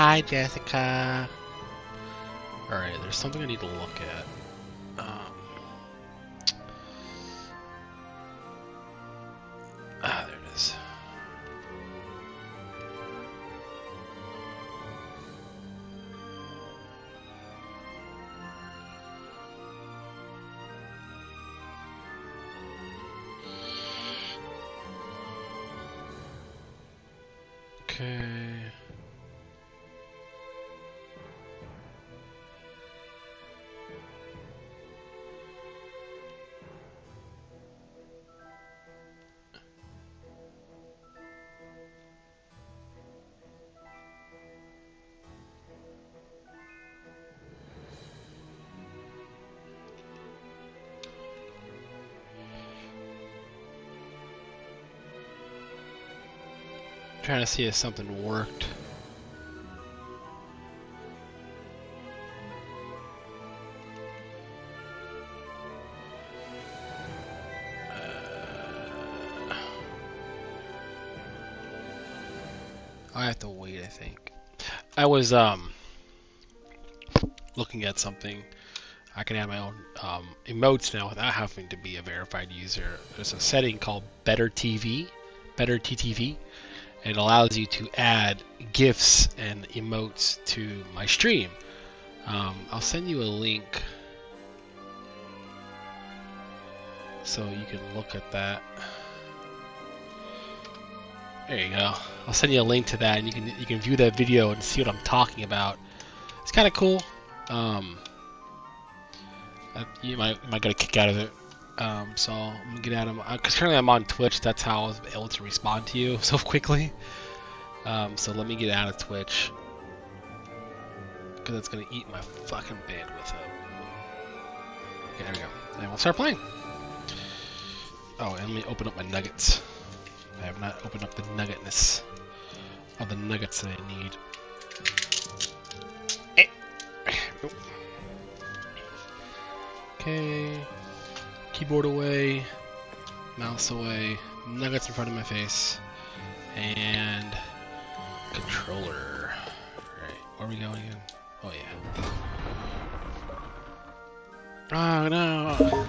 Hi, Jessica. Alright, there's something I need to look at. There it is. Okay. Trying to see if something worked. I have to wait, I think. I was looking at something. I can add my own emotes now without having to be a verified user. There's a setting called Better TV, Better TTV. It allows you to add GIFs and emotes to my stream. I'll send you a link so you can look at that. There you go. I'll send you a link to that, and you can view that video and see what I'm talking about. It's kind of cool. You might get a kick out of it. So I'm gonna get out of because currently I'm on Twitch. That's how I was able to respond to you so quickly. So let me get out of Twitch because it's gonna eat my fucking bandwidth up. Okay, there we go. And we'll start playing. Oh, and let me open up my nuggets. I have not opened up the nuggetness of the nuggets that I need. Okay. Keyboard away. Mouse away. Nuggets in front of my face. And controller. Alright, where are we going again? Oh yeah. Oh no!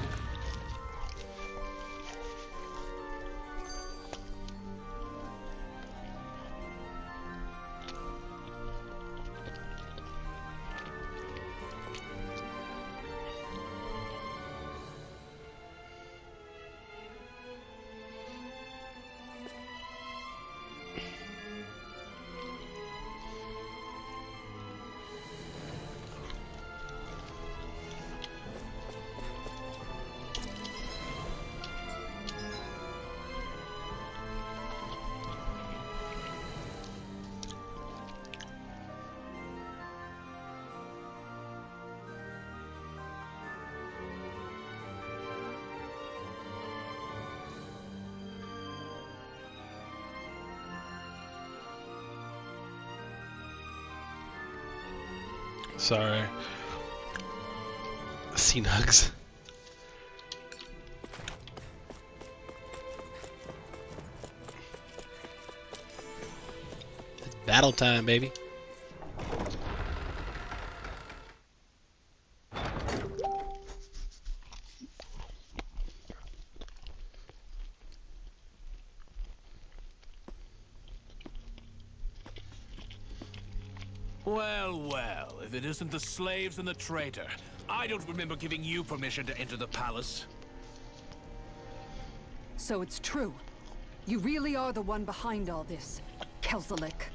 Sorry. Scene hugs. It's battle time, baby. Well, well, if it isn't the slaves and the traitor. I don't remember giving you permission to enter the palace. So it's true. You really are the one behind all this, Kelzelik.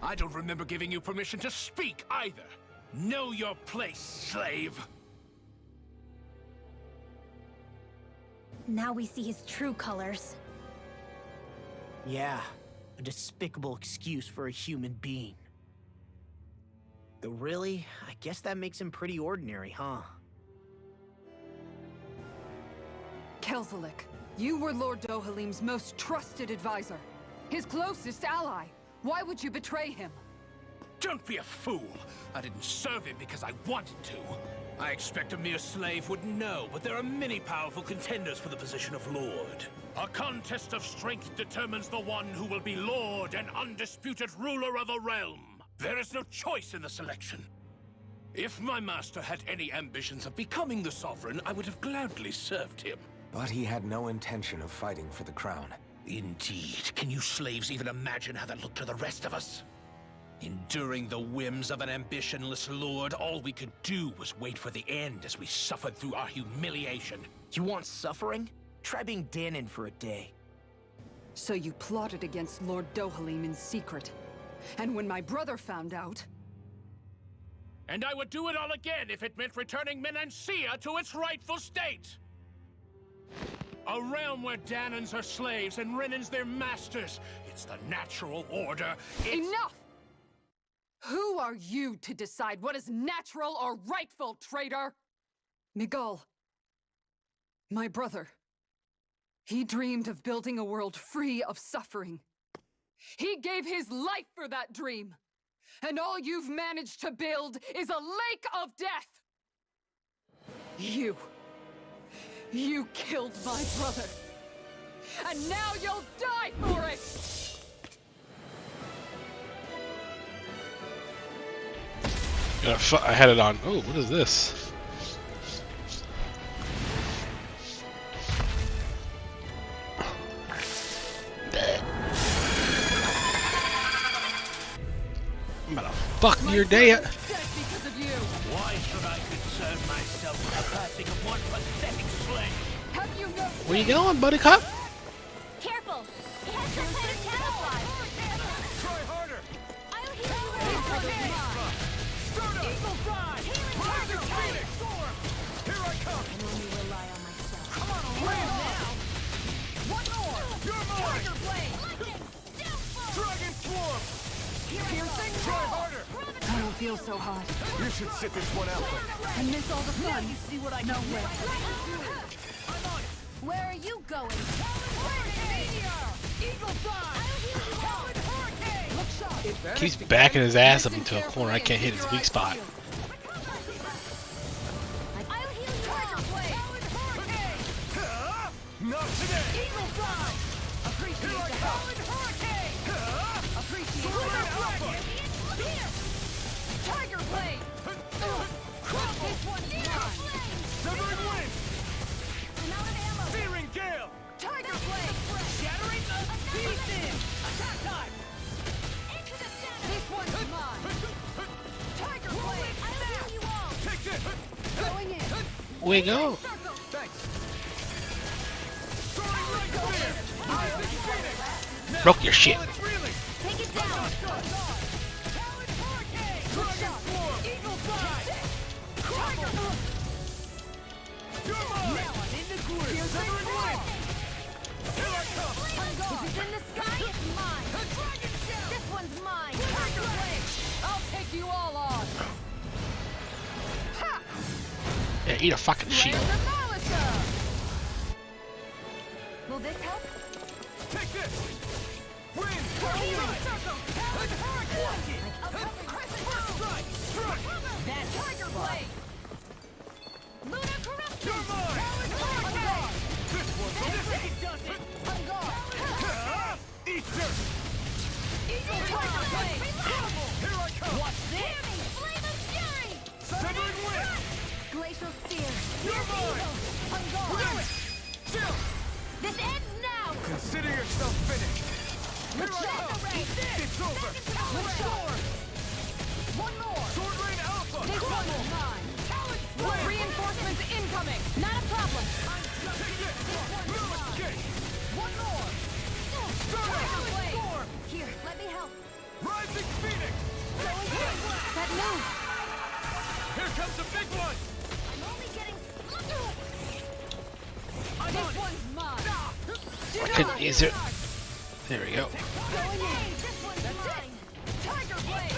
I don't remember giving you permission to speak either. Know your place, slave. Now we see his true colors. Yeah, a despicable excuse for a human being. Though really, I guess that makes him pretty ordinary, huh? Kelzelik, you were Lord Dohalim's most trusted advisor. His closest ally. Why would you betray him? Don't be a fool. I didn't serve him because I wanted to. I expect a mere slave wouldn't know, but there are many powerful contenders for the position of Lord. A contest of strength determines the one who will be Lord and undisputed ruler of a realm. There is no choice in the selection. If my master had any ambitions of becoming the sovereign, I would have gladly served him. But he had no intention of fighting for the crown. Indeed. Can you slaves even imagine how that looked to the rest of us? Enduring the whims of an ambitionless lord, all we could do was wait for the end as we suffered through our humiliation. You want suffering? Try being Dahnan for a day. So you plotted against Lord Dohalim in secret. And when my brother found out... And I would do it all again if it meant returning Menancia to its rightful state! A realm where Dahnans are slaves and Renans their masters. It's the natural order. Enough! Who are you to decide what is natural or rightful, traitor? Miguel. My brother. He dreamed of building a world free of suffering. He gave his life for that dream. And all you've managed to build is a lake of death! You killed my brother! And now you'll die for it! I had it on. Oh, what is this? I'm gonna fuck your day up. Why should I concern myself with the passing of one pathetic slave? Have you no... Where you going, Buttercup? Careful! It has some kind of camouflage! Try harder! I'll heal you! Eagle Fly! Tiger Phoenix! Here I come! I only rely on myself. Come on, land now! One more! You're mine! Tiger Blade! Dragon Swarm! Piercing Try harder! I don't feel so hot. You should sit this one out. I miss all the fun. You see what I No can way. Where are you going? Eagle Fly! Look sharp. Keeps backing his ass up into a corner. I can't hit his weak spot. I'll heal you all! Not today! Eagle Fly! Appreciate the help. Appreciate the help. Tiger Blade! This one's mine. Severing Wind! I'm out of ammo! Searing Gale! Tiger Blade! Shattering Pieces! Attack time! Into the center! This one's mine. Tiger Blade! I'll heal you all! Take this! Going in. We go. Thanks! Soaring Right Spear! Rising Phoenix! Broke your shit. It's reeling! Take it down! Dragon Swarm! Eagle Fly! Tiger! You're mine! Now I'm in the groove! Severing Wind! Here I come! If it's in the sky, it's mine! Dragon Shell! This one's mine! Tiger Blade! I'll take you all on. Ha! Yeah, eat a fucking Slayer shield. the Malisa! Will this help? Take this! Wind! Healing circle! That Tiger Blade! Lunar corruption! You're mine! This one does it! On guard! Eat dirt! Eagle Tiger Blade! Here I come! What's this? Flame of fury! Severing Wind! Glacial spear! You're mine! On guard! Chill! This ends now! Consider yourself finished. Here I come! It's over! With sword! One more! Sword Rain Alpha! This one's mine! Reinforcements incoming! Not a problem! Take this! Lilith Gate! One more! Tiger Blade! Storm! Here, let me help. Rising Phoenix! That move! Here comes the big one! I'm only getting... This one's mine! I couldn't use it. There we go. Going in! This one's mine! Tiger Blade!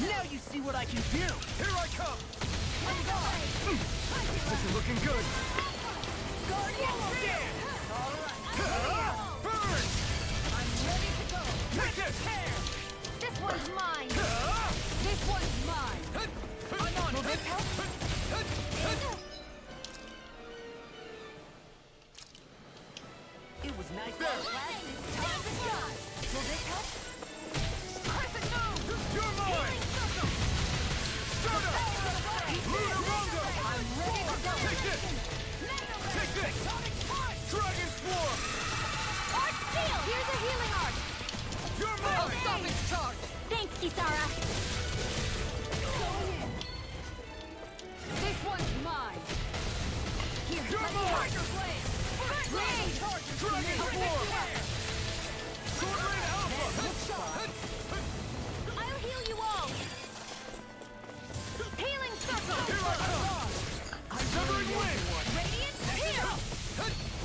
Now you see what I can do! Here I come! This is looking good. Guardian Spear! Burn! I'm ready to go! Take this! This one's mine! This one's mine! I'm on! Will this help? Severing wind! Radiant, here!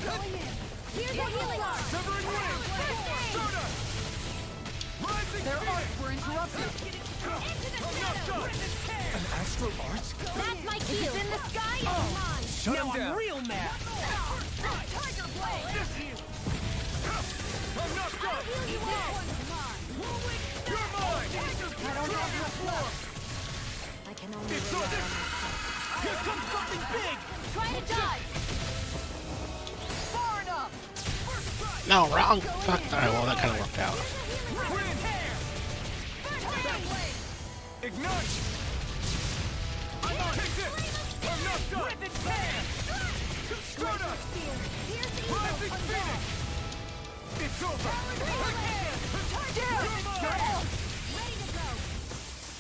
Going in. Here's a healing arm. Severing wind! Stardust! Rising Their phoenix! arts were interrupted. Into the shadow. An astral art? That's my shield. It's in the sky, it's mine. Shut him Now I'm down! real mad. Tiger blade. I'm knocked I'll up! heal you all. You're mine! I don't have enough floor. I can only It's rely on on myself. Here comes something big. Try to dodge. Far enough. No, wrong. Fuck. Alright, well, that kind of worked out. Wind! Ignite! Take this! I'm knocked up! Stardust! Rising phoenix! It's over! You're mine! Ready to go.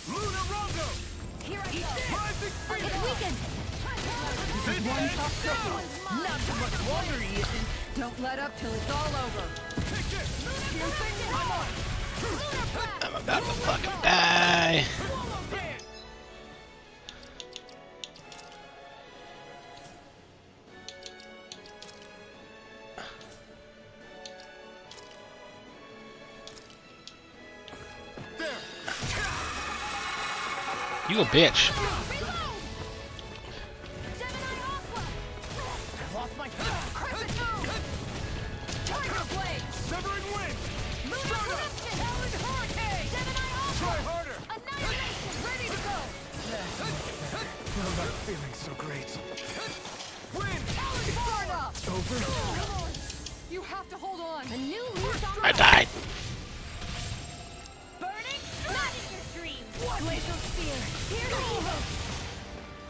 Luna Rongo! Here I go. Rising It's phoenix! weakened. This One is tough down! cookie. Not too much longer, Ethan. Don't let up till it's all over. Take this! I'm about to fucking die. There! You a bitch. Gemini Aqua. Lost my Crescent Moon. Tiger blade. Severing wind! Lunar eruption. Talon hurricane. Gemini Aqua. Try harder! Annihilation. Ready to go. I'm not feeling so great. Wind! Far enough. Over. You have to hold on. A new lease on I life. died. Burning. Not in your dreams. Glacial spear. Here's evil.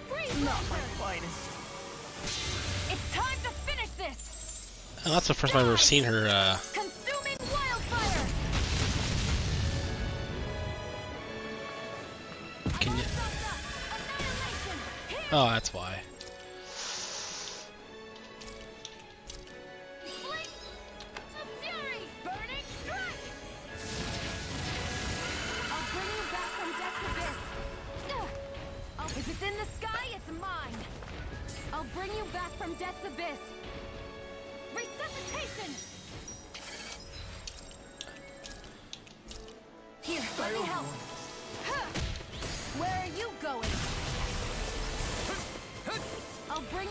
Freeze Not my laser. finest. It's time to finish this. Oh, that's the first time I've ever seen her. Consuming wildfire. Can you? Annihilation. Here. Oh, that's why. Fling of fury. Burning strike. I'll bring you back from death's abyss. If it's in the sky, it's mine. I'll bring you back from death's abyss. Resuscitation. Here, let me help. Huh. Where are you going? I'll bring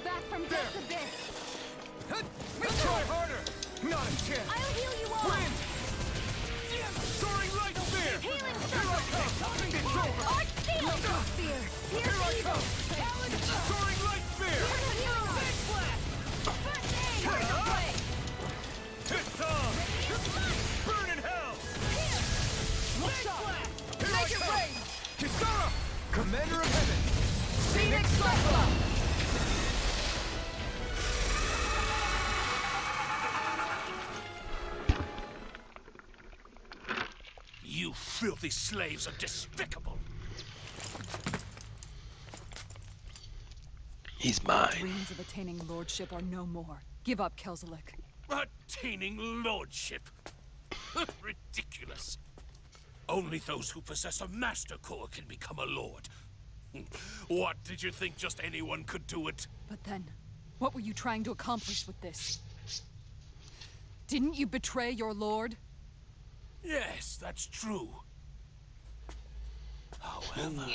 back from death's abyss. Try harder! Not a chance! I'll heal you all. Wind! Soaring light spear! Healing Here I circle. come! It's over! Arch seal. Spear. Here Here's I evil. come! Talon Soaring light spear! First aid. Tiger blade. It's on! Burn in hell! Make it rain. Kisara! Commander of Heaven! Phoenix Cyclone. You filthy slaves are despicable. He's mine. Dreams of attaining lordship are no more. Give up, Kelzelik. Attaining lordship. Ridiculous. Only those who possess a master core can become a lord. What, did you think just anyone could do it? But then, what were you trying to accomplish with this? Didn't you betray your lord? Yes, that's true. However,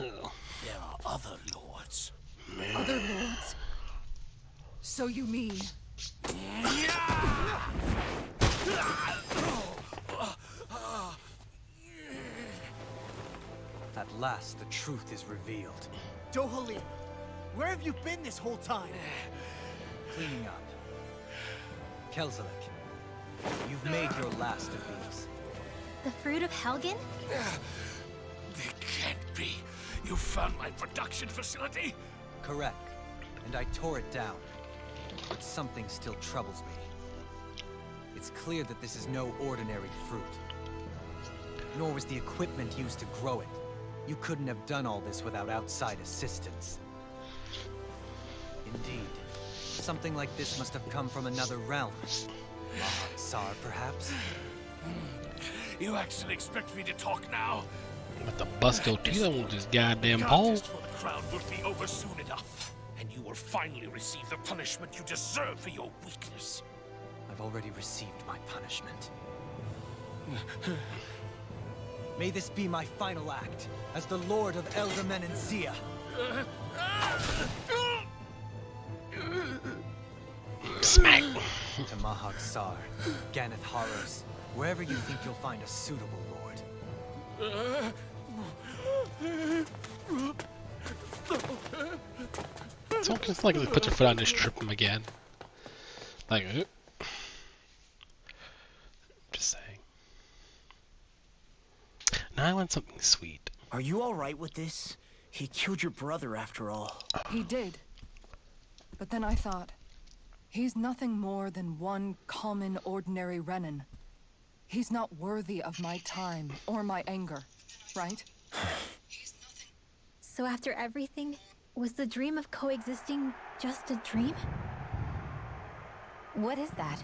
there are other lords. Other lords? So you mean... At last, the truth is revealed. Dohalim, where have you been this whole time? Cleaning up. Kelzelik, you've made your last of these. The fruit of Helgen? It can't be. You found my production facility? Correct. And I tore it down. But something still troubles me. It's clear that this is no ordinary fruit. Nor was the equipment used to grow it. You couldn't have done all this without outside assistance. Indeed. Something like this must have come from another realm. Mahar, perhaps? You actually expect me to talk now? I'm about to bust your teeth on with this goddamn The pole. contest for the crown will be over soon enough, and you will finally receive the punishment you deserve for your weakness. I've already received my punishment. May this be my final act as the Lord of Elder Menencia. Smack. To Mahag Sar, Ganeth Haros, wherever you think you'll find a suitable lord. It's like put your foot on, just trip him again. Like, just saying. Now I want something sweet. Are you alright with this? He killed your brother after all. He did. But then I thought, he's nothing more than one common, ordinary Renan. He's not worthy of my time or my anger, right? So after everything, was the dream of coexisting just a dream? What is that?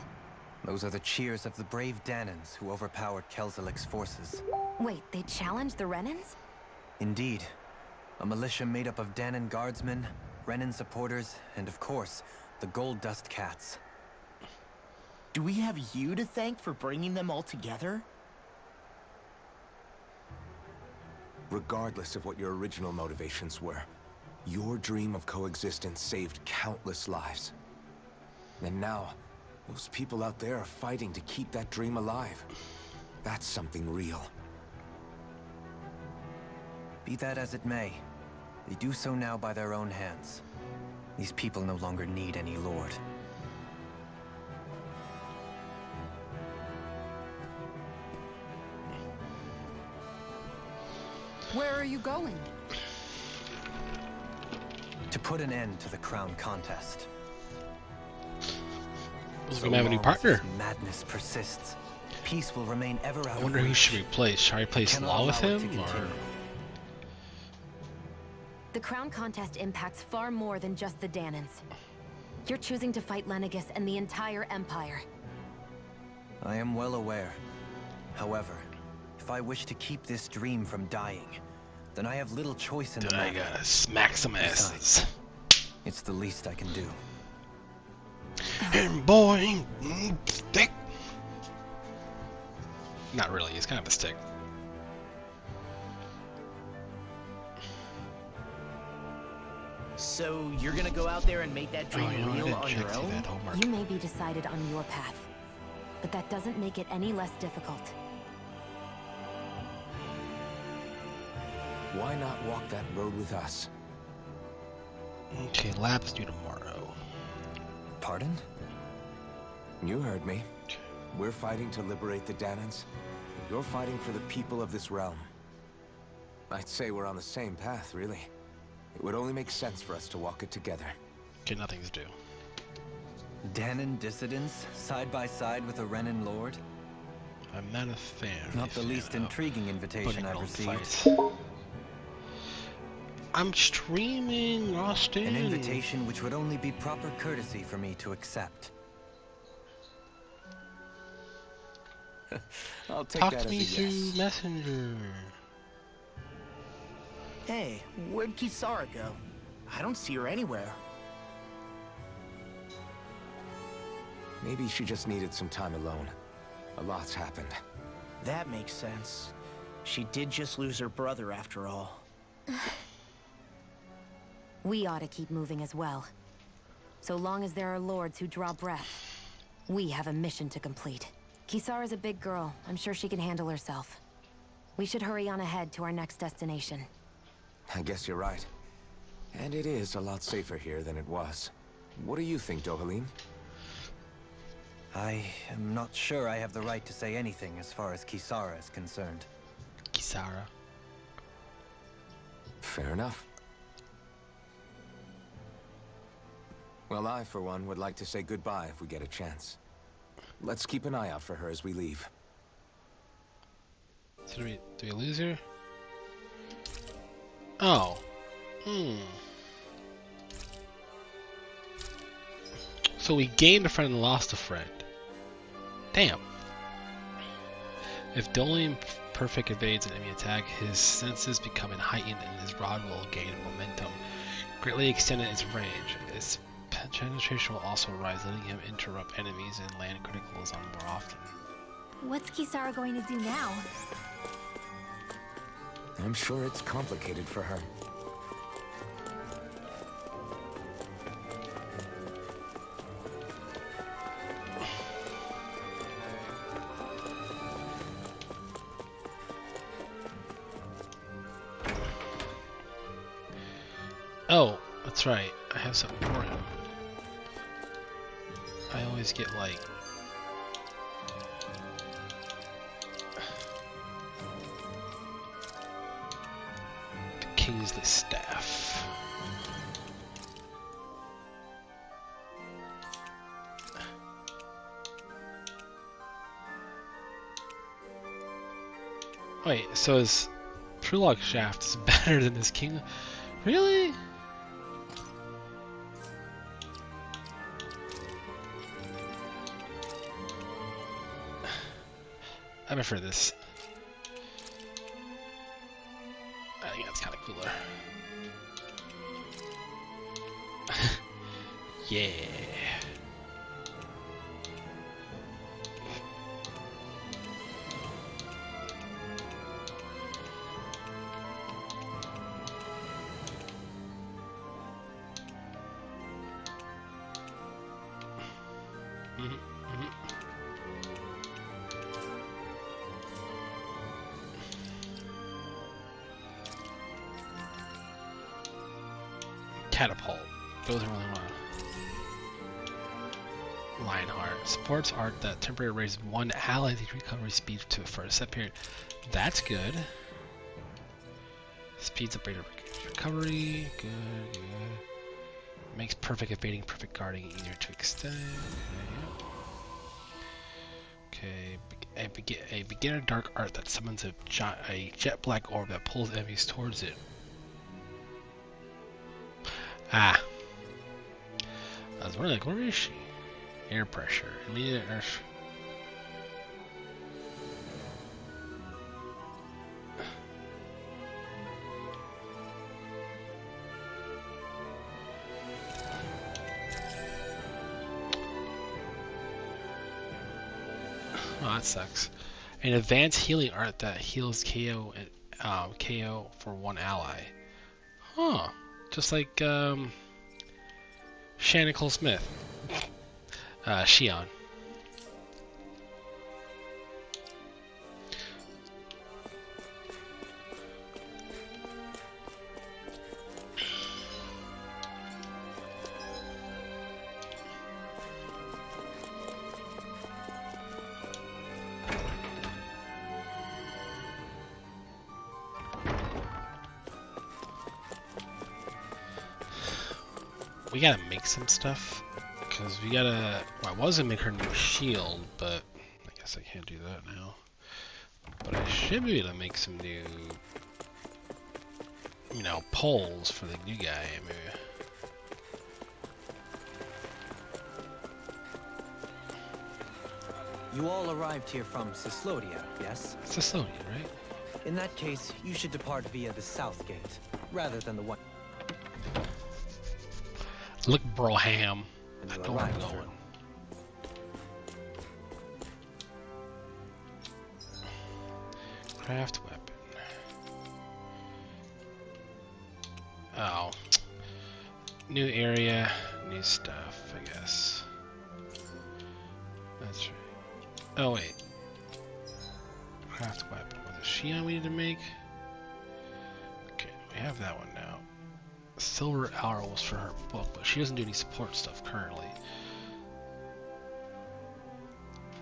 Those are the cheers of the brave Danans who overpowered Kelzelik's forces. Wait, they challenged the Renans? Indeed. A militia made up of Danan guardsmen, Renan supporters, and of course, the Gold Dust Cats. Do we have you to thank for bringing them all together? Regardless of what your original motivations were, your dream of coexistence saved countless lives. And now, those people out there are fighting to keep that dream alive. That's something real. Be that as it may, they do so now by their own hands. These people no longer need any lord. Where are you going? To put an end to the crown contest. We're gonna have a new long as partner. this madness persists, peace will remain ever out I of wonder who reach. should replace. Should I replace Cannot Law with allow it him, to or continue. The crown contest impacts far more than just the Danans. You're choosing to fight Lenegis and the entire Empire. I am well aware. However, if I wish to keep this dream from dying, then I have little choice in the then I matter. gotta smack some asses? It's the least I can do. And boy, stick. Not really. It's kind of a stick. So you're gonna go out there and make that dream you know, I real didn't on check your through own? that homework. You may be decided on your path, but that doesn't make it any less difficult. Why not walk that road with us? Okay, lab's due tomorrow. Pardon? You heard me. We're fighting to liberate the Danans. You're fighting for the people of this realm. I'd say we're on the same path, really. It would only make sense for us to walk it together. Okay, nothing's due. Danan dissidents, side by side with a Renan lord? I'm not a fan. Not the least intriguing putting invitation I've on received. fights. I'm streaming, Austin. An invitation which would only be proper courtesy for me to accept. I'll take Talk that to as me a through yes. Messenger. Hey, where'd Kisara go? I don't see her anywhere. Maybe she just needed some time alone. A lot's happened. That makes sense. She did just lose her brother after all. We ought to keep moving as well. So long as there are lords who draw breath, we have a mission to complete. Kisara's a big girl. I'm sure she can handle herself. We should hurry on ahead to our next destination. I guess you're right. And it is a lot safer here than it was. What do you think, Dohalim? I am not sure I have the right to say anything as far as Kisara is concerned. Kisara. Fair enough. Well, I, for one, would like to say goodbye if we get a chance. Let's keep an eye out for her as we leave. So do we lose her? Oh. So we gained a friend and lost a friend. Damn. If Dolian perfect evades an enemy attack, his senses become heightened and his rod will gain momentum, greatly extending its range. Its penetration will also rise, letting him interrupt enemies and land criticals on more often. What's Kisara going to do now? I'm sure it's complicated for her. Oh, that's right. I have something for him. I always get like the Kingsley staff. Wait, so his Prologue shaft is better than this King? Really? I prefer this. I think that's kind of cooler. Yeah. Catapult. Those are really one. Lionheart. Supports art that temporarily raises one ally's recovery speed to the first set period. That's good. Speeds up rate of recovery. Good, good. Makes perfect evading, perfect guarding easier to extend. Okay. A beginner dark art that summons a jet black orb that pulls enemies towards it. Ah. I was wondering, like, where is she? Air pressure. Immediate air. Oh, that sucks. An advanced healing art that heals KO for one ally. Huh. Just like Shannon Cole Smith. Shion. We gotta make some stuff, because we gotta, well, I was gonna make her new shield, but I guess I can't do that now. But I should be able to make some new, you know, poles for the new guy, maybe. You all arrived here from Cyslodia, yes? Cyslodia, right? In that case, you should depart via the south gate, rather than the one. Look, Broham. I You don't want to arrived go through. in. Craft weapon. Oh. New area, new stuff, I guess. That's right. Oh, wait. Craft weapon. Was it Shion we need to make? Okay, we have that one now. Silver arrows for her book, but she doesn't do any support stuff currently.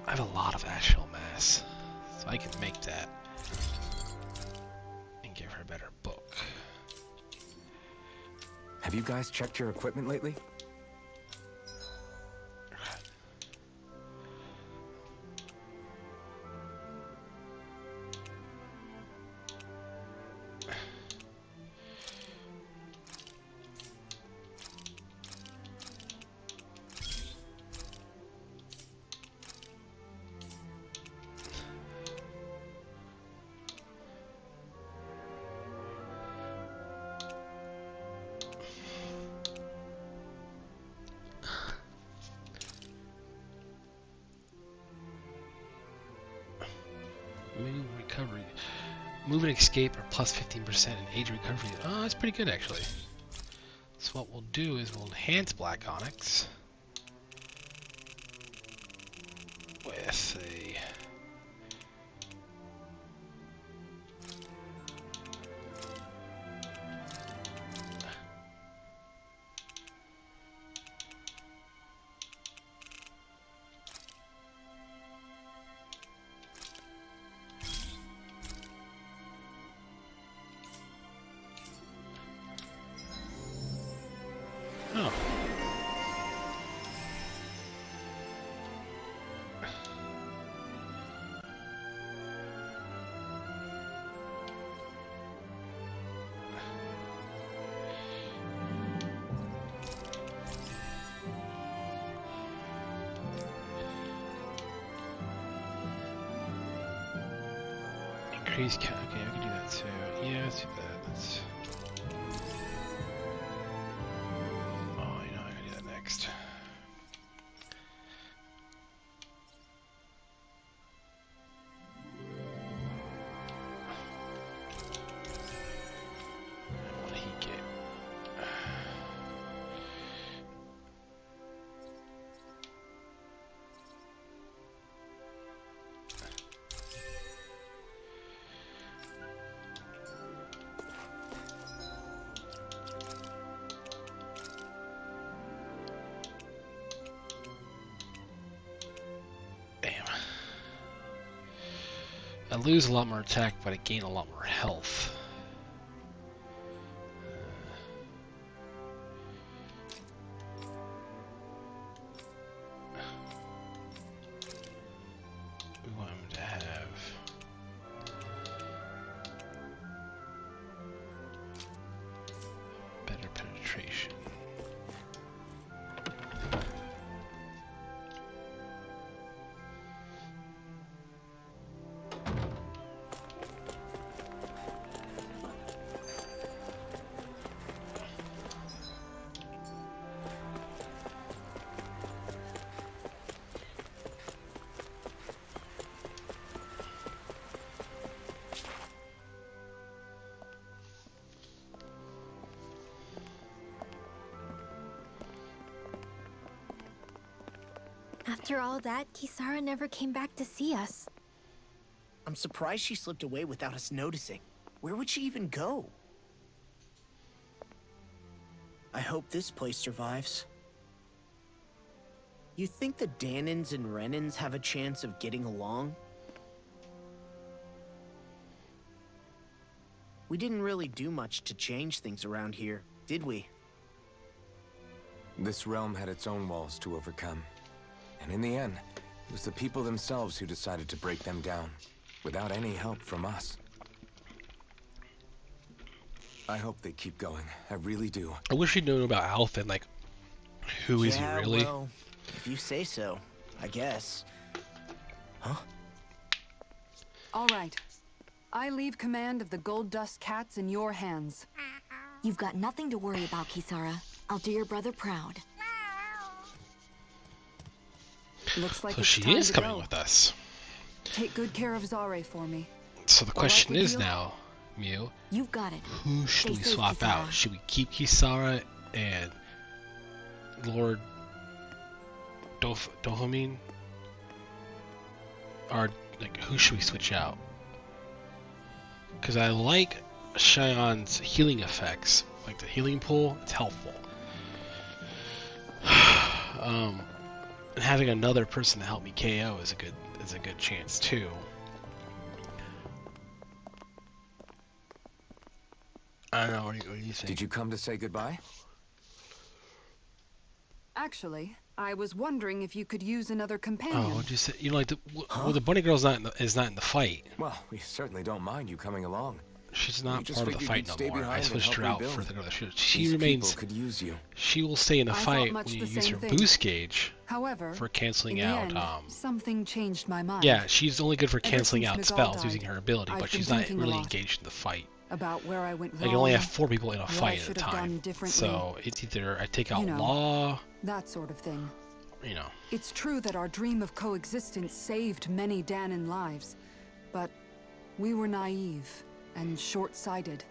I have a lot of actual mass, so I can make that and give her a better book. Have you guys checked your equipment lately? Move and escape are plus 15% in age recovery. Oh, that's pretty good actually. So what we'll do is we'll enhance Black Onyx with a oh. Increase count. Okay, we can do that too. Yeah, let's do that. Let's... Oh, you know, I gotta do that next. What did he get? I lose a lot more attack, but I gain a lot more health. We want him to have better penetration. After all that, Kisara never came back to see us. I'm surprised she slipped away without us noticing. Where would she even go? I hope this place survives. You think the Dahnans and Renans have a chance of getting along? We didn't really do much to change things around here, did we? This realm had its own walls to overcome. And in the end, it was the people themselves who decided to break them down, without any help from us. I hope they keep going. I really do. I wish we'd known about Alphen, like, who is he really? Well, if you say so, I guess. Huh? All right. I leave command of the Gold Dust Cats in your hands. You've got nothing to worry about, Kisara. I'll do your brother proud. Looks like So it's she time is to coming go. with us. Take good care of Zare for me. So the All question right with is you? now, Mew, You've got it. who should Stay we safe, swap out? Kisara. Should we keep Kisara and Lord Dohamin? Or, like, who should we switch out? Because I like Cheyenne's healing effects. Like the healing pool, it's helpful. And having another person to help me KO is a good chance too. I don't know. What do you think? Did you come to say goodbye? Actually, I was wondering if you could use another companion. Oh, what'd you say? You know, like well, the bunny girl's not in the fight. Well, we certainly don't mind you coming along. She's We not just part of the figured fight you'd stay no more. I behind and switched her help out rebuild. for the she These remains. people could use you. She will stay in the I thought fight much when you the use same her thing. boost gauge However, for canceling in the out. end, something changed my mind. Yeah, she's only good for Ever canceling since out Miguel spells died, using her ability, I've but been she's not thinking a really lot. engaged in the fight. About where I went wrong. I can only have 4 people in a what I fight at a should have time. done differently. So it's either I take out You know. Law, That sort of thing. you know. It's true that our dream of coexistence saved many Dahnan lives, but we were naive. and short-sighted.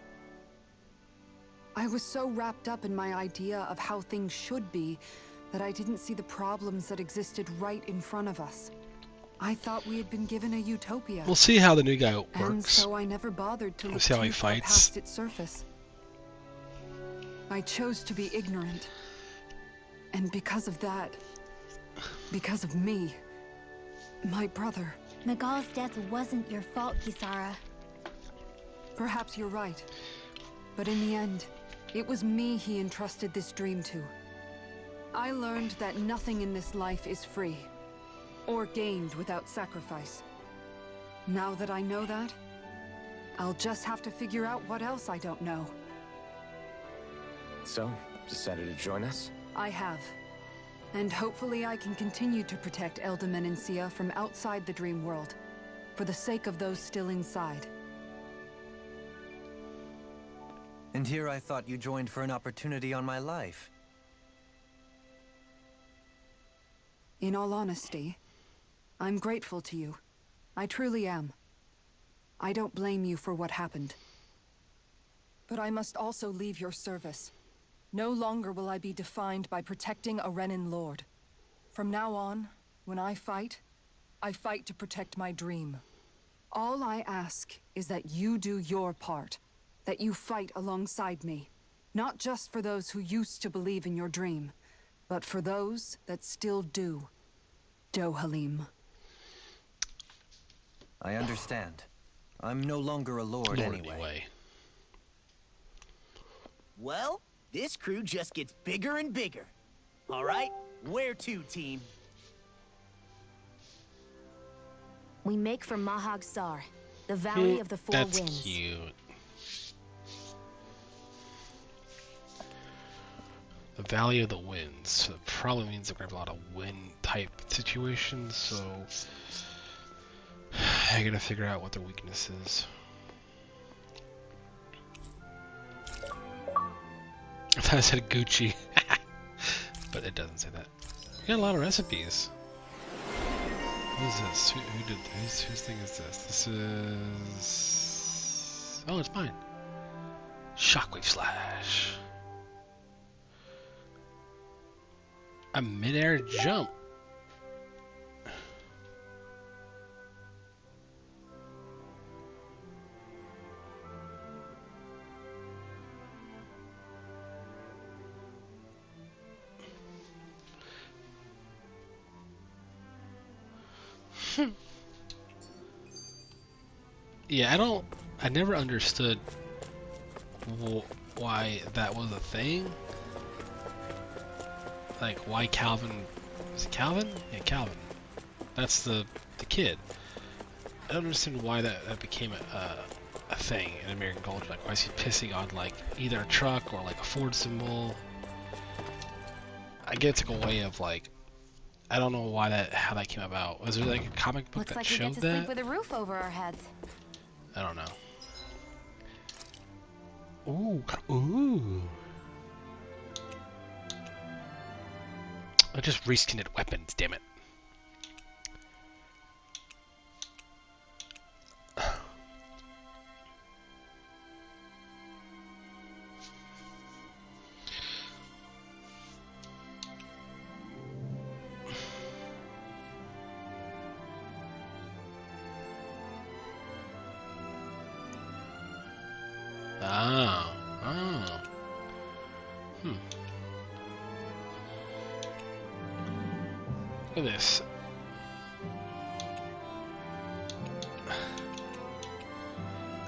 I was so wrapped up in my idea of how things should be that I didn't see the problems that existed right in front of us. I thought we had been given a utopia. We'll see how the new guy works. And so I never bothered to look see how he too far fights. past its surface. I chose to be ignorant. And because of that, because of me, my brother... Miguel's death wasn't your fault, Kisara. Perhaps you're right. But in the end, it was me he entrusted this dream to. I learned that nothing in this life is free, or gained without sacrifice. Now that I know that, I'll just have to figure out what else I don't know. So, decided to join us? I have. And hopefully I can continue to protect Elde Menancia from outside the dream world, for the sake of those still inside. And here I thought you joined for an opportunity on my life. In all honesty, I'm grateful to you. I truly am. I don't blame you for what happened. But I must also leave your service. No longer will I be defined by protecting a Renan Lord. From now on, when I fight to protect my dream. All I ask is that you do your part, that you fight alongside me. Not just for those who used to believe in your dream, but for those that still do. Dohalim. I understand. I'm no longer a lord anyway. Well, this crew just gets bigger and bigger. All right, where to, team? We make for Mahag Sar, the Valley of the Four That's Winds. cute. The Valley of the Winds. So it probably means that we have a lot of wind-type situations, so... I gotta figure out what their weakness is. I thought I said Gucci. But it doesn't say that. We got a lot of recipes. Who is this? Who did this? Whose thing is this? This is... Oh, it's mine. Shockwave Slash. A mid-air jump. Yeah, I never understood why that was a thing. Like, why Calvin... Is it Calvin? Yeah, Calvin. That's the kid. I don't understand why that became a thing in American culture. Like, why is he pissing on, like, either a truck or, like, a Ford symbol? I get it's like a way of, like... I don't know how that came about. Was there, like, a comic book Looks that like showed we get to that? sleep with a roof over our heads. I don't know. Ooh. Ooh. I just reskinned weapons, damn it. Look at this.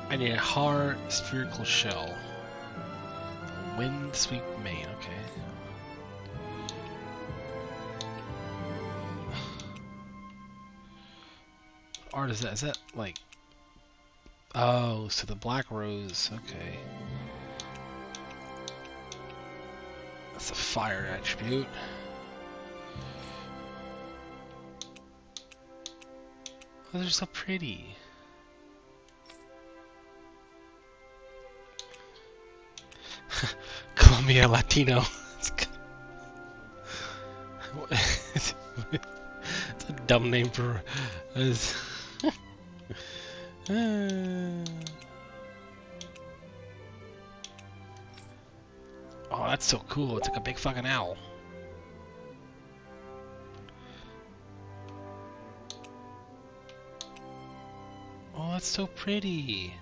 I need a hard spherical shell. A wind sweep main, okay. What art is that? Is that like... Oh, so the black rose, okay. That's a fire attribute. Oh, they're so pretty. Colombia Latino. It's a dumb name for... that's so cool. It's like a big fucking owl. Oh, that's so pretty.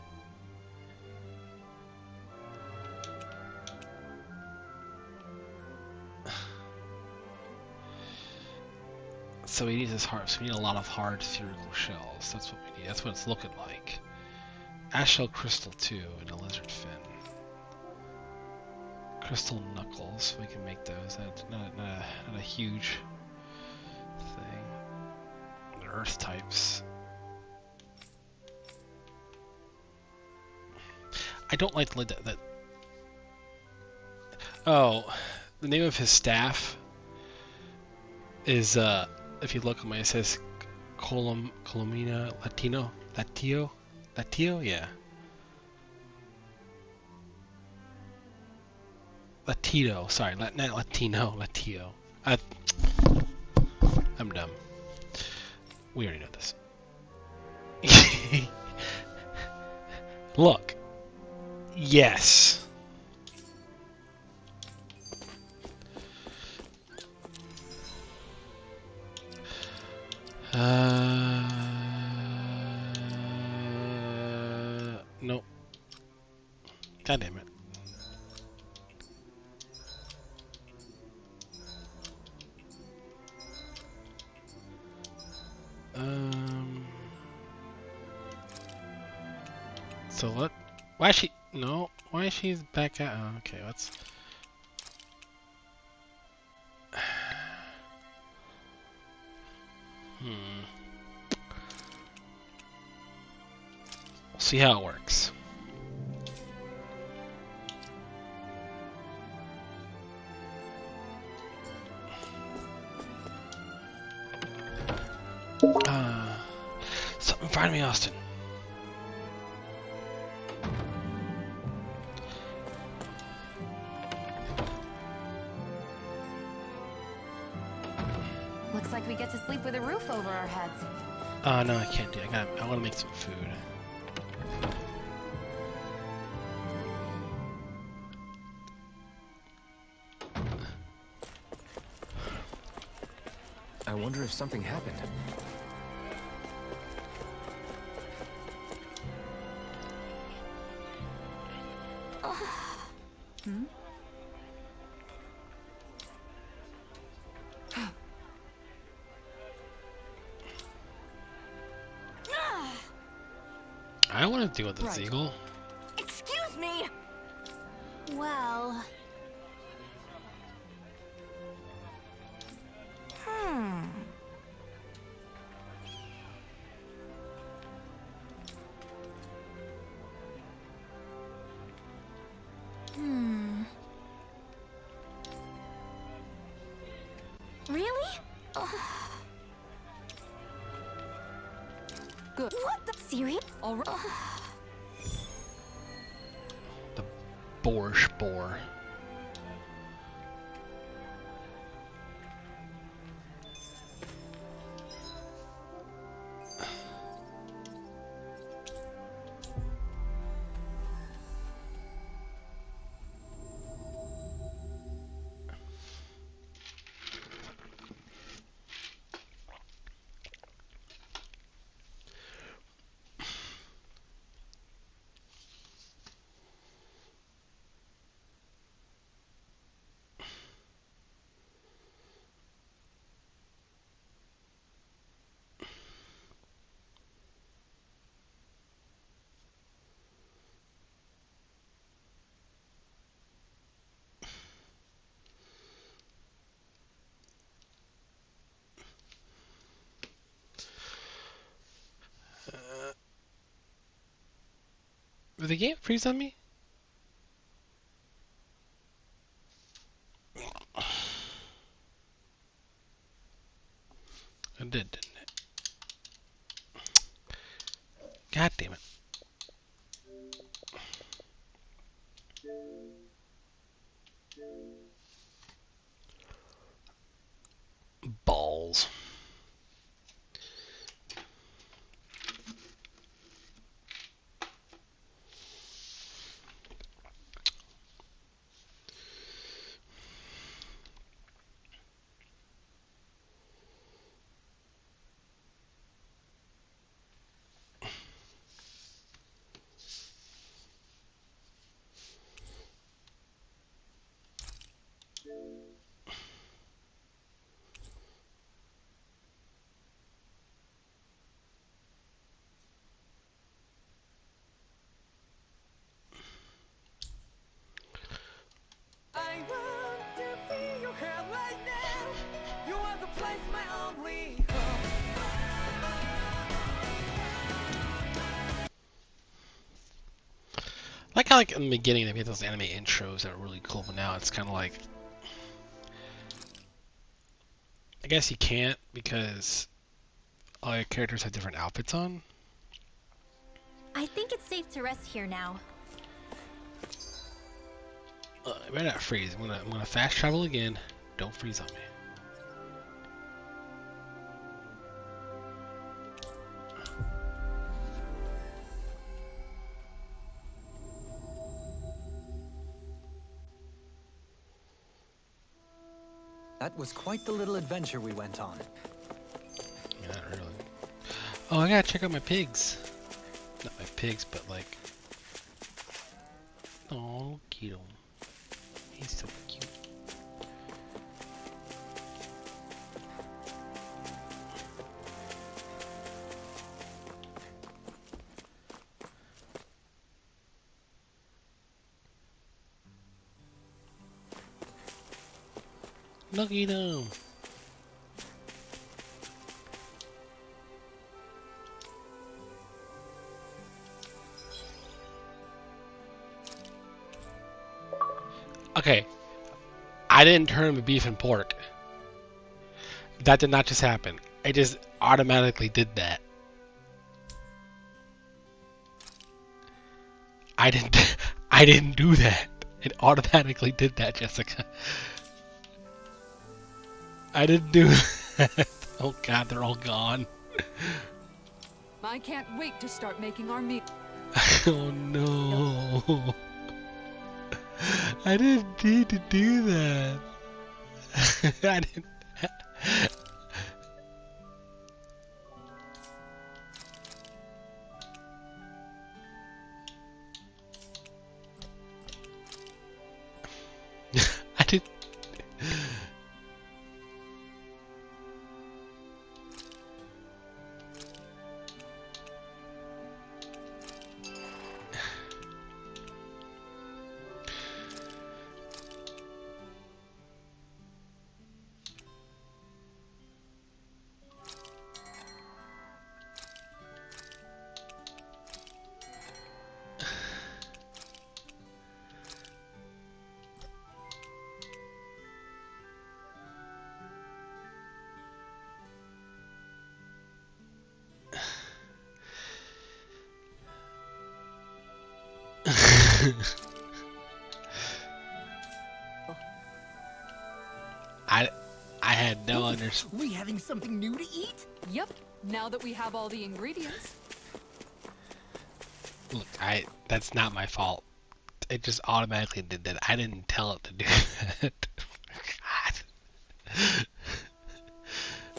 So we need this hard. So we need a lot of hard spherical shells. That's what we need. That's what it's looking like. Ash shell crystal 2 and a lizard fin. Crystal knuckles. We can make those. That's not a huge thing. Earth types. I don't like that. Oh, the name of his staff is if you look at my, it says Colomina Latio, yeah. Latino, sorry, not Latino, Latio. I'm dumb. We already know this. Look. Yes. Nope. God damn it. So what? Why is she? No. Why is she back at? Oh, okay, let's. We'll see how it works. Something find me, Austin. Looks like we get to sleep with a roof over our heads. No, I can't do it. I want to make some food. I wonder if something happened. I don't want to deal with this eagle. Excuse me! Well... Really? Good. What the... Serious? All right. The borscht boar. Did the game freeze on me? It did, didn't it? God damn it. Balls. Like how like in the beginning they made those anime intros that were really cool, but now it's kind of like, I guess you can't because all your characters have different outfits on. I think it's safe to rest here now. I better not freeze. I'm gonna fast travel again. Don't freeze on me. That was quite the little adventure we went on. Yeah, not really. Oh, I gotta check out my pigs. Not my pigs, but like. Oh, Keto. He's so cute. Look at him. Okay, I didn't turn him beef and pork. That did not just happen. I just automatically did that. I didn't do that. It automatically did that, Jessica. I didn't do that. Oh god, they're all gone. I can't wait to start making our meat. Oh no. I didn't need to do that. I didn't. I did. I had no understanding. We having something new to eat? Yep, now that we have all the ingredients. Look, that's not my fault. It just automatically did that. I didn't tell it to do that. God.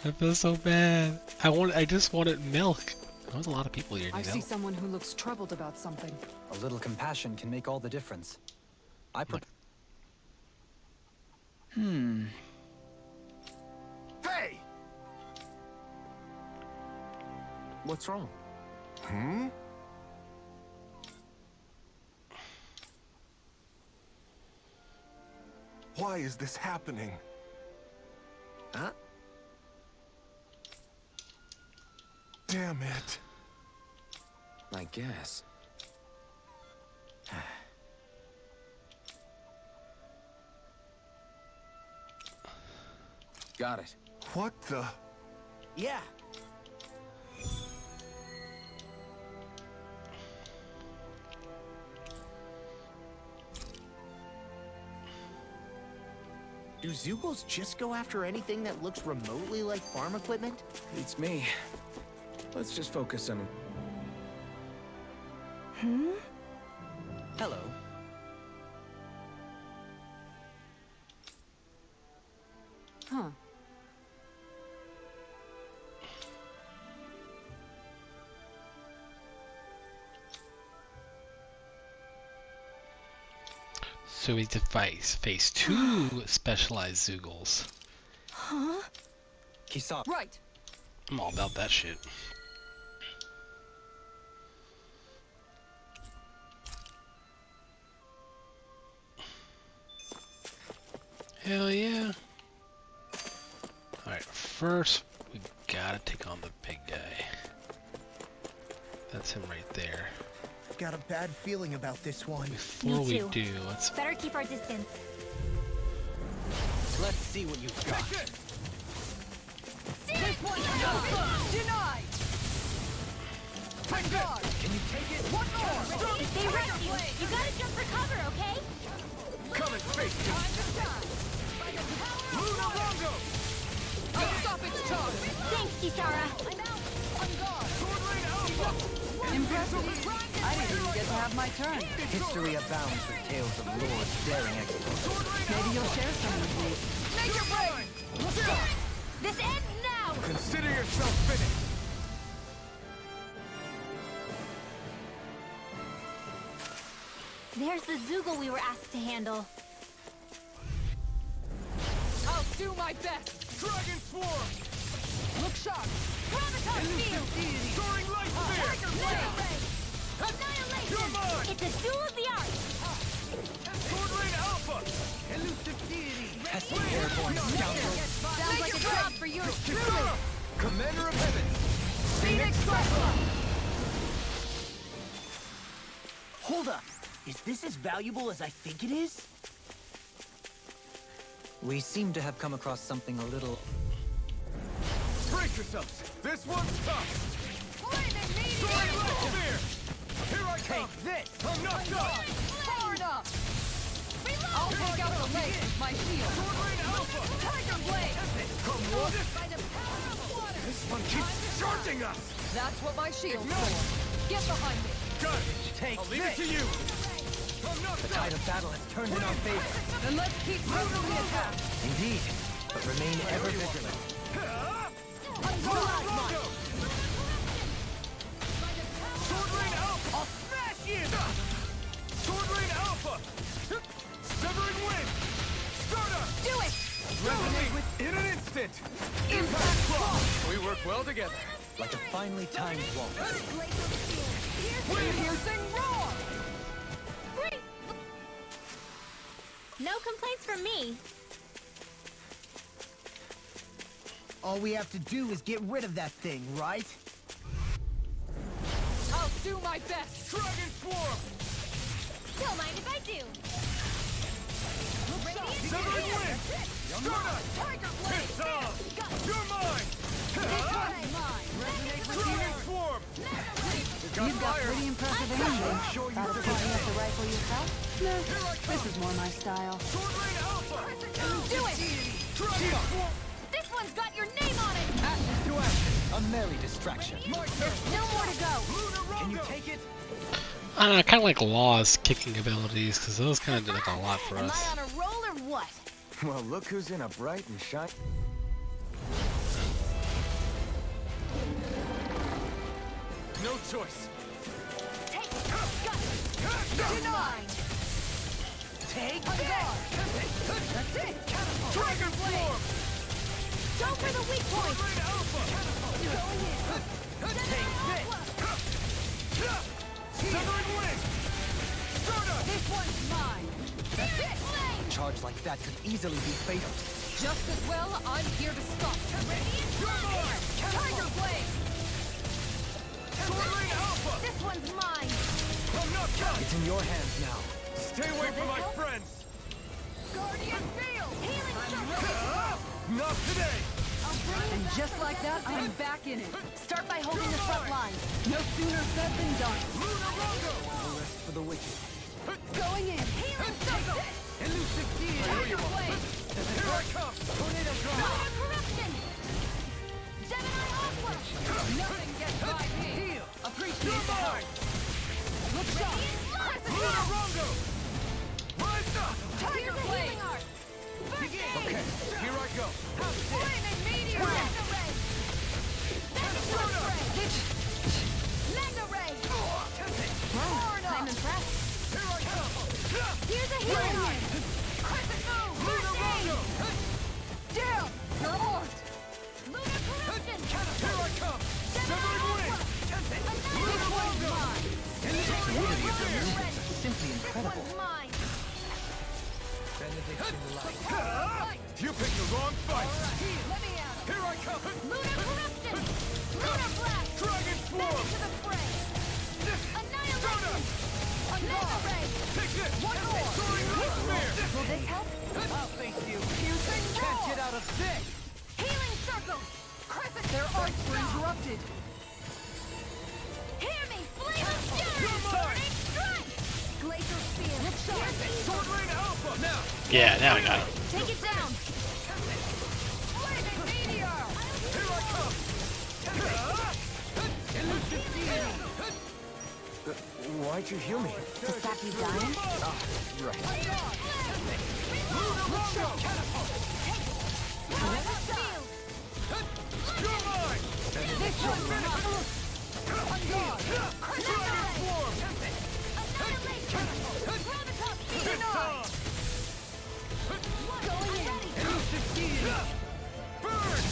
I feel so bad. I just wanted milk. There was a lot of people here. I see someone who looks troubled about something. A little compassion can make all the difference. Hey! What's wrong? Hmm? Why is this happening? Huh? Damn it. I guess. Got it. What the? Yeah. Do Zeugles just go after anything that looks remotely like farm equipment? Beats me. Let's just focus on... Hello. Huh. So we have to face 2 specialized Zeugles. Huh? Kisara. Right. I'm all about that shit. Hell yeah. Alright, Alright, first we gotta take on the big guy. That's him right there. Got a bad feeling about this one. Before we do, let's Better keep our distance. Let's see what you've got. This one denied! My God! Can you take it? One more! Stay ready. You gotta jump for cover, okay? Come and face me! Time to shine! By the power of Luna fire! Longo! I'll stop its tongue! Thanks, Kisara. I'm out! On guard! Sword Rain Alpha! Impressive! I didn't even get to have my turn. History abounds with tales of lords daring exploits. Maybe you'll share some with me. Make your break! This ends now. Consider yourself finished! There's the Zoogle we were asked to handle. I'll do my best! Dragon Swarm! Look sharp! Graviton Field. Soaring Light Tiger Spear! Blade! Annihilation. You're mine! It's a duel of the arts. Sword Rain Alpha! Pesky airborne scoundrel. Sounds like a job for yours truly! Commander of Heaven! Phoenix Cyclone! Hold up. Is this as valuable as I think it is? We seem to have come across something a little... Brace yourselves! This one's tough! Flaming Soaring meteor! Light Spear! Here I come! This! I'm knocked up! Far enough! I'll take out the lake with my shield! Sword Rain Alpha! Tiger Blade! Come what? By the power of water! This one keeps charging us! That's what my shield's for! Get behind me! Got it! Take I'll leave it to you! I'm knocked The up! tide of battle has turned in our favor. Then let's keep moving the attack! Indeed. But remain ever vigilant. Longo! Sword Rain Alpha! I'll smash you! Sword Rain Alpha! Severing Wind! Sparta! Do it! Resonate in an instant! Impact Claw! We work well together. like a finely timed waltz. Piercing roar! Great. No complaints from me. All we have to do is get rid of that thing, right? I'll do my best! Dragon Swarm! Don't mind if I do. Severing Wind! Sparta! Tiger Blade! It's on! You're mine! This one's mine! Dragon Swarm! You've got pretty impressive aim. I'm sure you Thought of did picking up it. the rifle yourself? No, this is more my style. Sword Rain Alpha! Do it. Dragon Swarm! This one's got your name on it. Ashes to ashes. A merry distraction. My turn! No more to go. Luna Can you Longo! take it? I don't know, I kind of like Law's kicking abilities, because those kind of did like a lot for Am us. I on a roll or what? Well, look who's in a bright and shiny... No choice! Take Denied. Take That's it! Dragon Swarm! Go for the weak Sword point. Rain Alpha! Severing Wind! Sparta! This one's mine! That's it! Charge like that could easily be fatal. Just as well, I'm here to stop. Tiger Blade! Sword Rain Alpha! This one's mine. I'm not done! It's in your hands now. Stay away from my friends! Guardian Field! Healing circle. Not today! And just like that, I'm back in it. Start by holding the front line. No sooner said than done. Luna Longo! No rest for the wicked. Going in. Healing circle. Elusive Deity! Tiger Blade! Here I come! Tornado Drop! Lunar corruption. Gemini Aqua. Nothing gets by me. Heal! Appreciate You're the help. mine! Look sharp. Luna Longo! Rise up! Tiger Here's a Blade! healing art. Okay, here I go! Flaming meteor! Mega ray. Sparta! Mega ray. I'm impressed. Here I come! Here's a healing art. Crescent move! Luna Longo! Down! You're armed! Lunar corruption. Here I come! Severing Wind! This one's mine! Fluidity of your movements are simply This incredible. one's mine. Benediction light. You picked the wrong fight! Let me at him! Here I come! Lunar corruption! Lunar blast! Dragon Back swarm! into the fray! Annihilation! Mega ray! Take this! One more! Soaring Nightmare! Will this help? I'll face you. Piercing Can't roar! get out of this. Healing circle! Crescent! Their arts were interrupted. Hear me! Flame of fury! You're mine! Burning strike! Glacial spear! Sword Rain Alpha! Now! Yeah, now I got him. Take it down! Flaming meteor! Here I come! Why'd you heal me? To stop you dying? You're mine! This one! It's on! Burn!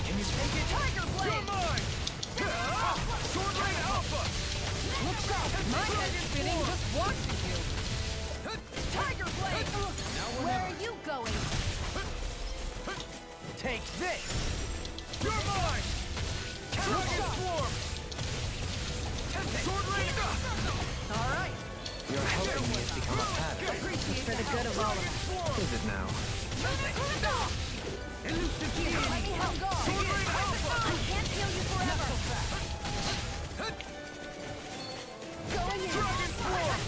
Can you take it? Tiger You're blade! mine! Sword Rain Alpha! Looks up! My head is spinning just watching you! Tiger blade! Where are you going? Take this. You're mine! Dragon Swarm! Sword Rain All right. You're helping me has become a pattern. Appreciate for the good of all of us. Is it now? Let me help. Sword Rain Alpha! I can't heal you forever. Going in. Dragon Swarm!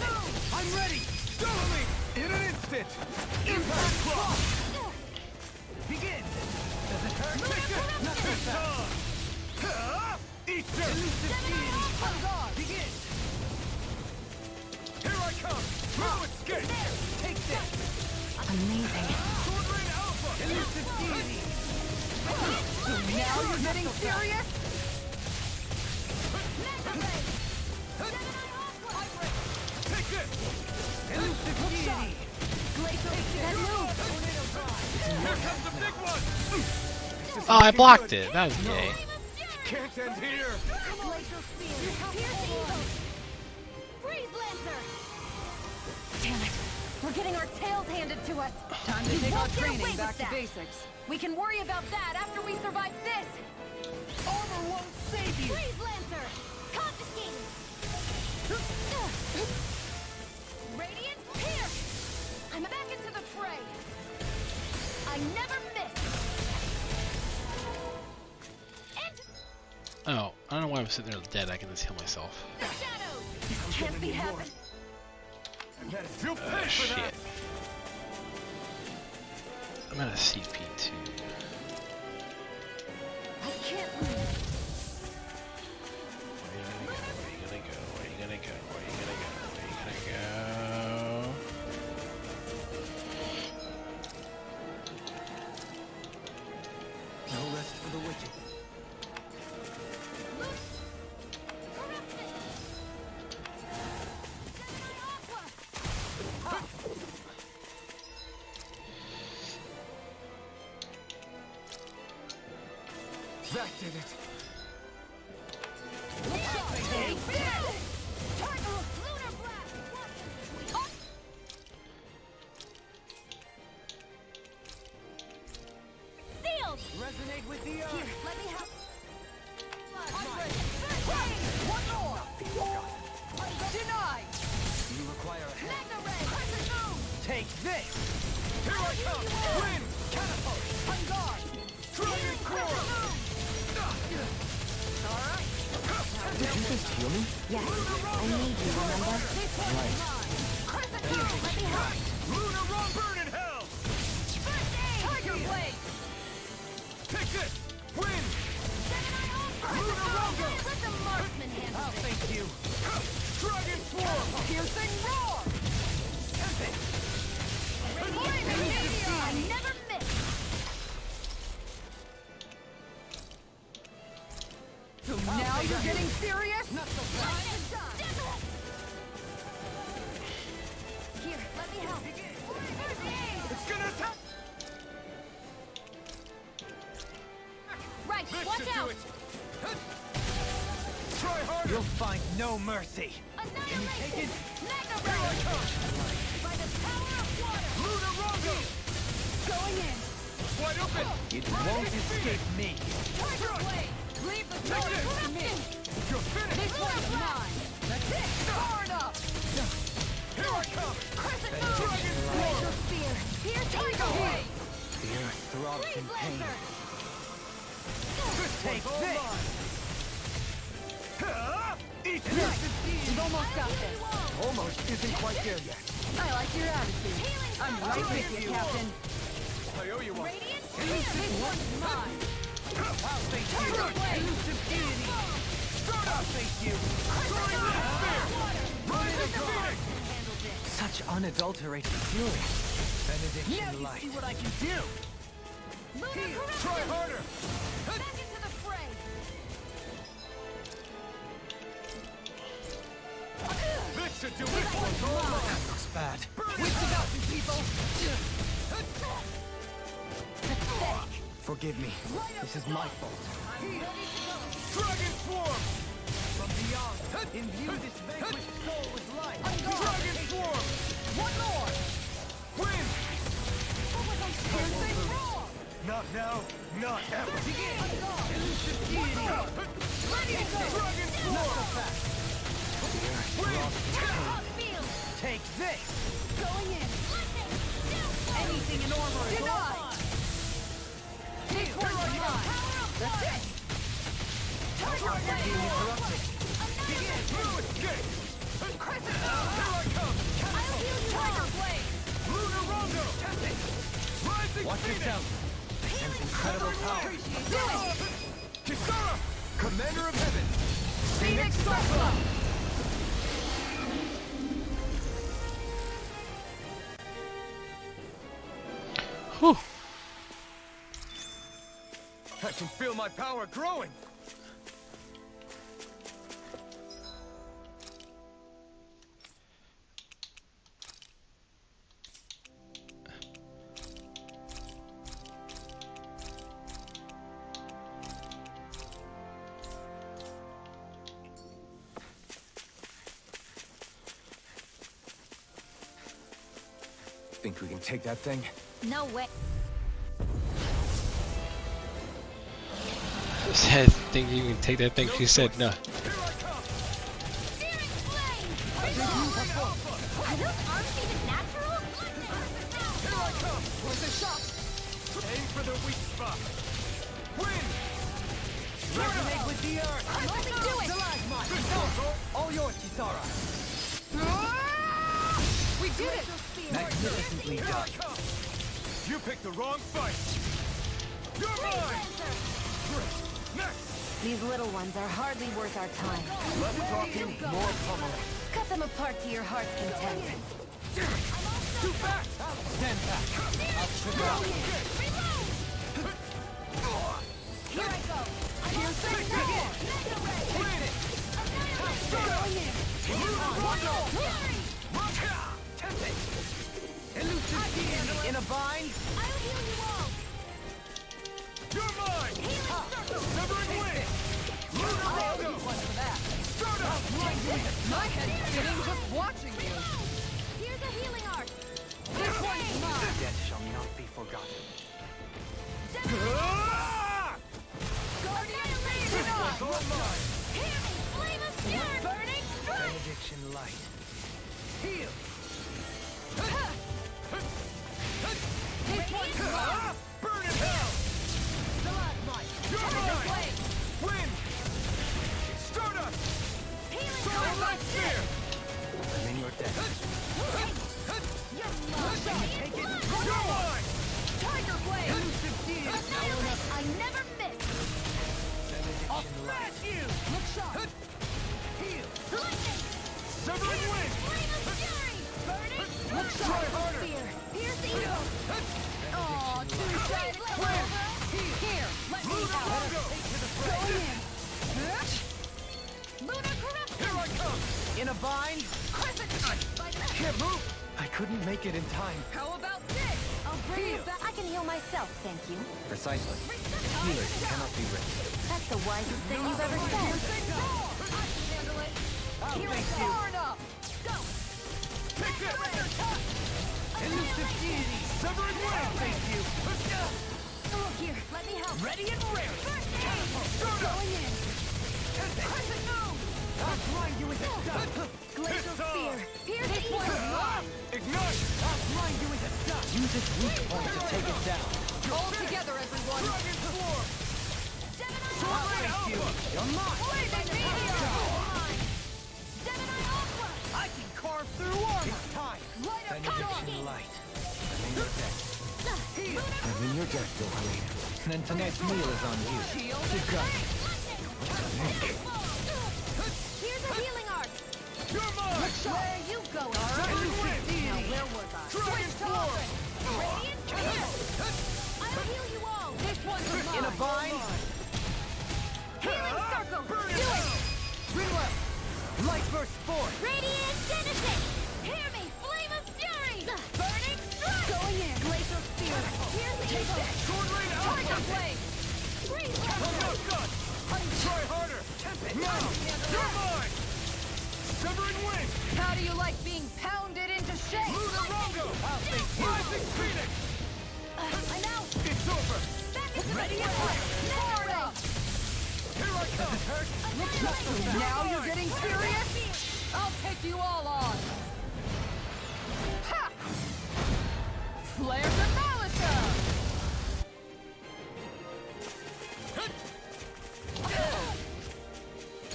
I'm ready! Double me! In an instant! Impact Clock! Begin. Does it hurt? Take it! It's on! Eat this! Begin. Here I come! No escape! Take this. Amazing. Sword Rain Alpha! Elusive deity. Now you're getting serious? Take this! Elusive deity. Here comes the big one! Oh, I blocked it. That was gay. Can't end here! Glacial spear. Pierce evil. Freeze lancer. Damn it. We're getting our tails handed to us. Time to You take our won't get away training with back to that. basics. We can worry about that after we survive this. Armor won't save you. Freeze lancer. Confiscated. Radiant pierce. I'm back into the fray. I never miss. And Oh, I don't know why I'm sitting there dead. I can just heal myself. the shadows. This can't be happening. You'll pay for Shit. that! I'm at a CP too. I can't lose. Where are you gonna go? Where are you gonna go? Where are you gonna go? Where are you gonna go? No rest for the wicked. That did it! Sealed! Resonate with the earth. Here, let me help. One more! Denied! You require a hand. Mega ray! Crescent moon! Take this. Here I come! Wind! Catapult. On guard! Dragon Core! Did you just heal me? Yes. I need you, remember? Crescent moon! Let me help. Lunar Run Burn in Hell! First aid! Tiger blade! Take this! Wind! Lunar Rumble! Let the marksman handle I'll this. face you. Dragon Swarm! Piercing roar! Flaming meteor! I never miss. So now you're getting serious? Not so fast. Here, let me help. First aid! It's gonna attack! Right, This watch should out! do it! Try harder! You'll find no mercy. Annihilation! Mega ray! By the power of water! Lunar Rongo! Going in! Slice wide open! It won't escape me. Tiger Blade! Leave the sword to me! You're finished! This one's mine! That's it! Far enough! Here I come! Crescent Dragon Moon! Swarm! Razor Spear! Here's Tiger Blade! The earth throbs in pain. Take this! Eat this! You've almost got this. Almost isn't quite there yet. I like your attitude. I'm right with you, Captain. I owe you one. Radiant This one's mine. I'll face you! Tiger Blade! Elusive deity! I'll face you! Rise of Phoenix! Such unadulterated fury. Benediction Now you light. see what I can do! Try harder! back into the fray. This should do it! Looks bad. What's about you people? Forgive me. This is my fault. Dragon Swarm! From beyond, imbue this vanquished soul with life! Dragon Swarm! One more! Win! Here's this roar! Not now, not ever! Begin! Elusive deity! Dragon Swarm! Win! Take this! Going in! Anything in armor is denied! This one's mine! That's it! Tiger Blade! Begin! Through escape! Crescent Here I come! I'll heal you! Tiger Blade! Lunar Rondo! Rising Watch Phoenix! yourself. Sense incredible power. Do it! Kisara! Commander of Heaven! Phoenix Cycla! Whew. I can feel my power growing! Think we can take that thing? No way. Said, think you can take that thing? She said no. Here I come! Searing flame! Are those arms even natural? Here I come! Where's the shot? Aim for the weak spot! Win! Resonate with the earth! I'm only doing it! All yours, Kisara. We did it! Magnificently Here I done. come! You picked the wrong fight! You're mine! Great! Next! These little ones are hardly worth our time. Less talking, more pummeling. Cut them apart to your heart's content. Too fast! Stand back. I'll trip out. Here I go. Here's the begin! Win! Going in! One more! Tempting! Elusive deity in a bind! I'll heal you all. You're mine! Severing wing! Lunar Rondo! Stardust! My head's spinning just watching you! Here's a healing arc. This one's mine! Death shall not be forgotten. Ah! Guardian This one's all mine! Flame of fury. Burning strike. Benediction light. Heal! This one's mine! Ah! Burn in hell! You're mine! Win! Stardust! Starlight Sphere! I'm in your debt. Take it! You're mine! Tiger Blade! Elusive deity! I never miss. I'll smash you! Look sharp! Heal! Lightning. Severing wing! Flame of fury. Burning Look Try sharp! harder! spear. Here's the evil. Aw, two-sided clover! Here, let me Lunar out! Rondo! Going in! Lunar corruption. Here I come! In a bind? Can't move! I couldn't make it in time. How about this? I'll bring you back. I can heal myself, thank you. Precisely. Healers cannot be risked. That's the wisest thing you've ever said. Far enough! Take this! Elusive deity! Severing wing! Thank you! Take a look here. Let me help. Ready and raring. First aid. Going in. Crescent moon. I'll blind you with the dust. Glacial spear. Pierce This evil. one. Ignite. I'll blind you with the dust. Use its weak point to take it down. All together, everyone! Dragon Swarm. Gemini Sword Ray Alpha. Alpha. You're mine. Blazing meteor. Gemini Alpha. I can carve through armor. It's time. Light up Benediction light. I'm in your debt. I'm in your debt, Dohaline. Then tonight's meal is on you. Here's a healing arc. You're mine. Where are you going? Seven wind. Now where was I? Dragon Swarm. Radiant spear. I'll heal you all. This one's mine. In a bind. Healing circle. Burn it Do it. out. Rinwell. Light burst forth. Radiant genesis. Hear me. Flame of fury. Burning strike. Going in. Glacial spear. Here's evil. Sword Ray Tiger Alpha. blade. Freeze I'm blast. not done. Try harder. Now. You're mine. Severing wind. How do you like being pounded into shape? Lunarongo. Rising Phoenix. I'm out. It's over. Back into Ready the and fray. ready. Never Here I come. Now you're getting serious? I'll take you all on! Ha! Flare the Malika!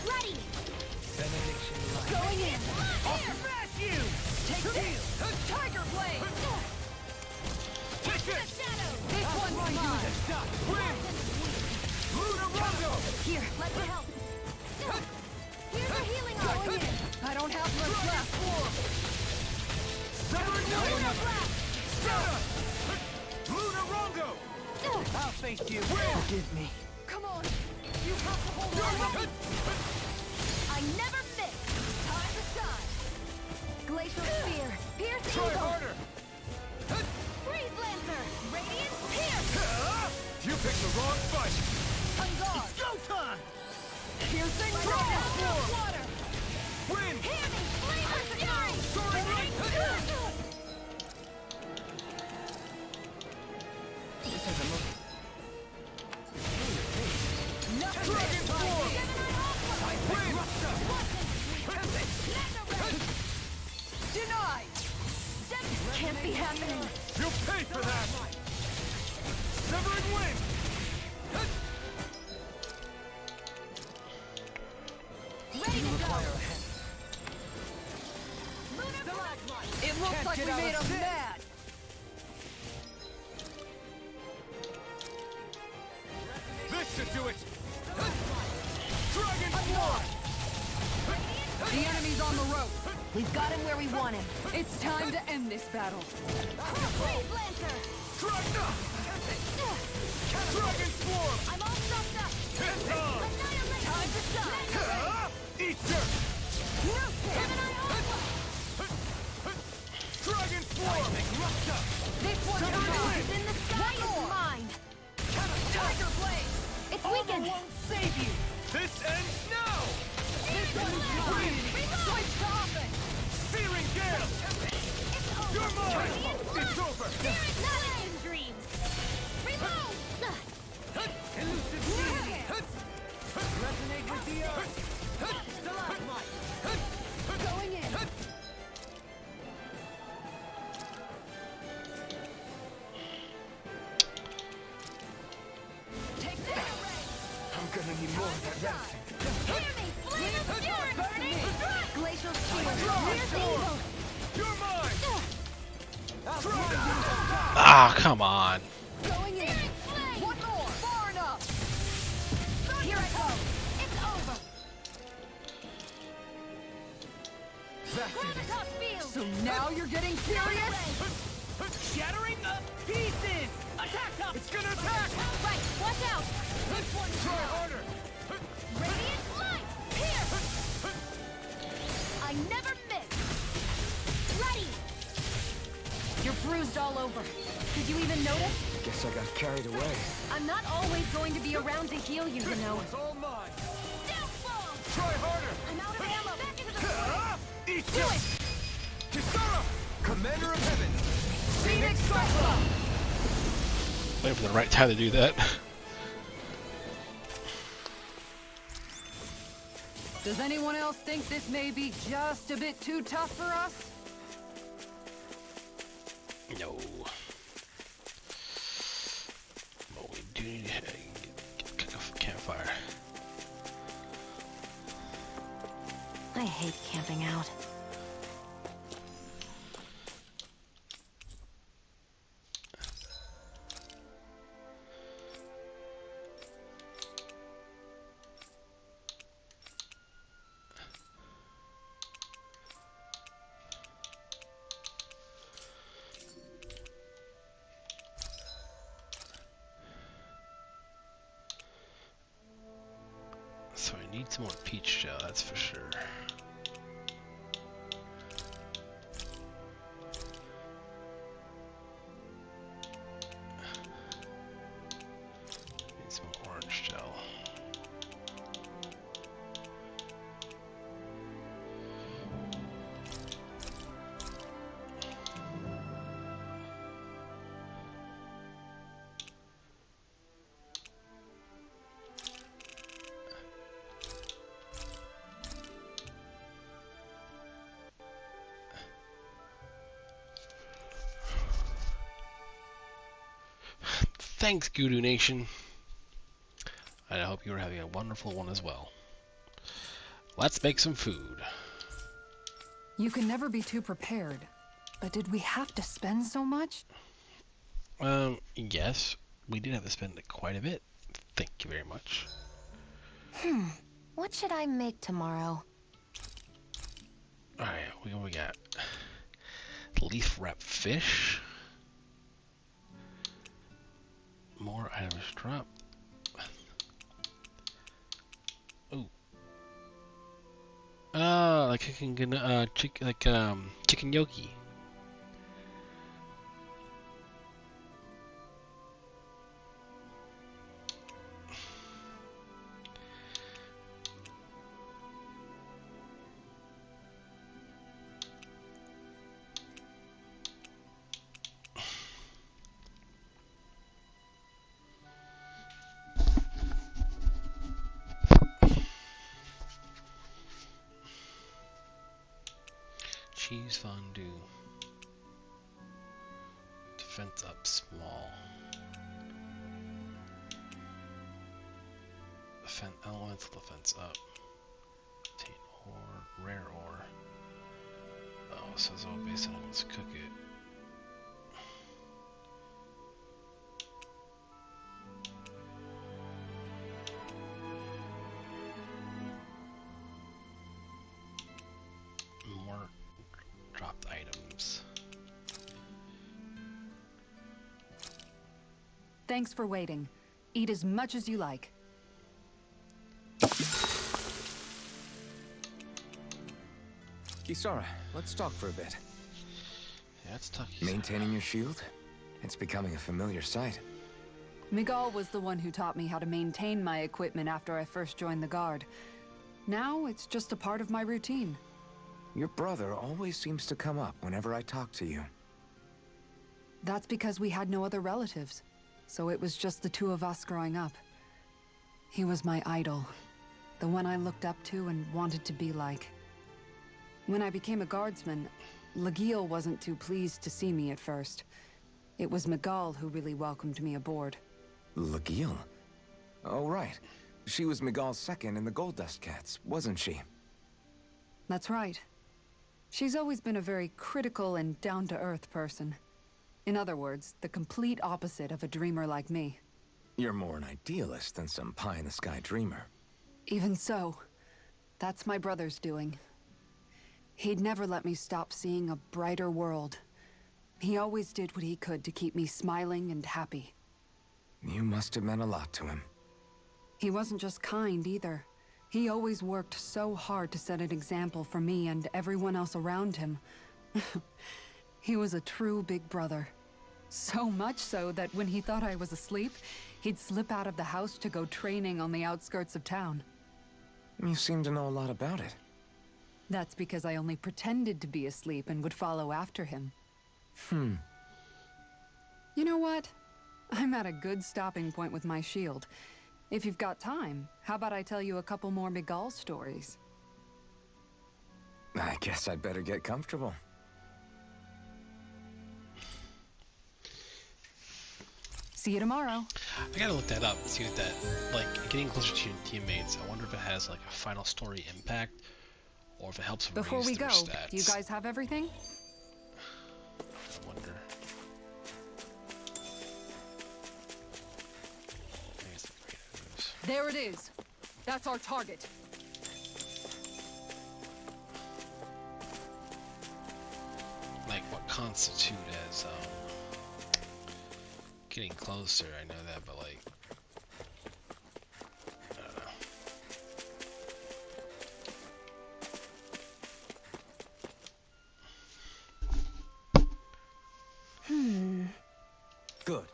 Ready. Benediction light. Going in. I'll smash you. Take this! Tiger Blade! Take it. Shadow. This one's mine! Wind. Lunarongo. Here, let me help. Here's a healing arc. Going in! I don't have much left! Severing Lunar wind. blast. Lunarongo. I'll face you. Forgive me. Come on! You have to hold on! I never miss. Time to shine. Glacial spear. Pierce Try evil. harder. Freeze lancer. Radiant pierce. You picked the wrong fight. On guard. Go time. Piercing Dragon Dragon! Swarm. Water. Wind. Hear me. Flame of fury. Soaring light. This has a most Dragon Swarm. Wind. Denied! Can't be happening. You pay for that. Severing wind. Ready to go. It looks like we get out made of him this. mad! This should do it. Dragon Swarm. The enemy's on the rope! We've got him where we want him. It's time to end this battle! Freeze lancer. Dragon. Dragon Swarm. I'm all stuffed up. It's on. Annihilate. Time to shine. Eat dirt. Gemini Alpha. Dragon Swarm. This one's Severing mine! wind. In the sky is mine. Tiger Blade! It's Armor weakened. won't save you. This ends now. Switch to offense! Searing Gale. You're mine. It's over. None dreams. Reload. Elusive genie. Resonate with the earth. Stalagmite. Going in! Take that! I'm gonna need more of that medicine. Hear me. Flame of fury. Burning. Glacial spear. Dragon Here's Swarm. evil. You're mine. Ah, come on. Going in! Searing flame. One more! Far enough! Here I go. It's over. Gravitas field. So now you're getting serious? Shattering the pieces. Attack up. It's gonna attack. Right. Watch out. This one's Try mine. harder. Radiant light. Pierce. I never miss. Ready. You're bruised all over. Did you even notice? Guess I got carried away. I'm not always going to be around to heal you, you know. It's all mine. Downfall. Try harder. I'm out of ammo. Back into the fray. Eat Do it. Kisara, Commander of Heaven. Phoenix Cyclone! Wait for the right time to do that. Does anyone else think this may be just a bit too tough for us? No. But we do need to get a campfire. I hate camping out. So I need some more peach shell, that's for sure. Need some more orange shell. Thanks, Gudu Nation. And I hope you're having a wonderful one as well. Let's make some food. You can never be too prepared. But did we have to spend so much? Yes. We did have to spend quite a bit. Thank you very much. What should I make tomorrow? Alright, we got leaf wrap fish. More items drop. Ooh. Like chicken gnocchi. Cheese fondue. Defense up small. Elemental defense up. Obtain ore, rare ore. Oh, so it's all based on let's cook it. More dropped items. Thanks for waiting. Eat as much as you like. Kisara, let's talk for a bit. Yeah, let's talk. Maintaining your shield? It's becoming a familiar sight. Miguel was the one who taught me how to maintain my equipment after I first joined the Guard. Now it's just a part of my routine. Your brother always seems to come up whenever I talk to you. That's because we had no other relatives. So it was just the two of us growing up. He was my idol. The one I looked up to and wanted to be like. When I became a guardsman, Lagiel wasn't too pleased to see me at first. It was Miguel who really welcomed me aboard. Lagiel? Oh, right. She was Miguel's second in the Gold Dust Cats, wasn't she? That's right. She's always been a very critical and down-to-earth person. In other words, the complete opposite of a dreamer like me. You're more an idealist than some pie-in-the-sky dreamer. Even so, that's my brother's doing. He'd never let me stop seeing a brighter world. He always did what he could to keep me smiling and happy. You must have meant a lot to him. He wasn't just kind either. He always worked so hard to set an example for me and everyone else around him. He was a true big brother. So much so that when he thought I was asleep, he'd slip out of the house to go training on the outskirts of town. You seem to know a lot about it. That's because I only pretended to be asleep and would follow after him. You know what? I'm at a good stopping point with my shield. If you've got time, how about I tell you a couple more Miguel stories? I guess I'd better get comfortable. See you tomorrow. I gotta look that up and see what that, like, getting closer to your teammates. I wonder if it has like a final story impact, or if it helps them Before raise we their go, stats. do you guys have everything? I wonder. There's the Kratos. There it is. That's our target. Like what constitute as getting closer, I know that, but like I don't know. Good.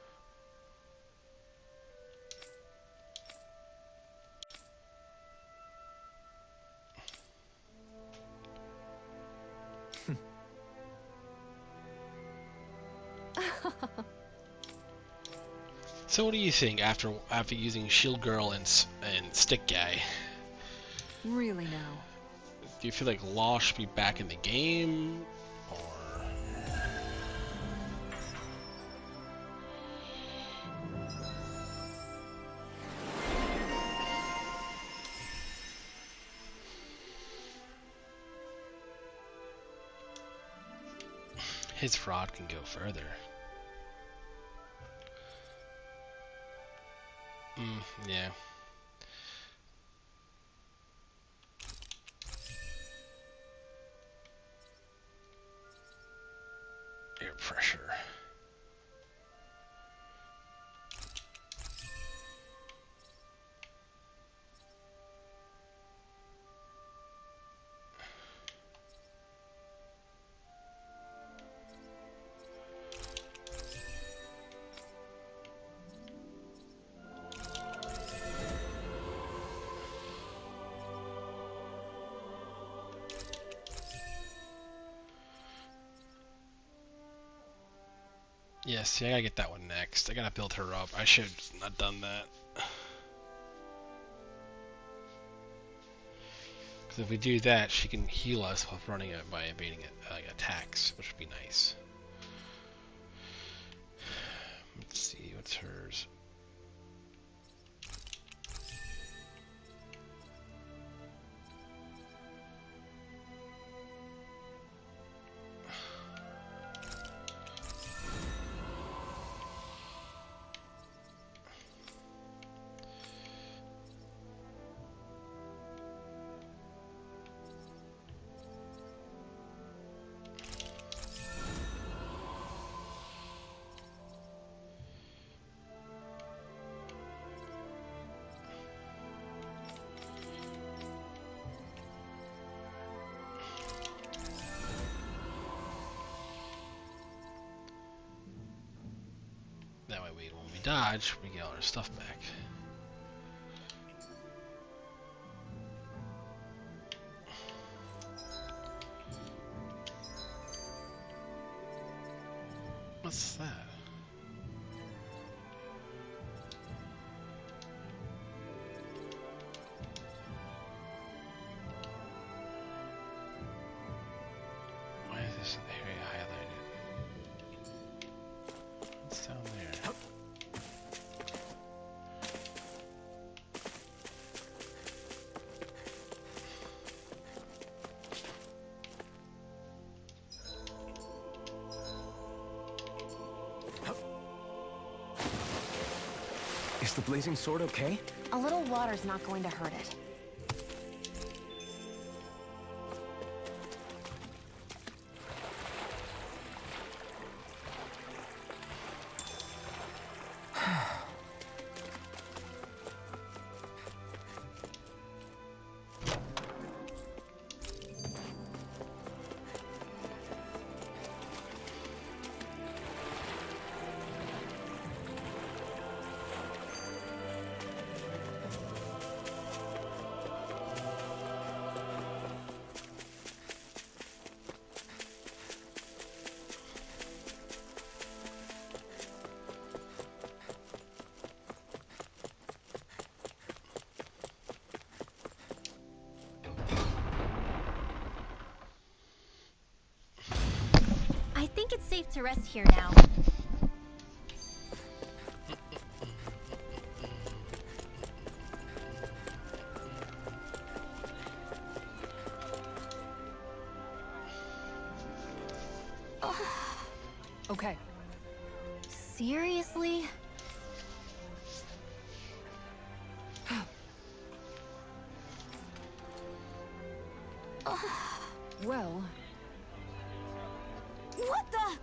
So what do you think after using Shield Girl and Stick Guy? Really now. Do you feel like Law should be back in the game, or his fraud can go further? Yeah. Air pressure. Yeah, see, I gotta get that one next. I gotta build her up. I should have not done that. Because if we do that, she can heal us while running it by evading it, attacks, which would be nice. Let's see, what's hers? That way when we dodge, we get all our stuff back. What's that? Why is this area highlighted? What's down there? Is the blazing sword okay? A little water's not going to hurt it. safe to rest here now. Okay. Seriously? Well, What the?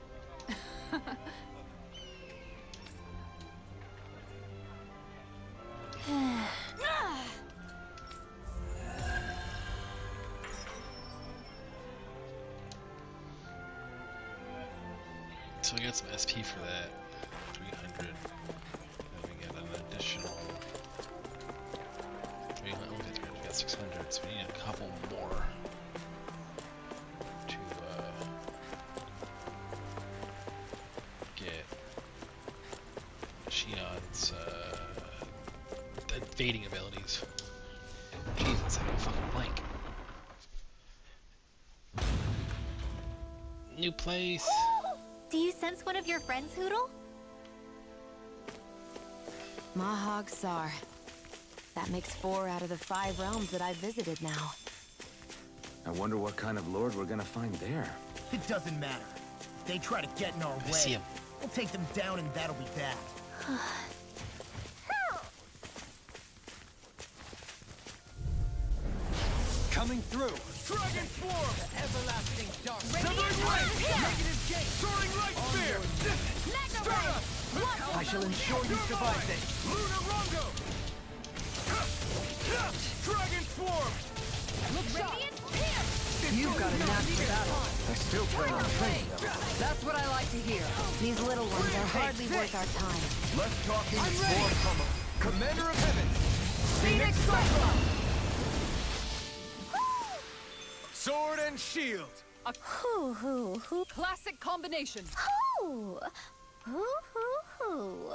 So we got some SP for that. 300. Then we get an additional 300. Oh, we got 600. So we need a couple more to get Shion's evading abilities. Jesus, I can fucking blank. New place. Do you sense one of your friends, Hootle? Mahag Sar. That makes 4 out of the 5 realms that I've visited now. I wonder what kind of lord we're gonna find there. It doesn't matter. If they try to get in our I see way, him. we'll take them down and that'll be that. Coming through. Dragon Swarm! Everlasting dark. Severing Wing! Negative gate. Soaring Light Spear! Strata! I shall ensure you survive this. Luna Rongo! Dragon Swarm! you've got a knack for battle. I still plan on training them. That's what I like to hear. These little ones are hardly worth our time. Less talking, I'm more ready. coming. Commander of Heaven. Phoenix Cyclops! Sword and shield! Hoo. Classic combination. Hoo. Hoo.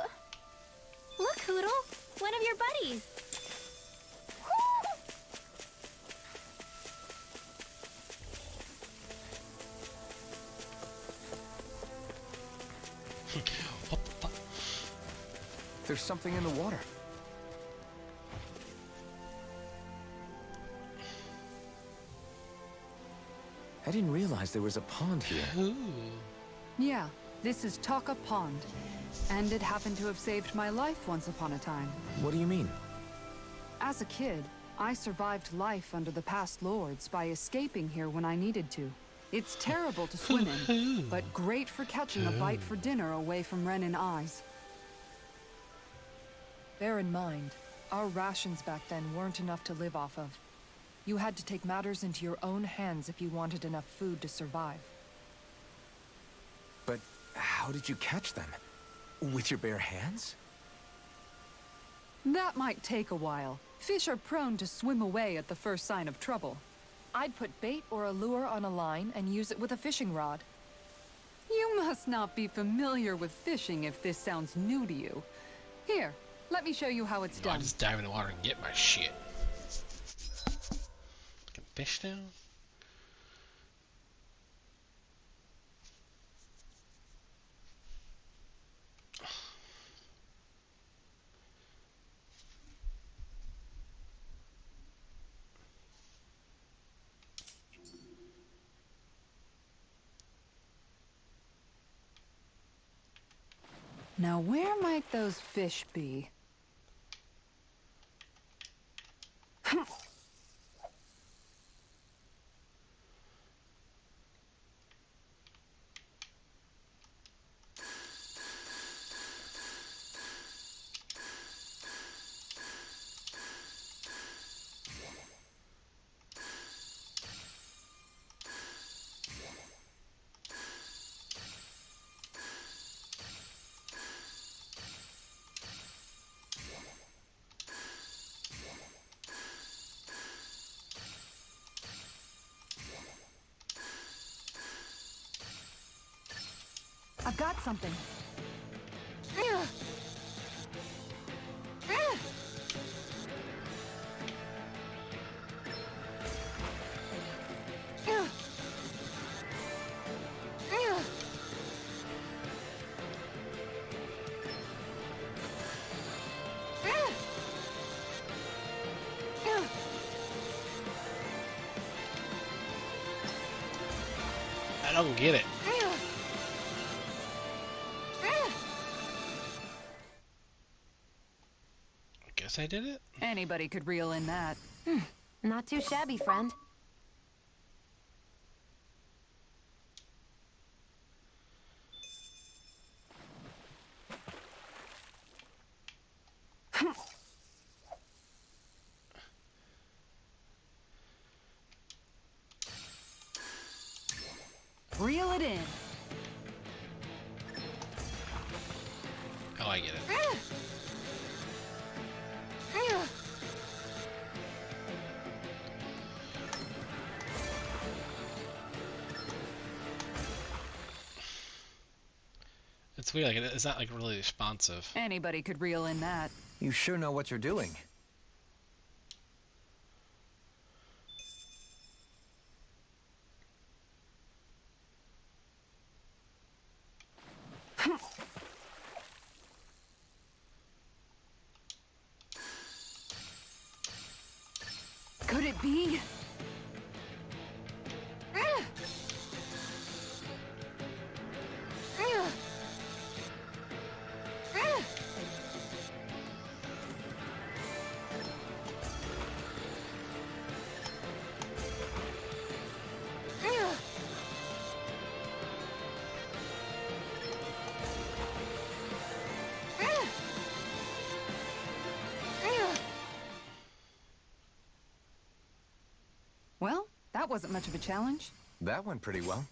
Look, Hootle, one of your buddies. What the fuck? There's something in the water. I didn't realize there was a pond here. Ooh. Yeah, this is Taka Pond. And it happened to have saved my life once upon a time. What do you mean? As a kid, I survived life under the past lords by escaping here when I needed to. It's terrible to swim in, but great for catching a bite for dinner away from Ren and eyes. Bear in mind, our rations back then weren't enough to live off of. You had to take matters into your own hands if you wanted enough food to survive. But how did you catch them? With your bare hands? That might take a while. Fish are prone to swim away at the first sign of trouble. I'd put bait or a lure on a line and use it with a fishing rod. You must not be familiar with fishing if this sounds new to you. Here, let me show you how it's No, I done. just dive in the water and get my shit. Can fish now? Now where might those fish be? I've got something. don't get it. I guess I did it. Anybody could reel in that. Not too shabby, friend. Reel it in. Oh, I get it. It's weird, like it's not like really responsive. Anybody could reel in that. You sure know what you're doing. Could it be? Well, that wasn't much of a challenge. That went pretty well.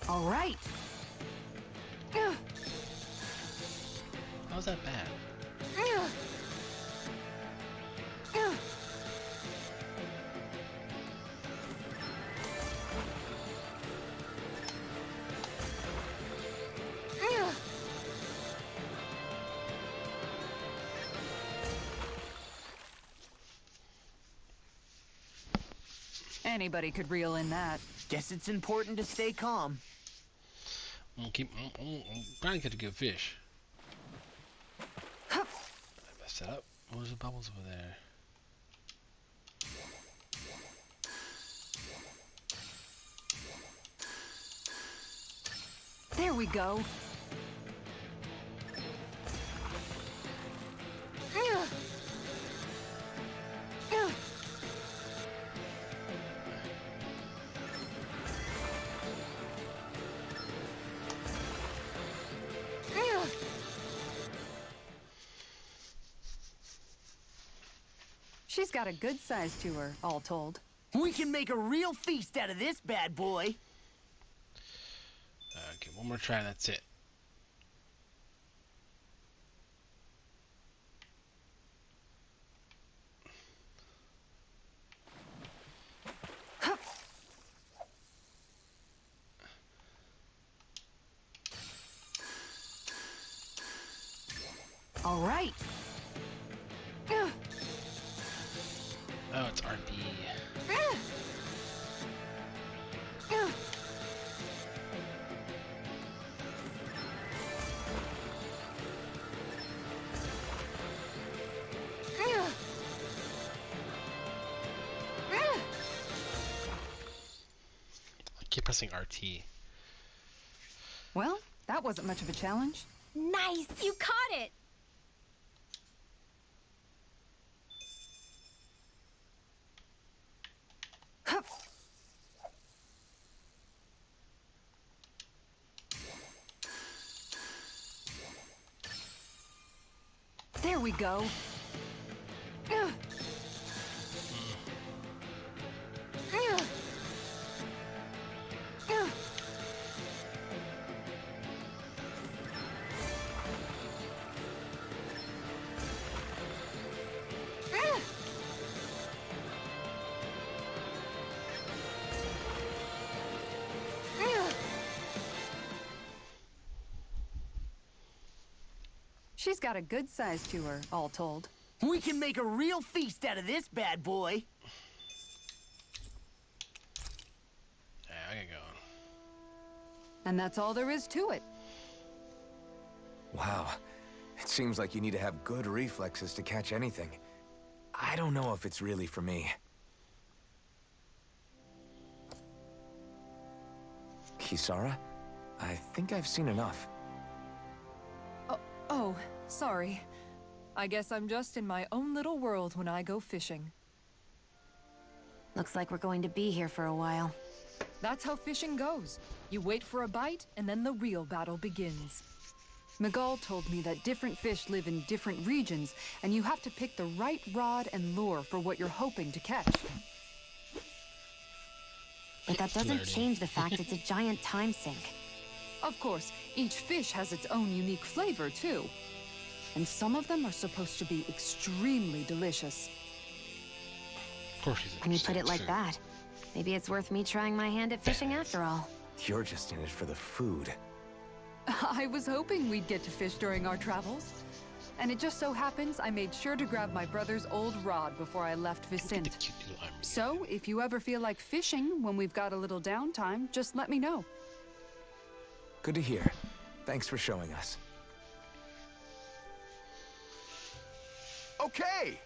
All right. How's that bad? Anybody could reel in that. Guess it's important to stay calm. I'm trying to catch a good fish. I messed it up. What was the bubbles over there? There we go. She's got a good size to her, all told. We can make a real feast out of this bad boy. Okay, one more try, that's it. All right. Oh, it's RD. I keep pressing RT. Well, that wasn't much of a challenge. Nice! You caught it! There we go. She's got a good size to her, all told. We can make a real feast out of this bad boy. Yeah, I get going. And that's all there is to it. Wow. It seems like you need to have good reflexes to catch anything. I don't know if it's really for me. Kisara? I think I've seen enough. Oh, sorry. I guess I'm just in my own little world when I go fishing. Looks like we're going to be here for a while. That's how fishing goes. You wait for a bite, and then the real battle begins. Miguel told me that different fish live in different regions, and you have to pick the right rod and lure for what you're hoping to catch. But that doesn't change the fact it's a giant time sink. Of course, each fish has its own unique flavor, too. And some of them are supposed to be extremely delicious. Of course she's When you put it like that, maybe it's worth me trying my hand at fishing after all. You're just in it for the food. I was hoping we'd get to fish during our travels. And it just so happens I made sure to grab my brother's old rod before I left Vicente. So, if you ever feel like fishing when we've got a little downtime, just let me know. Good to hear. Thanks for showing us. Okay!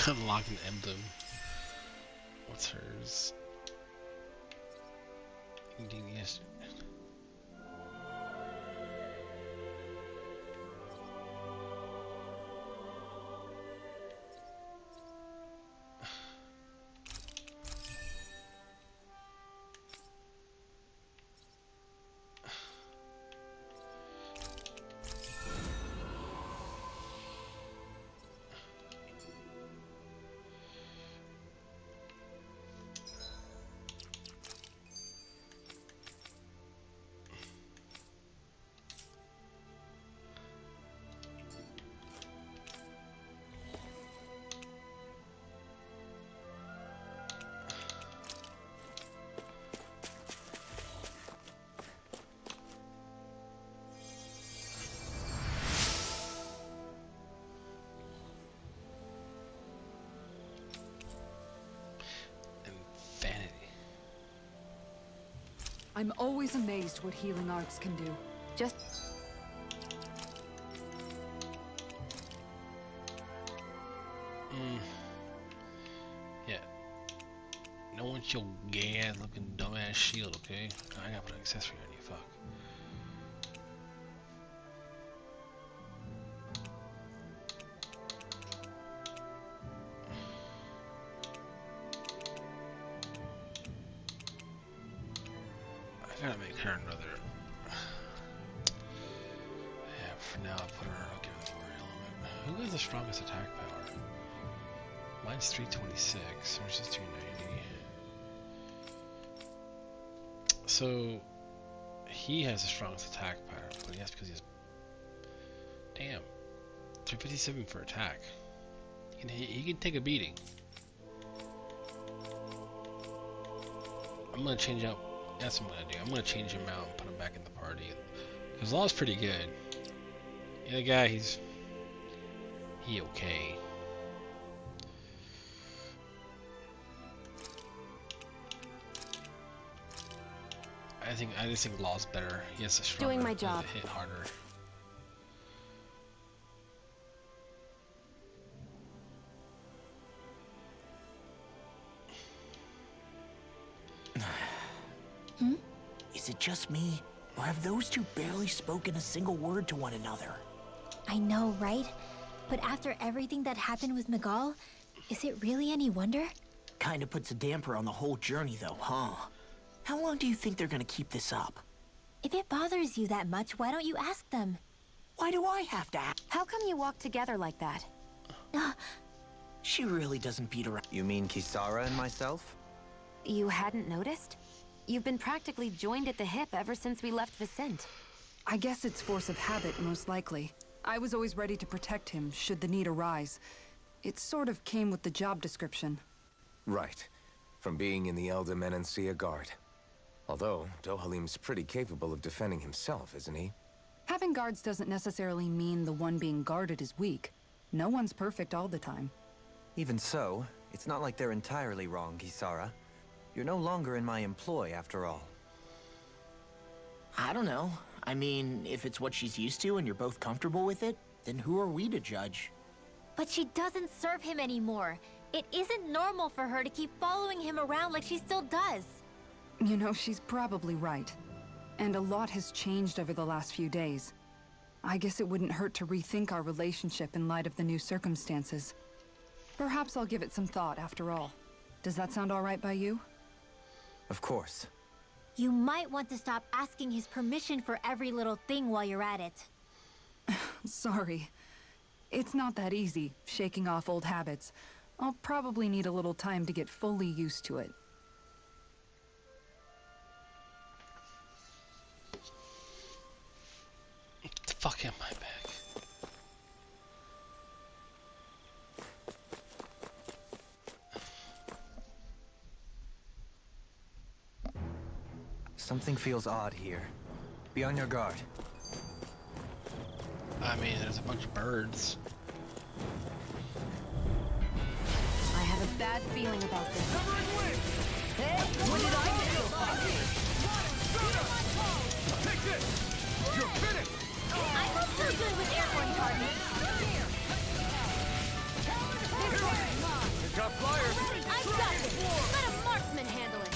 Unlock an emblem. What's hers? Yes. I'm always amazed what healing arts can do. Just... Yeah. No one's your gay looking dumbass shield, okay? I gotta put an accessory on you, fuck. I gotta make her another. Yeah, for now I'll put her on a Warrior element. Who has the strongest attack power? Mine's 326 versus 290. So he has the strongest attack power, but yes, because he has. Damn, 357 for attack. He can take a beating. I'm gonna change out. That's what I'm gonna do. I'm gonna change him out and put him back in the party. Because Law's pretty good. The other guy, he okay. I just think Law's better. He has a stronger, doing my job. Hit harder. Is it just me, or have those two barely spoken a single word to one another? I know, right? But after everything that happened with Miguel, is it really any wonder? Kinda puts a damper on the whole journey though, huh? How long do you think they're gonna keep this up? If it bothers you that much, why don't you ask them? Why do I have to ask? How come you walk together like that? She really doesn't beat around. You mean Kisara and myself? You hadn't noticed? You've been practically joined at the hip ever since we left Vicente. I guess it's force of habit, most likely. I was always ready to protect him, should the need arise. It sort of came with the job description. Right. From being in the Elder Menancia Guard. Although, Dohalim's pretty capable of defending himself, isn't he? Having guards doesn't necessarily mean the one being guarded is weak. No one's perfect all the time. Even so, it's not like they're entirely wrong, Kisara. You're no longer in my employ, after all. I don't know. I mean, if it's what she's used to and you're both comfortable with it, then who are we to judge? But she doesn't serve him anymore. It isn't normal for her to keep following him around like she still does. You know, she's probably right. And a lot has changed over the last few days. I guess it wouldn't hurt to rethink our relationship in light of the new circumstances. Perhaps I'll give it some thought after all. Does that sound all right by you? Of course. You might want to stop asking his permission for every little thing while you're at it. Sorry. It's not that easy, shaking off old habits. I'll probably need a little time to get fully used to it. What the fuck am I back? Something feels odd here. Be on your guard. I mean, there's a bunch of birds. I have a bad feeling about this. Hey, what did I do? Take this! You're finished! I'm not so good with airborne targets. You got flyers! I've got this. Let a marksman handle it.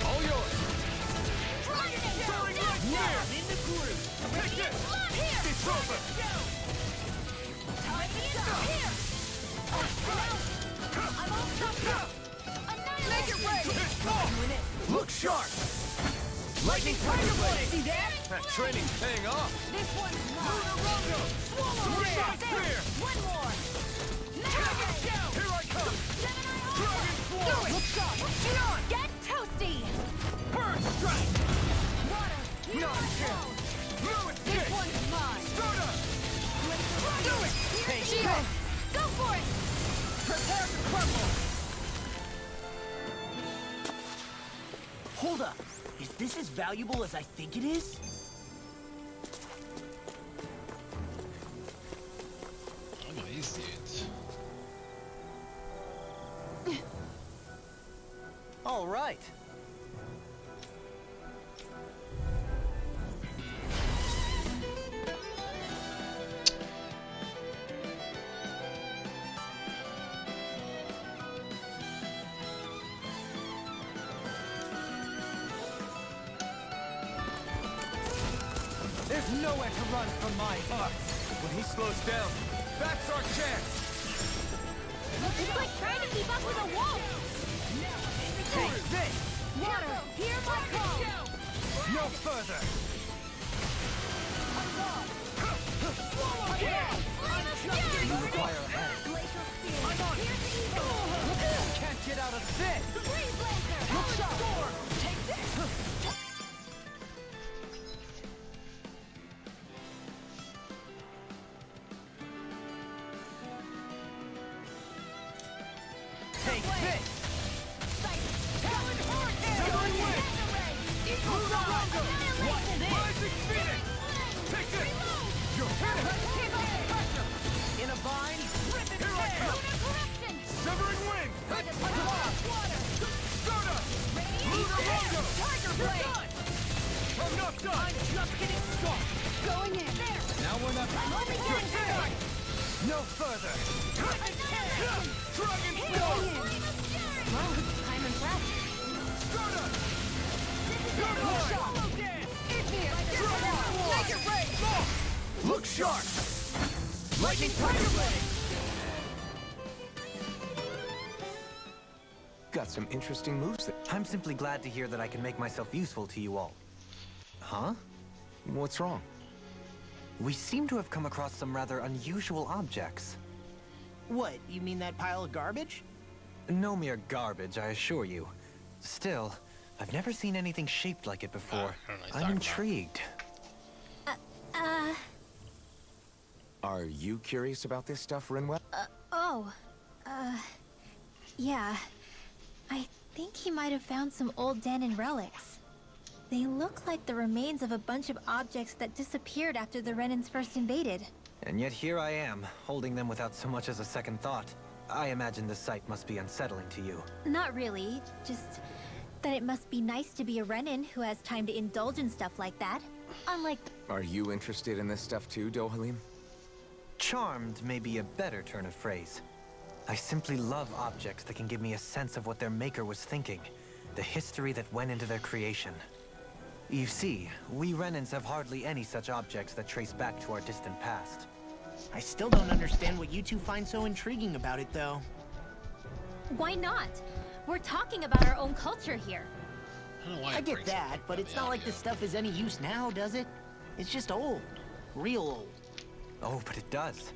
All yours! Soaring right now! In the groove! Take this! It's over! Here! I'm all chopped up! Make it rain! Look sharp! Lightning Tiger Blade! See that? That training's paying off! This one's mine! Rondo! Swallow it! Shot clear! One more! Dragon! Here I come! Dragon Swarm! Do it! Get on! Get toasty! Bird strike! Water! Not a chance! Blow it! This one's mine! Stardust! Do it! Shield! Go for it! Prepare to crumble! Hold up! Is this as valuable as I think it is? Look at these dudes. All right. There's nowhere to run from my heart! When he slows down, that's our chance! It's like trying to keep up with a wolf! Take this! Water! Hear my call! No further! You require a hand. I'm on it! Can't get out of this! Look sharp! Take this! Take this! Talon Hurricane! Talon Wind! Lunarongo! Rising Phoenix! Take this! You're finished! In a bind? Here I come! Severing Wind! Stardust! Lunarongo! Tiger Blade! I'm not done! I'm just getting started! Going in! There! Now we're not... You're finished! No further! Dragon Swarm! Well, I'm impressed. Stardust! Look sharp! Lightning Tiger Blade! Got some interesting moves there. I'm simply glad to hear that I can make myself useful to you all. Huh? What's wrong? We seem to have come across some rather unusual objects. What, you mean that pile of garbage? No mere garbage, I assure you. Still, I've never seen anything shaped like it before. I don't know what he's I'm talking intrigued. Are you curious about this stuff, Rinwell? Oh. Oh, yeah. I think he might have found some old Danon relics. They look like the remains of a bunch of objects that disappeared after the Renans first invaded. And yet here I am, holding them without so much as a second thought. I imagine this sight must be unsettling to you. Not really, just that it must be nice to be a Renan who has time to indulge in stuff like that. Unlike... Are you interested in this stuff too, Dohalim? Charmed may be a better turn of phrase. I simply love objects that can give me a sense of what their maker was thinking, the history that went into their creation. You see, we Renans have hardly any such objects that trace back to our distant past. I still don't understand what you two find so intriguing about it, though. Why not? We're talking about our own culture here. I don't know why I it get breaks that, up but the it's not like audio. this stuff is any use now, does it? It's just old. Real old. Oh, but it does.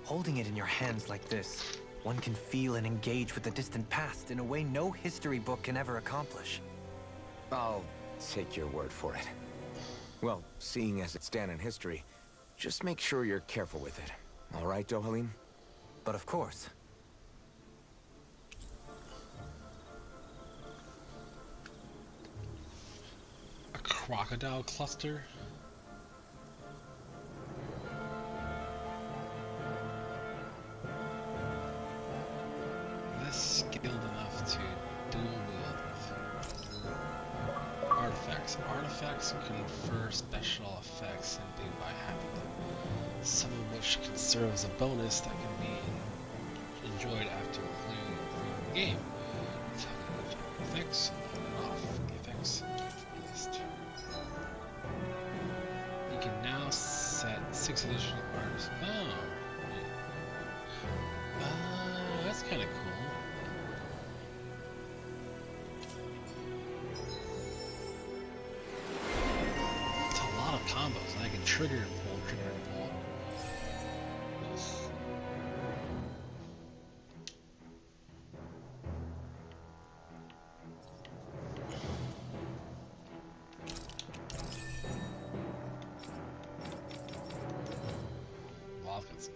Holding it in your hands like this, one can feel and engage with the distant past in a way no history book can ever accomplish. I'll take your word for it. Well, seeing as it's Danon history, just make sure you're careful with it. All right, Dohalim? But of course. A crocodile cluster? Less skilled enough to dual wield artifacts. Artifacts confer special effects simply by having them, some of which can serve as a bonus that can be enjoyed after clearing the game. Effects on and off the effects list. You can now set 6 additional artists. Oh, that's kind of cool. It's a lot of combos, and I can trigger and pull, trigger and pull. Nice. Waffles.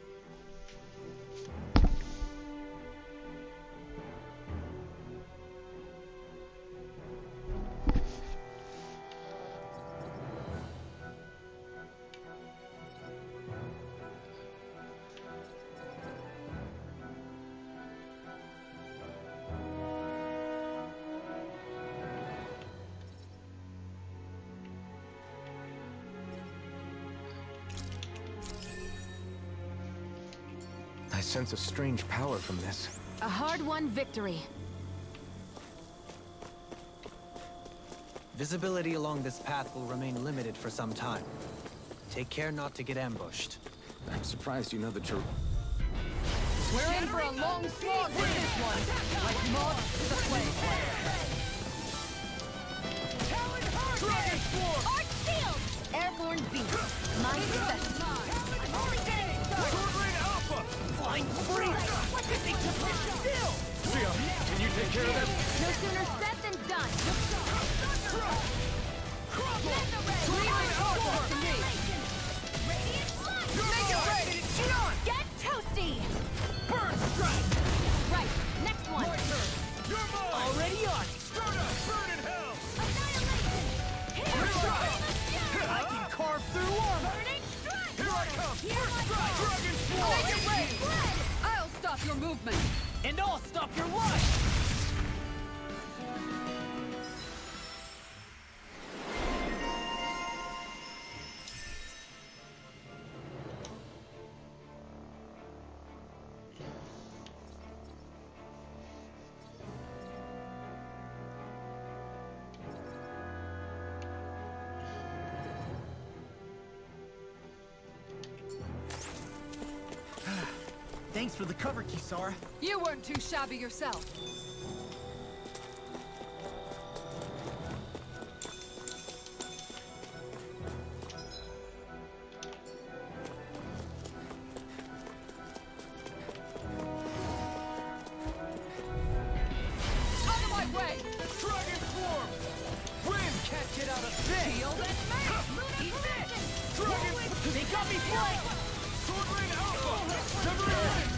I sense a strange power from this. A hard-won victory. Visibility along this path will remain limited for some time. Take care not to get ambushed. I'm surprised you know the truth. We're in for a long slog with this one, like moths to the flame. Dragon Swarm! Arch Shield! Airborne beast. Mind special. I'm only getting started! Sword Rain Alpha! Flying freeze! What did they keep it still? Zia, can you take care of them? No sooner said than done. Sword Rain Alpha! To me. Make it ready! Get on! Get toasty! Burn Strike! Right, next one. You're mine! Already on it! Start up! Burn in hell! Annihilation! Here! I can carve through armor! Burning strike! Here I come! First strike! Dragon Make it Swarm! rain! I'll stop your movement. And I'll stop your life! Thanks for the cover, Kisara. You weren't too shabby yourself. Out of my way! Dragon Swarm! Wind can't get out of this! Shield and make! Eat this! Dragon... They got me flanked! Sword Rain Alpha! Severing Wind!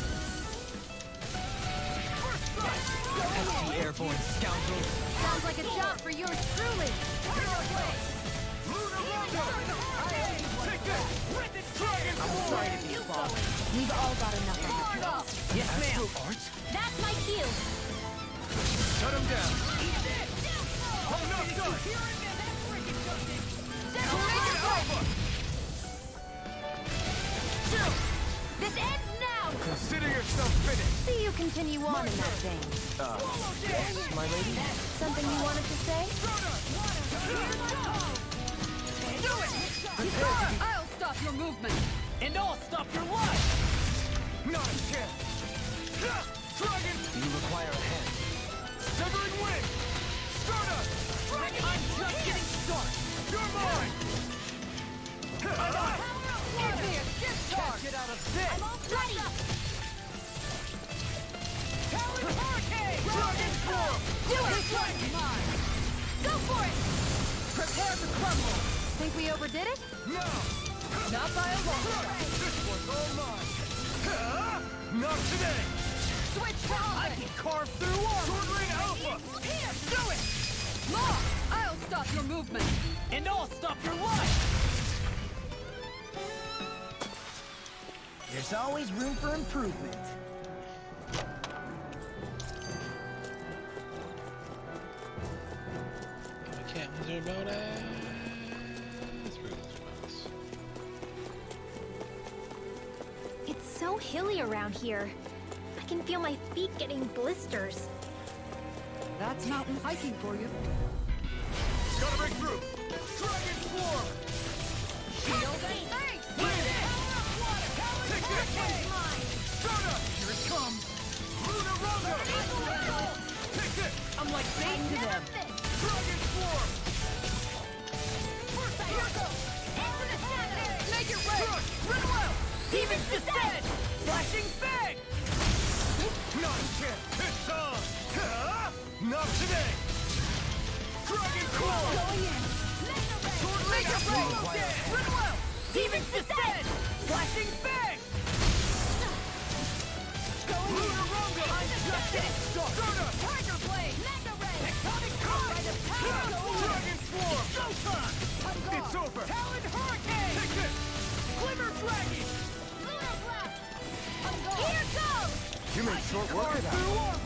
airborne scoundrels. Sounds like a job for yours truly. I'm sorry to be involved. We've all got enough on our plates. Yes, ma'am. That's my cue. Shut him down. I'm not done. Tornado Alpha! This ends now. Consider yourself finished. See you continue on in that vein. Yes, my lady? Something you wanted to say? I'll stop your movement. And I'll stop your life! Not a chance. Dragon! Do you require a hand? Severing Wind! Stardust! I'm just getting started! You're mine! Give me a gift card. Get out of this! I'm all ready. Talon Hurricane! Dragon Form! Do it. Mine. Go for it. Prepare to crumble. Think we overdid it? No! Not by a long shot. This one's all mine! Not today! Switch to I offense. can carve through armor! Sword Rain Alpha! Here, do it. Ma, I'll stop your movement. And I'll stop your life! There's always room for improvement. I can't wizard about it. It's so hilly around here. I can feel my feet getting blisters. That's mountain hiking for you. Gotta break through! Dragon Form! Shield. Hey. Take this! Stardust! Here it comes! Lunar Rondo! Take this! I'm like bait to them! Dragon Form! Make it rain. Rinwell! Demons descend! Flashing Fang! Not a chance! It's on! Not today! Dragon Core! Going in. Sword Rain Alpha! Rinwell! Demons descend! Flashing Fang! Lunar Rondo! Stardust! Tiger blade. Mega ray. Tectonic Current! Dragon Form! Showtime! It's over! Talon hurricane. Take this! Glimmer Dragon! Lunar blast. Here goes. You made short work of that.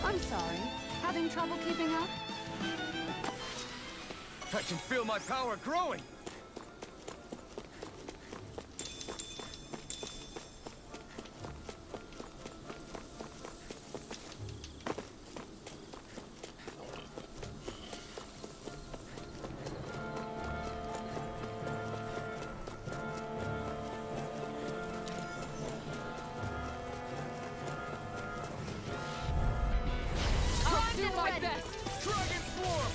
I'm sorry. Having trouble keeping up? I can feel my power growing! I'll do my ready. best. Dragon Form!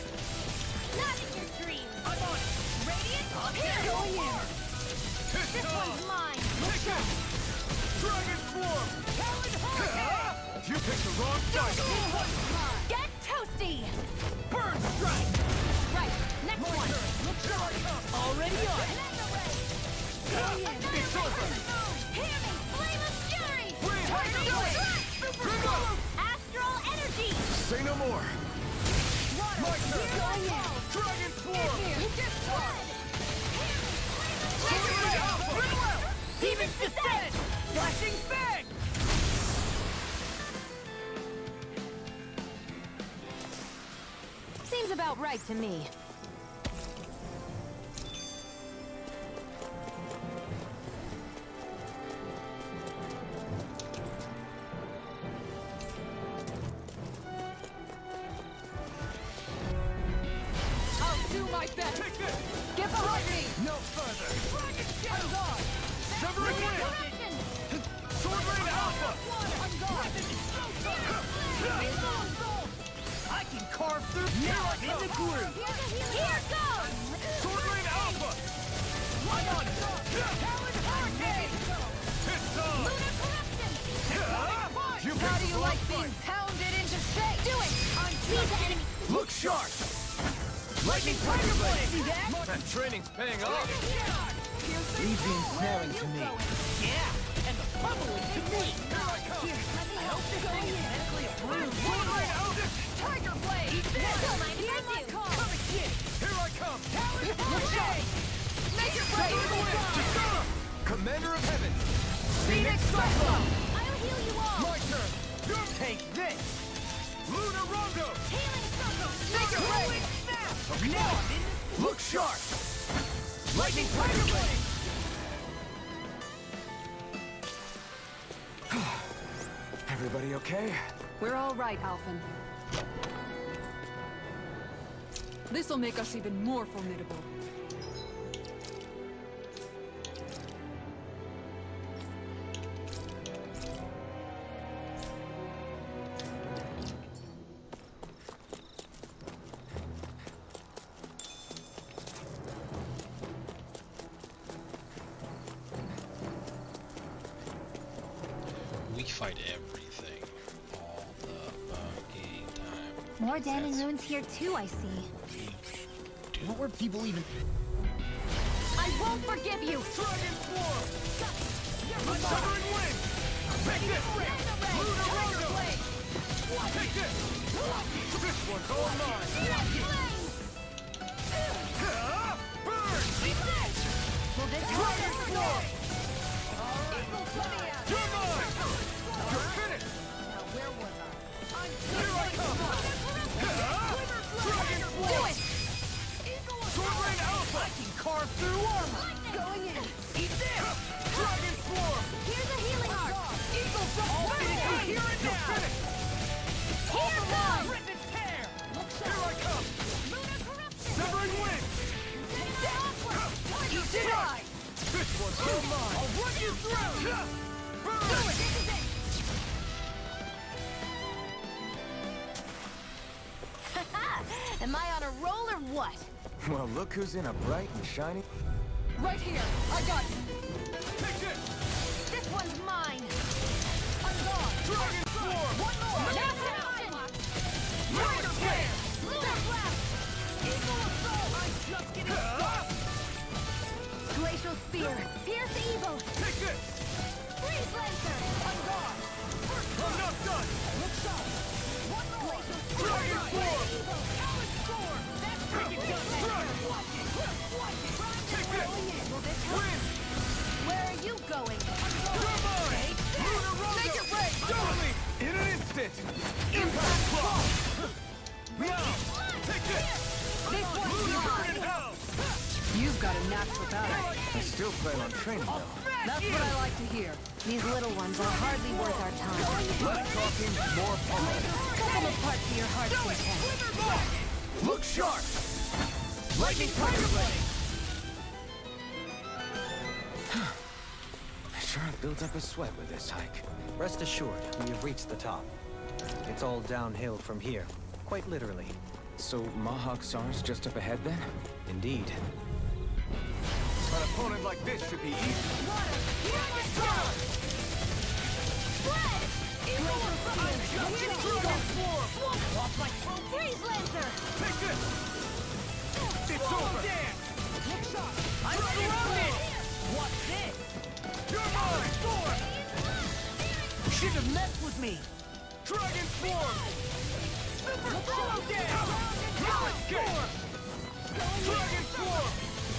Not in your dreams. I'm on it! Radiant here. Going in. It's This on! one's mine. Take this! Dragon Form! Talon hurricane. You picked the wrong fight! Get toasty. Burn Strike! Right. Next one. Already on! It's over! Hear me. Flame of fury. Wait, Tornado blast. Super Move! Astral energy. Say no more! My turn! Dragon Form! Gift card. Sword Rain Alpha! Demons descend! Flashing Fang! Seems about right to me. I'll do my best. Take this! Get behind me. No further! Dragon shield. Severing Wind! Sword Rain Alpha! I'm gone. I can carve through now I'm in the groove! Here goes. Sword Rain Alpha! I'm on it! Talon Hurricane! It's on! Lunar corruption. You How picked do the you wrong like being fight! pounded into shape? Do it. Seize the enemy. Look sharp! Lightning Tiger Blade! That training's paying off! Leave the ensnaring to me. Yeah, and the pummeling to me! Here I come! I hope this thing is medically approved! Sword Rain Alpha! Tiger Blade! Eat this! Don't mind if I do! Come and get it! Here I come! Okay! Make it right! Commander of Heaven! Phoenix Cyclone! I'll heal you all! My turn! Take this! Lunar Rondo! Healing Circle! Make it right! Okay. Now I'm in! Look sharp! Lightning Tiger Blade! Everybody okay? We're all right, Alphen. This'll make us even more formidable. We fight everything all the fucking time. More Danon runes here too, I see. What were people even... I won't forgive you! Dragon Swarm! Severing Wind! Take this! Lunar Rondo! Take this! This one's all mine! Burn! Dragon Swarm! You're mine! You're finished! Here I come! Dragon Swarm! Do it! Sword Rain Alpha! I can carve through armor! Going in! Eat this! Dragon Swarm! Here's a healing arc! Eagle Frost! Here and now! Finish! Here comes! Rip and tear! Here I come! Severing Wind! Eat this! This one's all mine! I'll run you through! Burn! Do it! This is it! Am I on a roll or what? Well, look who's in a bright and shiny... Right here! I got it! Take this! This one's mine! I'm gone! Dragon Swarm! One more! That's action! Lunar Tear! Lunar Blast! Eagle Assault! I'm just getting started! Glacial Spear! Pierce Evil! Take this! Freeze Lancer! I'm gone! I'm not done! Look sharp! One more! Glacial Dragon Swarm! Evil! Power Storm! That's Take pretty good! Take this! Will this help? Win! Where are you going? You're mine! Lunar Rondo! Make it rain! Double me! In an instant! Impact Block! Now! Take this! This one's Lunar mine! in hell! You've got a knack for that. I still plan on training, though. That's what I like to hear. These little ones are hardly worth our time. Less talking, more pummeling. Cut them apart to your heart's content. Look sharp! Lightning Tiger Blade! I sure have built up a sweat with this hike. Rest assured, we have reached the top. It's all downhill from here, quite literally. So Mahak Sar's just up ahead then? Indeed. An opponent like this should be easy. Dragon Swarm! Spread! Eagle Assault! Dragon Swarm! Off like Freeze Lancer! Take this! It's over! I'm surrounded! What's this? You're mine! Storm! You shouldn't have messed with me! Dragon Swarm! Super Solo Now escape! Dragon Swarm!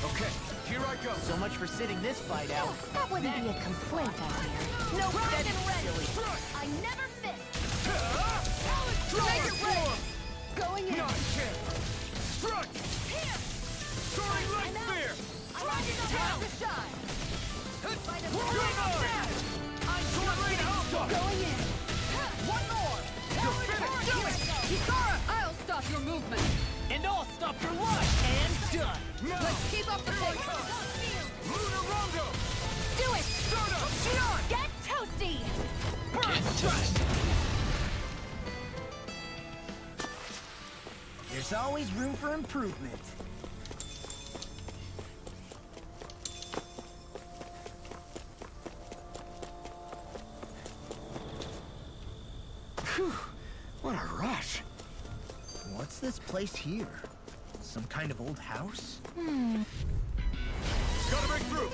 Okay, here I go. So much for sitting this fight out. That wouldn't be a complaint, I hear. No, That's Dragon Red! Strike! I never miss! Dragon Swarm! Going in! Not a chance! Strike! Here! Soaring Light Spear! I'm ready to have to shine! Fight him! You're mine! I'm Sword Rain Alpha! going in! One more! You're finished! Do it! Kisara, I'll stop your movement. And I'll stop your life! And done! Now! Let's keep up the Here I pace. come! Lunar Rondo! Do it! Soda! Get toasty! There's always room for improvement. Phew, what a rush. What's this place here? Some kind of old house? Gotta break through!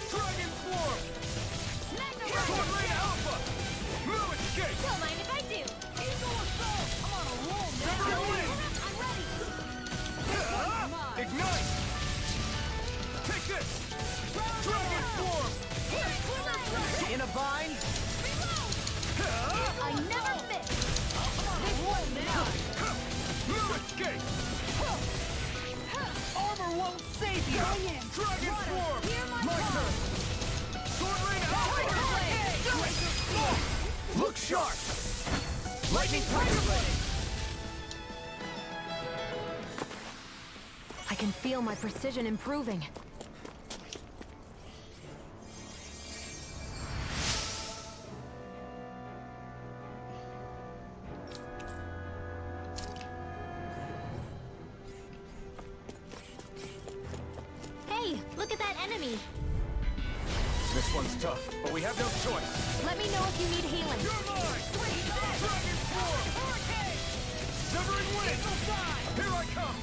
Dragon Swarm! Sword Rain Alpha! No escape! Don't mind if I do! Eagle Assault! I'm on a roll now! escape! Armor won't save you! Dragon form! My turn! Sword Rain Alpha! Look sharp! Lightning Tiger Blade! I can feel my precision improving. Hey, look at that enemy. This one's tough, but we have no choice. Let me know if you need healing. You're mine! Dragon form! Hurricane! Severing wind! Here I come!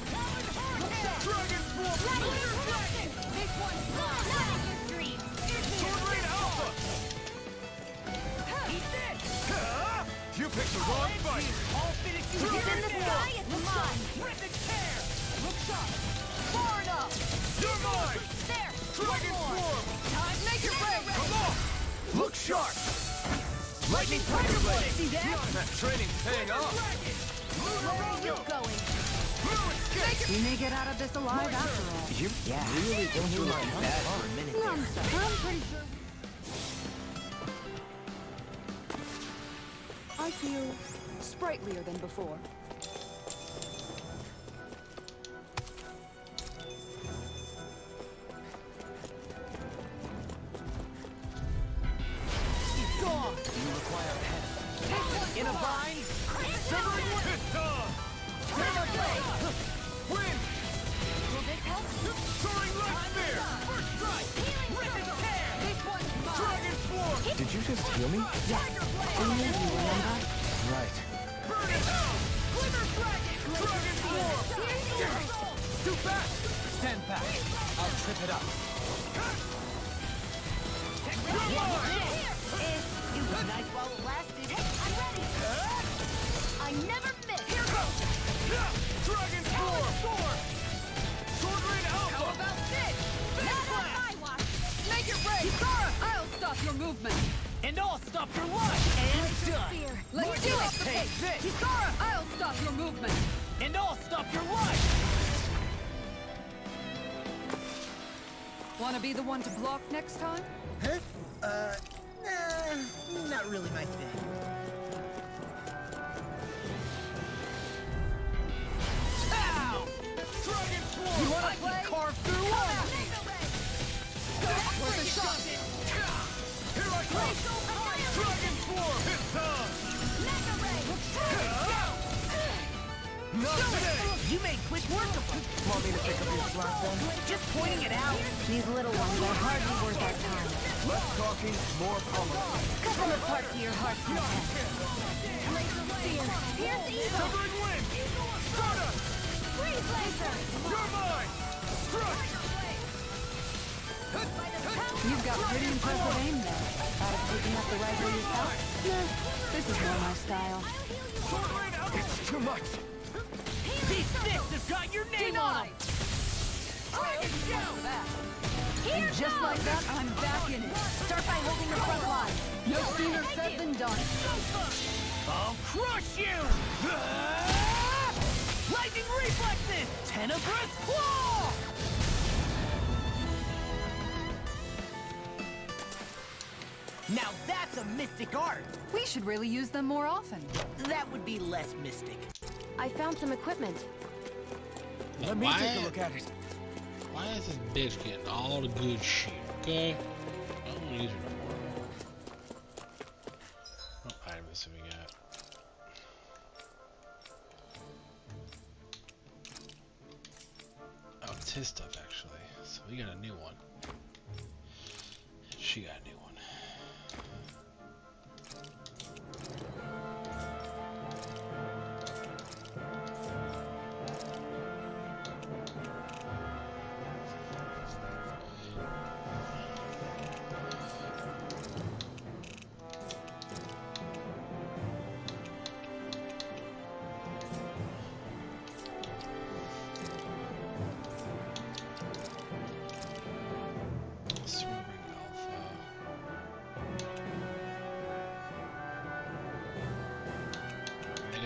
Dragon form! This one's gone. Not in your dreams. Sword Rain Alpha! Eat this. You picked the wrong fight! I'll finish you. It's in the sky. It's mine. Terrific tear! Look sharp. Far enough. You're mine! There. Dragon One more. form! Time. Make it ready. Come on! Look sharp! Lightning Tiger Blade! See that? That training's paying off. Where are you going? We may get out of this alive after all. You really don't look like that for a minute there. I'm pretty sure. I feel sprightlier than before. He's gone! You require pen. In a bind? Severing wind! It's on! Wind! Will this help? Soaring Light Spear! First strike! Terrific tear! This one's mine. Dragon form! Did you just heal me? Only you remember? Right. Burn it out! Glimmer Dragon! Dragon form! Too fast! Stand back. I'll trip it up. You're mine! It was nice while it lasted. I'm ready. I never miss. Here goes. Dragon form! Sword Rain Alpha! How about this? Not on my watch. Make it rain! Kisara, I'll stop your movement! And I'll stop your life! And done! Fear. Let's do it! Take this! Kisara, I'll stop your movement! And I'll stop your life! Wanna be the one to block next time? Huh? Nah, not really my thing. Ow! Dragon form! You wanna play? Carve through one! Worth a shot! Here I come! Dragon form! It's on! Not today! You made quick work of it. Want me to pick up your slack then? Just pointing it out. These little ones are hardly worth our time. Less talking, more pummeling. Cut them apart to your heart's content. Here's evil. Severing wind! Stardust! Freeze laser. You're mine! Strike! You've got pretty impressive aim there. Thought of taking up the rifle yourself? Nah, this is more my style. Sword Rain Alpha! It's too much. These fists have got your name on them. Dragon shout! And just like that, I'm back in it. Start by holding the front line. No sooner said than done. I'll crush you! Lightning reflexes! Tenebrous claw! Now that's a mystic art! We should really use them more often. That would be less mystic. I found some equipment. Let me take a look at it. Why is this bitch getting all the good shit, okay? I don't want to use her no more. What items have we got? Oh, it's his stuff, actually. So we got a new one. She got a new one.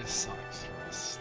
Sonic Thrust.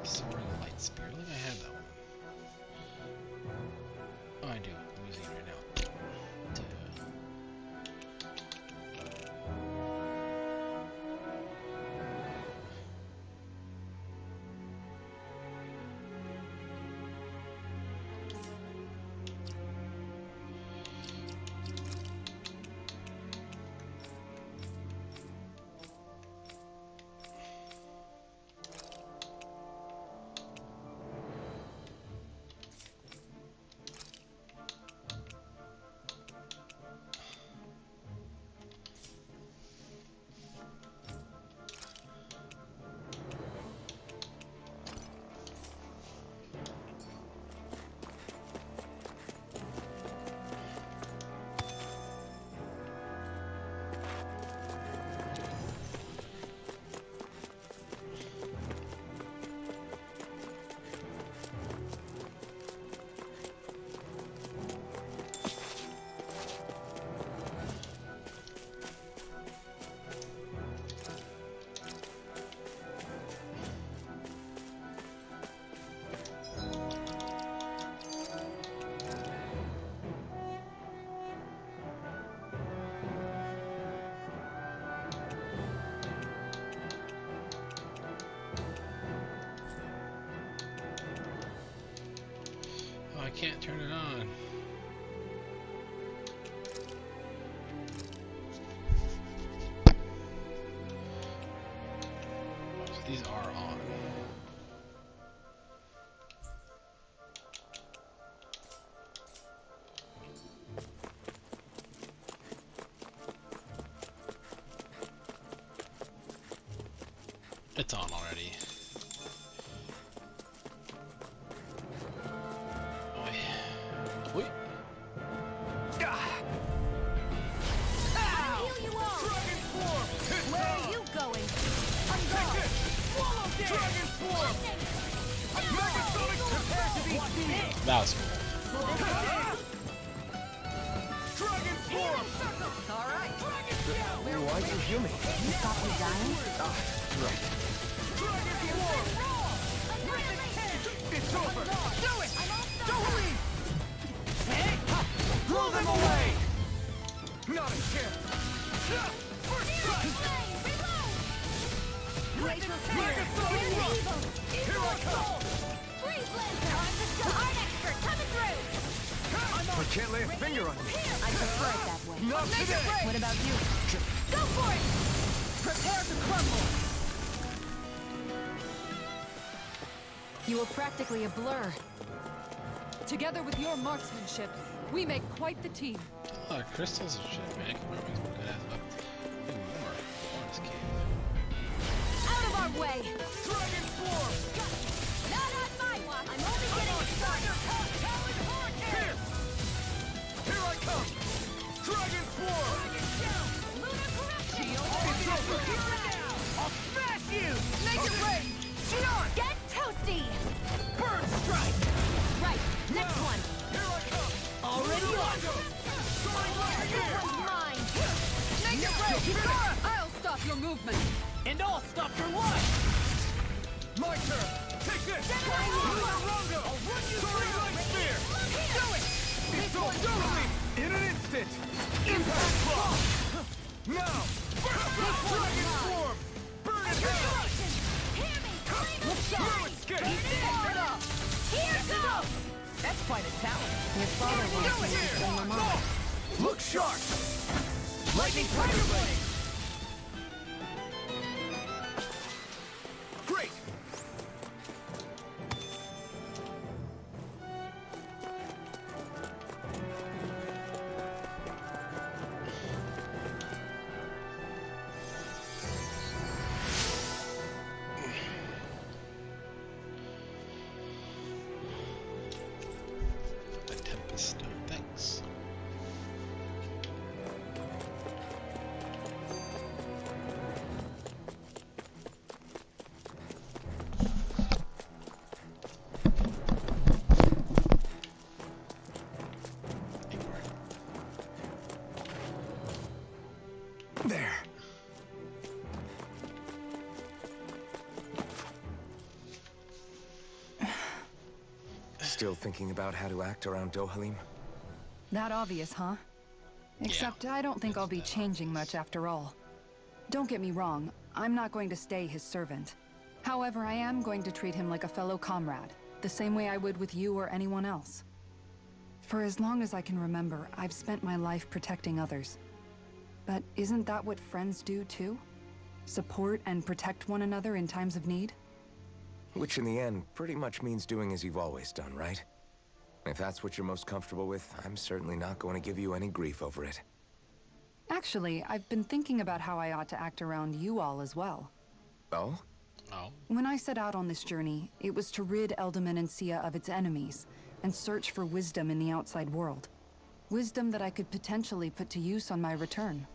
Sword and light spear. Look, I have that one. Oh, I do. I'm using it right now. I can't turn it on. So these are on. It's on already. Wait. Where are you going? Dragon Swarm! Megasonic capacity speed! That was cool. Dragon Swarm! Alright. Why'd you heal me? You stop me dying? Right. Dragon Swarm! It's over! Do it! Don't leave! Blow them away! Not a chance! First strike! Megasonic Rush! Here I come! Freeze Lancer! Art expert coming through! I can't lay a finger on you. I prefer it that way. Not today! What about you? Go for it! Prepare to crumble. You were practically a blur. Together with your marksmanship, we make quite the team. A lot of crystals and shit, man. Come on, we can good ass up. More in this cave. Out of our way! Dragon Swarm! Not on my watch! I'm only getting started! Here! Here I come! Dragon Swarm! Lunar corruption! It's over! I'll smash you! Make it rain! Xion! Get toasty! Bird Strike! Right, next Now, one! Here I come! Already on! Soaring Blast This Spear! one's mine! Make it rain! I'll stop your movement. And I'll stop your life! My turn! Take this! Lunar Rondo! Soaring Light Spear! Do it! It's all totally in an instant! Impact Block! Now! Dragon Swarm! Burn it down! Hear me! No escape! Here goes! That's quite a talent. Your father wants me to stay my mom. Look sharp! Lightning Tiger Blade! Great! The Tempest Stone, thanks. Still thinking about how to act around Dohalim? That obvious, huh? Except I don't think I'll be changing much after all. Don't get me wrong, I'm not going to stay his servant. However, I am going to treat him like a fellow comrade, the same way I would with you or anyone else. For as long as I can remember, I've spent my life protecting others. But isn't that what friends do too? Support and protect one another in times of need? Which in the end pretty much means doing as you've always done, right? If that's what you're most comfortable with, I'm certainly not going to give you any grief over it. Actually, I've been thinking about how I ought to act around you all as well. Oh? Oh. When I set out on this journey, it was to rid Eldaman and Sia of its enemies, and search for wisdom in the outside world. Wisdom that I could potentially put to use on my return.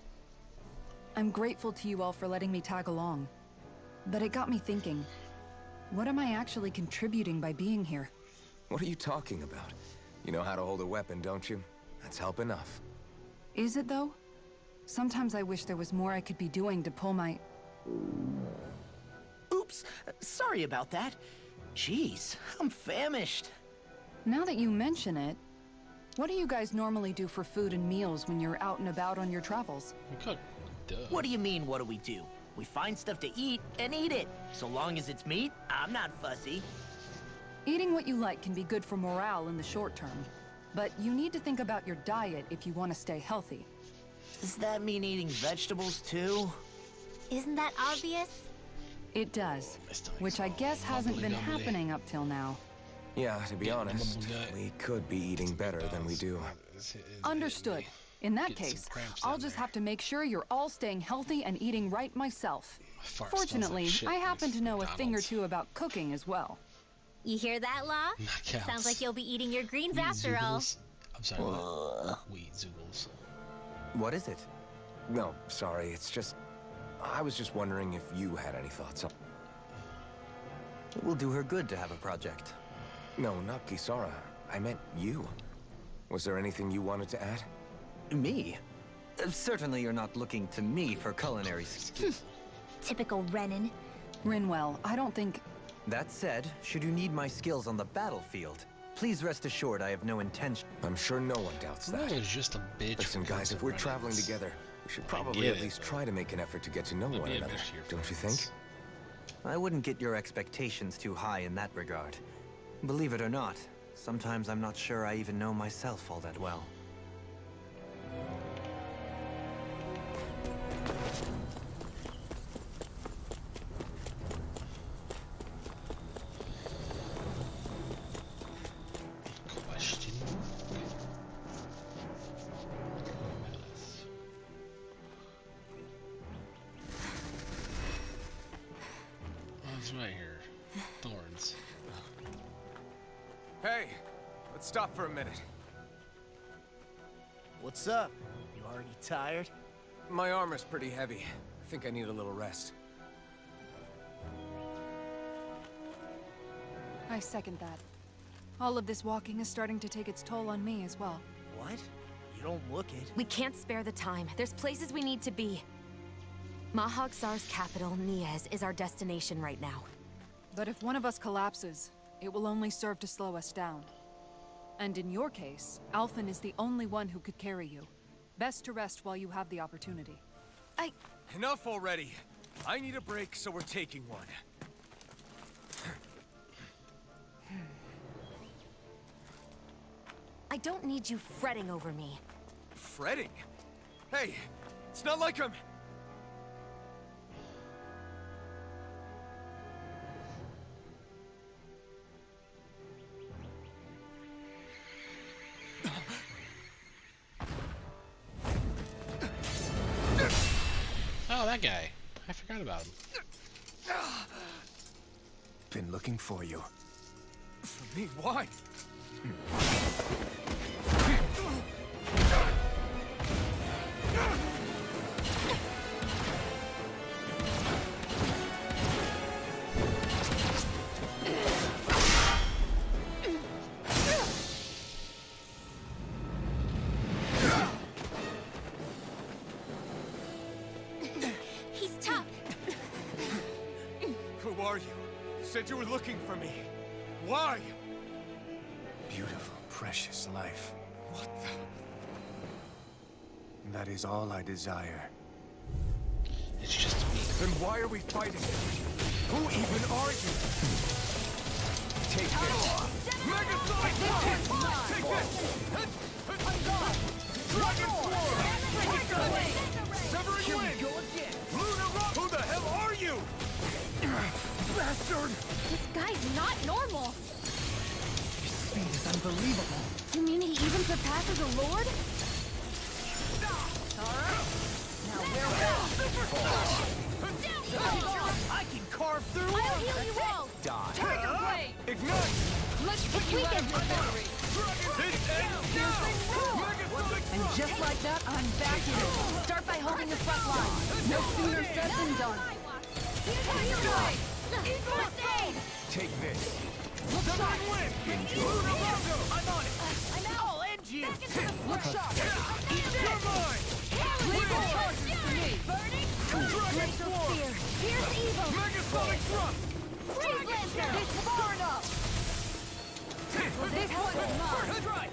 I'm grateful to you all for letting me tag along. But it got me thinking, what am I actually contributing by being here? What are you talking about? You know how to hold a weapon, don't you? That's help enough. Is it though? Sometimes I wish there was more I could be doing to pull my... Oops, sorry about that. Jeez, I'm famished. Now that you mention it, what do you guys normally do for food and meals when you're out and about on your travels? We could. Duh. What do you mean, what do we do? We find stuff to eat and eat it. So long as it's meat, I'm not fussy. Eating what you like can be good for morale in the short term, but you need to think about your diet if you want to stay healthy. Does that mean eating vegetables too? Isn't that obvious? It does, which I guess hasn't been happening up till now. Yeah, to be honest, we could be eating better than we do. Understood. In that case, I'll just have to make sure you're all staying healthy and eating right myself. Fortunately, I happen to know a thing or two about cooking as well. You hear that, Law? Sounds like you'll be eating your greens after all. I'm sorry, what? Wheat zoogles. What is it? No, sorry, it's just... I was just wondering if you had any thoughts on... It will do her good to have a project. No, not Kisara. I meant you. Was there anything you wanted to add? Me? Certainly you're not looking to me for culinary skills. Typical Renan. Rinwell, I don't think... That said, should you need my skills on the battlefield, please rest assured I have no intention. I'm sure no one doubts that. That was just a bitch. Listen, guys, if we're traveling together, we should probably at least try to make an effort to get to know one another, don't you think? I wouldn't get your expectations too high in that regard. Believe it or not, sometimes I'm not sure I even know myself all that well. Right here. Thorns. Hey, let's stop for a minute. What's up? You already tired? My armor's pretty heavy. I think I need a little rest. I second that. All of this walking is starting to take its toll on me as well. What? You don't look it. We can't spare the time. There's places we need to be. Mahag Saar's capital, Niez, is our destination right now. But if one of us collapses, it will only serve to slow us down. And in your case, Alphen is the only one who could carry you. Best to rest while you have the opportunity. Enough already. I need a break, so we're taking one. I don't need you fretting over me. Fretting? Hey, it's not like I'm... Oh, that guy. I forgot about him. Been looking for you. For me? Why? Who are you? You said you were looking for me. Why? beautiful, precious life. What the? That is all I desire. It's just me. Then why are we fighting? Who even are you? Take this. Megasonic Punch! Take this! Dragon Form! Severing Wind! Lunar Rock! Who the hell are you? Bastard! This guy's not normal. His speed is unbelievable. You mean he even surpasses a lord? I can carve through I'll heal you all. Die. Tiger Blade! Ignite! Let's put you out of your misery! And just like that, I'm back in it. Start by holding the front line. No sooner said than done. Take this. Severing Wind! Lunar Rondo! I'm on it! I'll end you. Look sharp! You're mine! Leave the charges to me! Dragon Form! Here's evil. Megasonic Thrust! Freeze Lancer. It's far enough! This one's mine!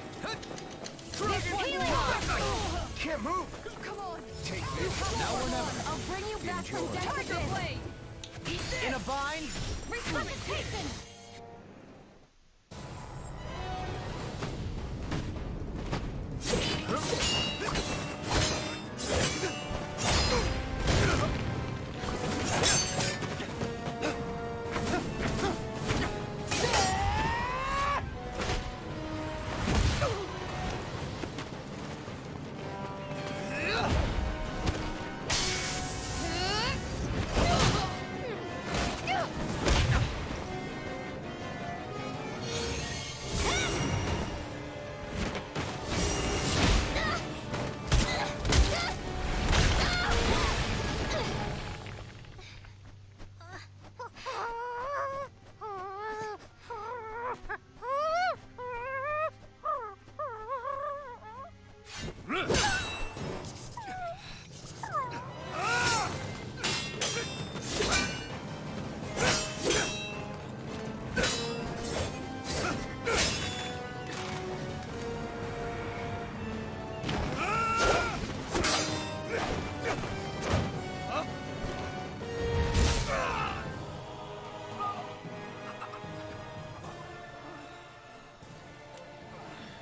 Dragon Healing Form! up. Can't move! Come on! Take this! Now or never. I'll bring you back from death Tiger again. Blade! In a bind. Resuscitation.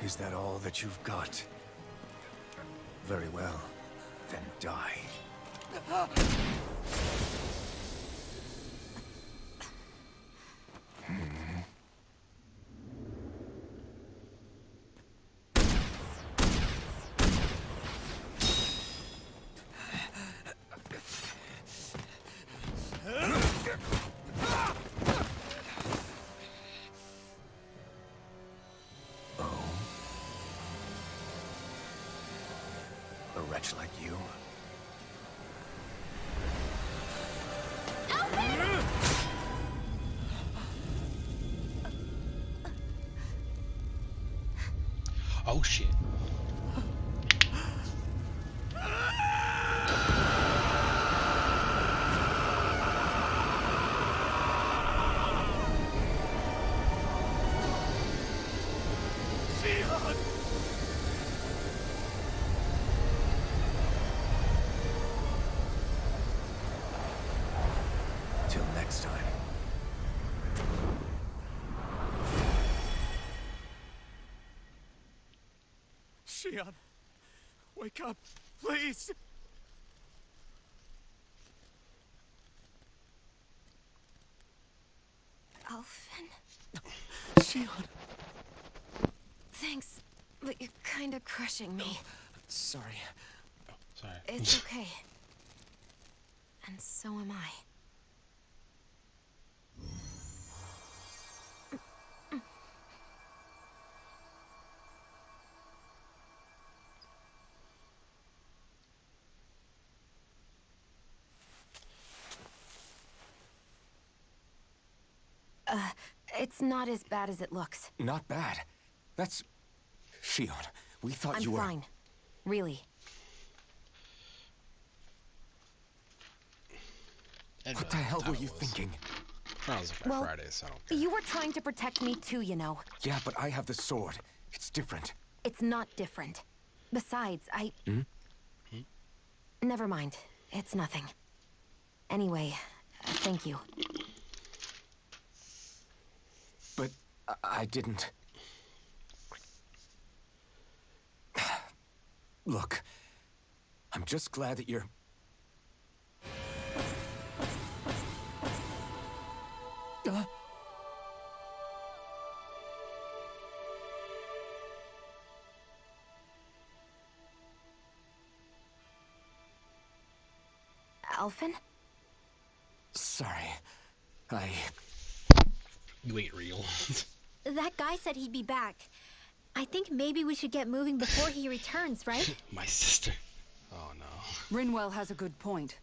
Is that all that you've got? Very well. Then die. A wretch like you? Oh shit. Till next time. Shion, wake up, please! Alphen? Shion! Thanks, but you're kinda crushing me. Sorry. Sorry. It's okay. And so am I. It's not as bad as it looks. Not bad. That's... Shion, we thought I'm you were... fine. Really. What the hell were you thinking? was my Well, Friday, so I don't care. You were trying to protect me too, you know. Yeah, but I have the sword. It's different. It's not different. Besides, Never mind. It's nothing. Anyway, thank you. But I didn't... Look, I'm just glad that you're... Alphen? Sorry. You ain't real. That guy said he'd be back. I think maybe we should get moving before he returns, right? My sister. Oh no. Rinwell has a good point.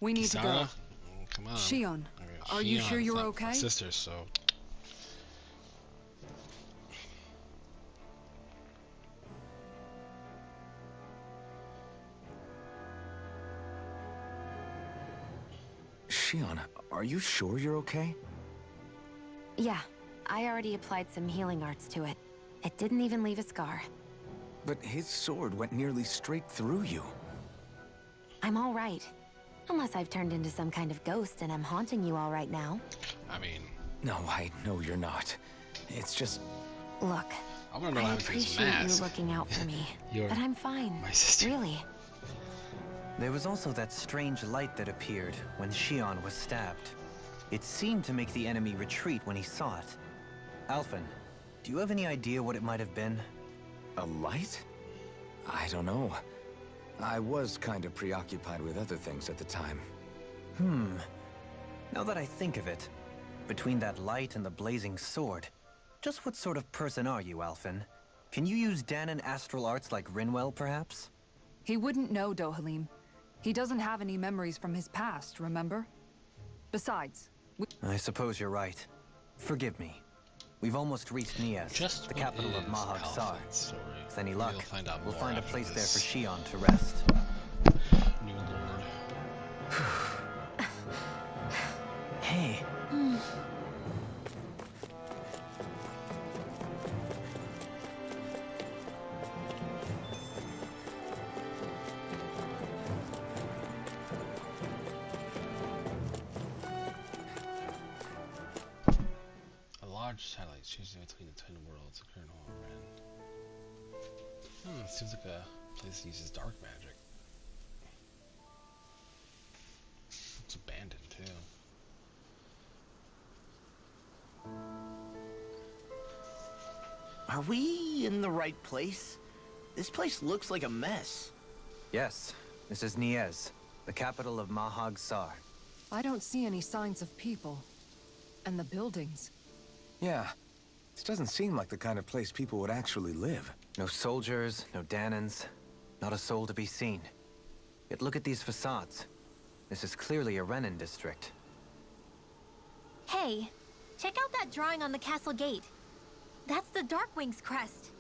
We need to go. Kisara? Oh, come on. Shion, Okay, are you Shion's sure you're not okay? My sister, so. Shion, are you sure you're okay? Yeah, I already applied some healing arts to it. It didn't even leave a scar. But his sword went nearly straight through you. I'm all right. Unless I've turned into some kind of ghost and I'm haunting you all right now. I mean... No, I know you're not. It's just... Look, I want to know I how to his appreciate you mask. looking out for me, You're but I'm fine. my sister. Really. There was also that strange light that appeared when Shion was stabbed. It seemed to make the enemy retreat when he saw it. Alphen, do you have any idea what it might have been? A light? I don't know. I was kind of preoccupied with other things at the time. Now that I think of it, between that light and the blazing sword, just what sort of person are you, Alphen? Can you use Dahnan astral arts like Rinwell, perhaps? He wouldn't know, Dohalim. He doesn't have any memories from his past, remember? Besides, I suppose you're right. Forgive me. We've almost reached Nias, Just the what capital of is Mahag Sar. Alphen's story? With any Maybe luck, we'll find out we'll more find a after place there this. for Shion to rest. New Lord. Hey. A large satellite choosing between the twin worlds, the current home Ren. Seems like a place that uses dark magic. It's abandoned too. Are we in the right place? This place looks like a mess. Yes, this is Nias, the capital of Mahag Sar. I don't see any signs of people. And the buildings. Yeah. This doesn't seem like the kind of place people would actually live. No soldiers, no Dahnans, not a soul to be seen. Yet look at these facades. This is clearly a Renan district. Hey, check out that drawing on the castle gate. That's the Darkwing's crest.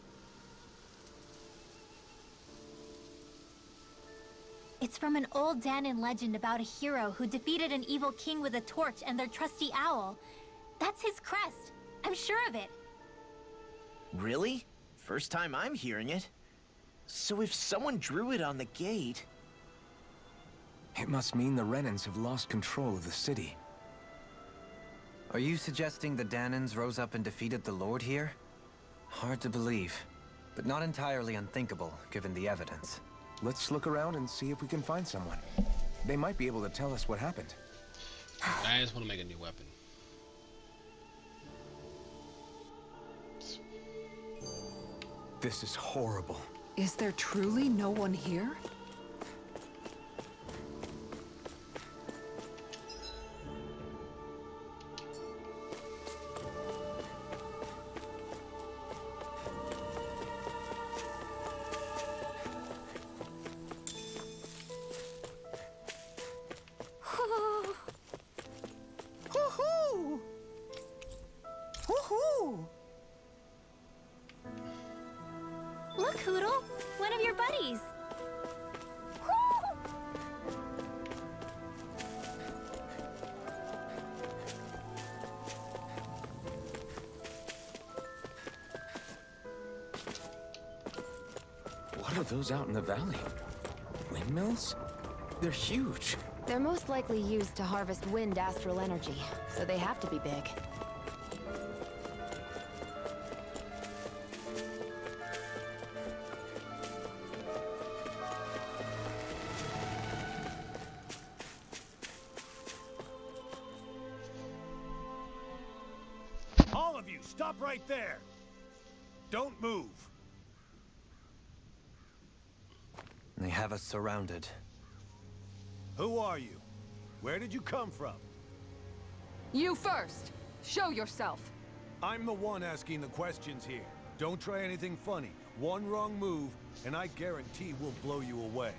It's from an old Dahnan legend about a hero who defeated an evil king with a torch and their trusty owl. That's his crest. I'm sure of it. Really? First time I'm hearing it. So if someone drew it on the gate... It must mean the Renans have lost control of the city. Are you suggesting the Dahnans rose up and defeated the Lord here? Hard to believe, but not entirely unthinkable, given the evidence. Let's look around and see if we can find someone. They might be able to tell us what happened. I just want to make a new weapon. This is horrible. Is there truly no one here? Woohoo! Woohoo! Look, Hootle, one of your buddies. Woo! are those out in the valley? Windmills? They're huge. They're most likely used to harvest wind astral energy, so they have to be big. All of you, stop right there! Don't move! They have us surrounded. Who are you? Where did you come from? You first! Show yourself! I'm the one asking the questions here. Don't try anything funny. One wrong move, and I guarantee we'll blow you away.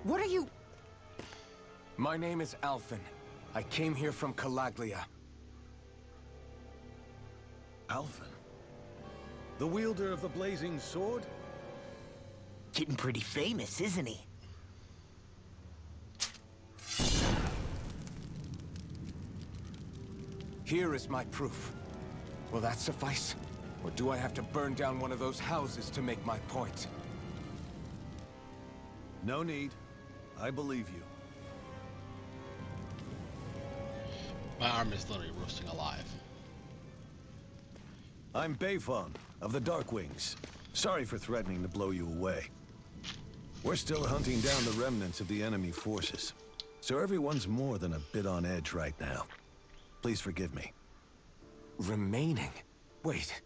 What are you... My name is Alphen. I came here from Calaglia. Alphen? The wielder of the blazing sword? Getting pretty famous, isn't he? Here is my proof. Will that suffice? Or do I have to burn down one of those houses to make my point? No need. I believe you. My arm is literally roasting alive. I'm Beifong, of the Darkwings. Sorry for threatening to blow you away. We're still hunting down the remnants of the enemy forces, so everyone's more than a bit on edge right now. Please forgive me. Remaining? Wait,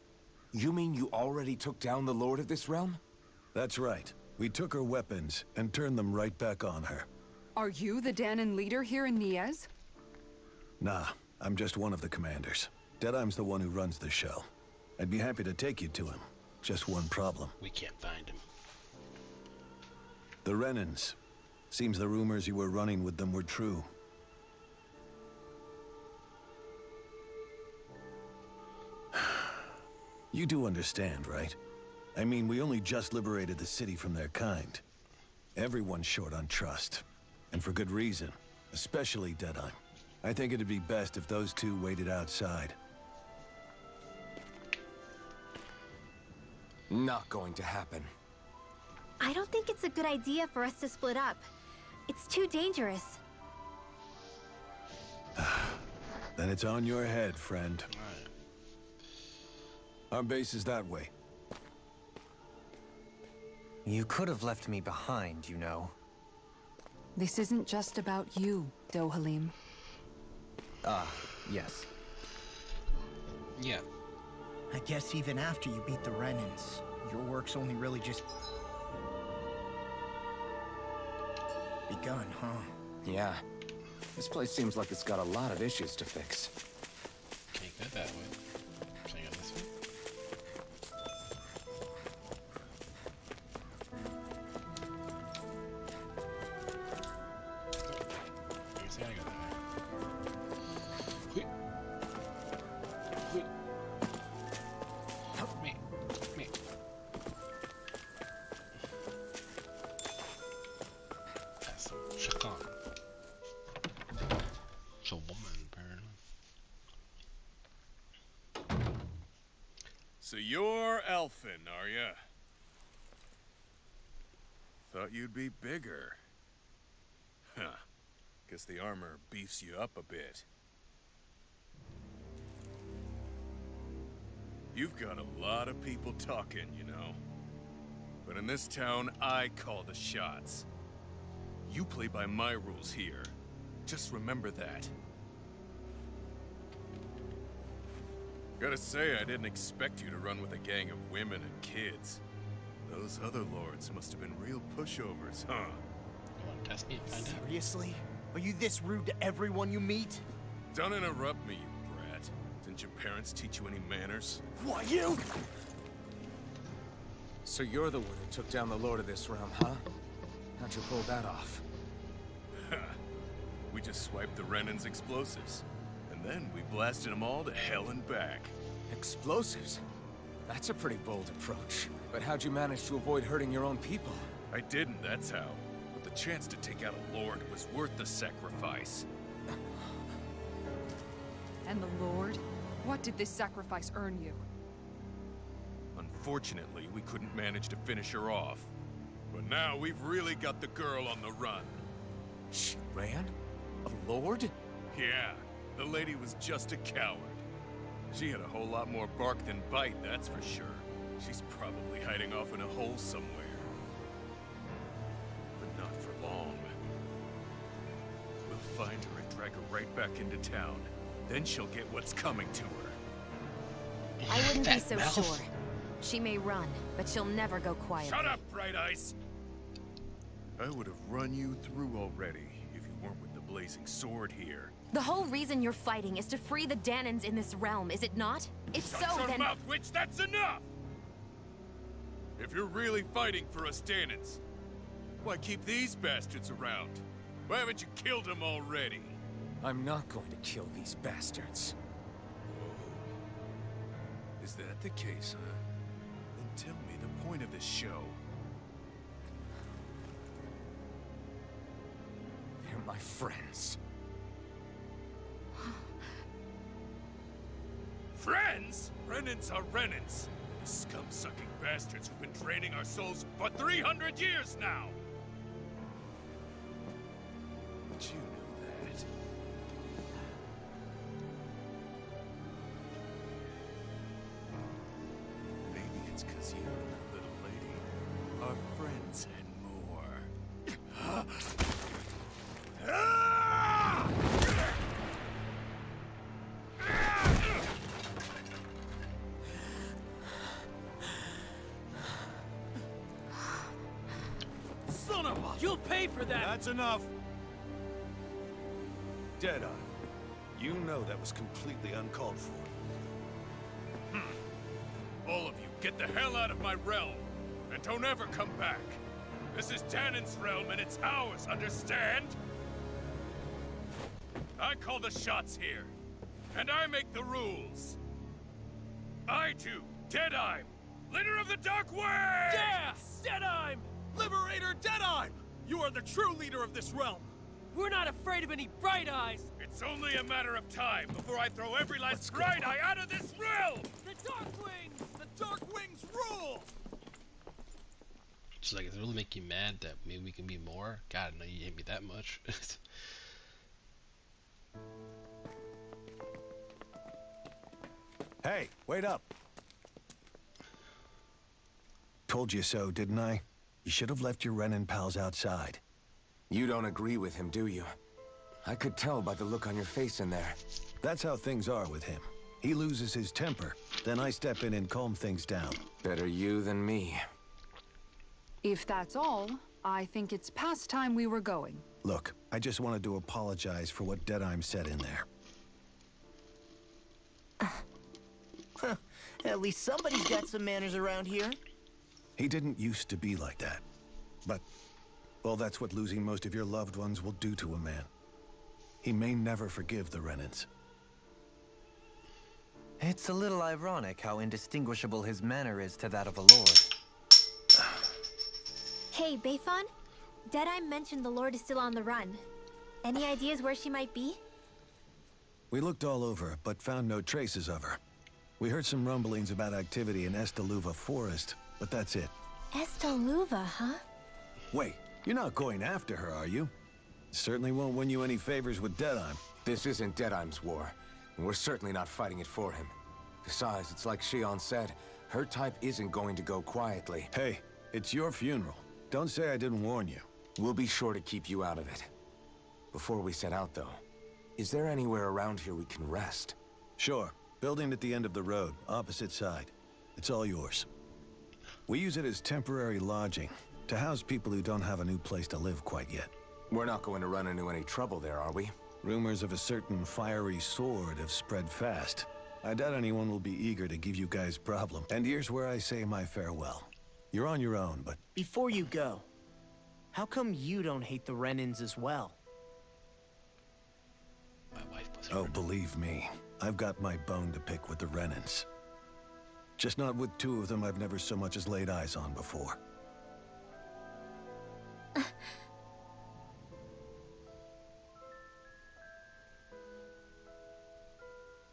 you mean you already took down the Lord of this realm? That's right. We took her weapons and turned them right back on her. Are you the Dahnan leader here in Niez? Nah, I'm just one of the commanders. Deadeye's the one who runs the show. I'd be happy to take you to him. Just one problem. We can't find him. The Renans. Seems the rumors you were running with them were true. You do understand, right? I mean, we only just liberated the city from their kind. Everyone's short on trust. And for good reason. Especially Deadeye. I think it'd be best if those two waited outside. Not going to happen. I don't think it's a good idea for us to split up. It's too dangerous. Then it's on your head, friend. Alright. Our base is that way. You could have left me behind, you know. This isn't just about you, Dohalim. Yes. Yeah. I guess even after you beat the Renans, your work's only really just... begun, huh? Yeah. This place seems like it's got a lot of issues to fix. Can't go that way. Can I go this way? I guess I gotta go that way. Wait. Help me. Me. That's some Shakan. It's a woman, apparently. So you're Alphen, are ya? Thought you'd be bigger. Huh. Guess the armor beefs you up a bit. You've got a lot of people talking, you know. But in this town, I call the shots. You play by my rules here. Just remember that. Gotta say, I didn't expect you to run with a gang of women and kids. Those other lords must have been real pushovers, huh? You wanna test me and find out? Seriously? Are you this rude to everyone you meet? Don't interrupt me, you brat. Didn't your parents teach you any manners? What, you? So you're the one who took down the Lord of this realm, huh? How'd you pull that off? We just swiped the Renan's explosives. And then we blasted them all to hell and back. Explosives? That's a pretty bold approach. But how'd you manage to avoid hurting your own people? I didn't, that's how. But the chance to take out a lord was worth the sacrifice. And the Lord? What did this sacrifice earn you? Unfortunately, we couldn't manage to finish her off. But now we've really got the girl on the run. She ran? A lord? Yeah, the lady was just a coward. She had a whole lot more bark than bite, that's for sure. She's probably hiding off in a hole somewhere. But not for long. We'll find her and drag her right back into town. Then she'll get what's coming to her. I wouldn't be so sure. She may run, but she'll never go quietly. Shut up, Bright Eyes! I would have run you through already if you weren't with the blazing sword here. The whole reason you're fighting is to free the Danans in this realm, is it not? If so, Shut your then... mouth, witch! That's enough! If you're really fighting for us Danans, why keep these bastards around? Why haven't you killed them already? I'm not going to kill these bastards. Whoa. Is that the case, huh? Then tell me the point of this show. They're my friends. Friends? Renans are Renans. The scum-sucking bastards who've been draining our souls for 300 years now! But you knew that. Maybe it's 'cause you and that little lady are friends and more. Son of a... You'll pay for that! That's enough! Deadeye, you know that was completely uncalled for. All of you, get the hell out of my realm! And don't ever come back! This is Danan's realm and it's ours, understand? I call the shots here. And I make the rules. I do, Deadeye, leader of the Dark Way! Yeah! Deadeye! Liberator Deadeye! You are the true leader of this realm! We're not afraid of any Bright Eyes! It's only a matter of time before I throw every last Bright Eye out of this realm! The Dark Wings! The Dark Wings rule! Just like, does it really make you mad that maybe we can be more? God, no, you hate me that much. Hey, wait up! Told you so, didn't I? You should have left your Renan pals outside. You don't agree with him, do you? I could tell by the look on your face in there. That's how things are with him. He loses his temper, then I step in and calm things down. Better you than me. If that's all, I think it's past time we were going. Look, I just wanted to apologize for what Deadeye said in there. At least somebody's got some manners around here. He didn't used to be like that. But, well, that's what losing most of your loved ones will do to a man. He may never forgive the Renans. It's a little ironic how indistinguishable his manner is to that of a lord. Hey, Bayfon? Deadeye mentioned the Lord is still on the run. Any ideas where she might be? We looked all over, but found no traces of her. We heard some rumblings about activity in Estaluva Forest, but that's it. Estaluva, huh? Wait, you're not going after her, are you? Certainly won't win you any favors with Deadeye. This isn't Deadeye's war, and we're certainly not fighting it for him. Besides, it's like Shion said, her type isn't going to go quietly. Hey, it's your funeral. Don't say I didn't warn you. We'll be sure to keep you out of it. Before we set out, though, is there anywhere around here we can rest? Sure. Building at the end of the road, opposite side. It's all yours. We use it as temporary lodging, to house people who don't have a new place to live quite yet. We're not going to run into any trouble there, are we? Rumors of a certain fiery sword have spread fast. I doubt anyone will be eager to give you guys problem. And here's where I say my farewell. You're on your own, but... Before you go, how come you don't hate the Renans as well? My wife was Oh, believe me, I've got my bone to pick with the Renans. Just not with two of them I've never so much as laid eyes on before.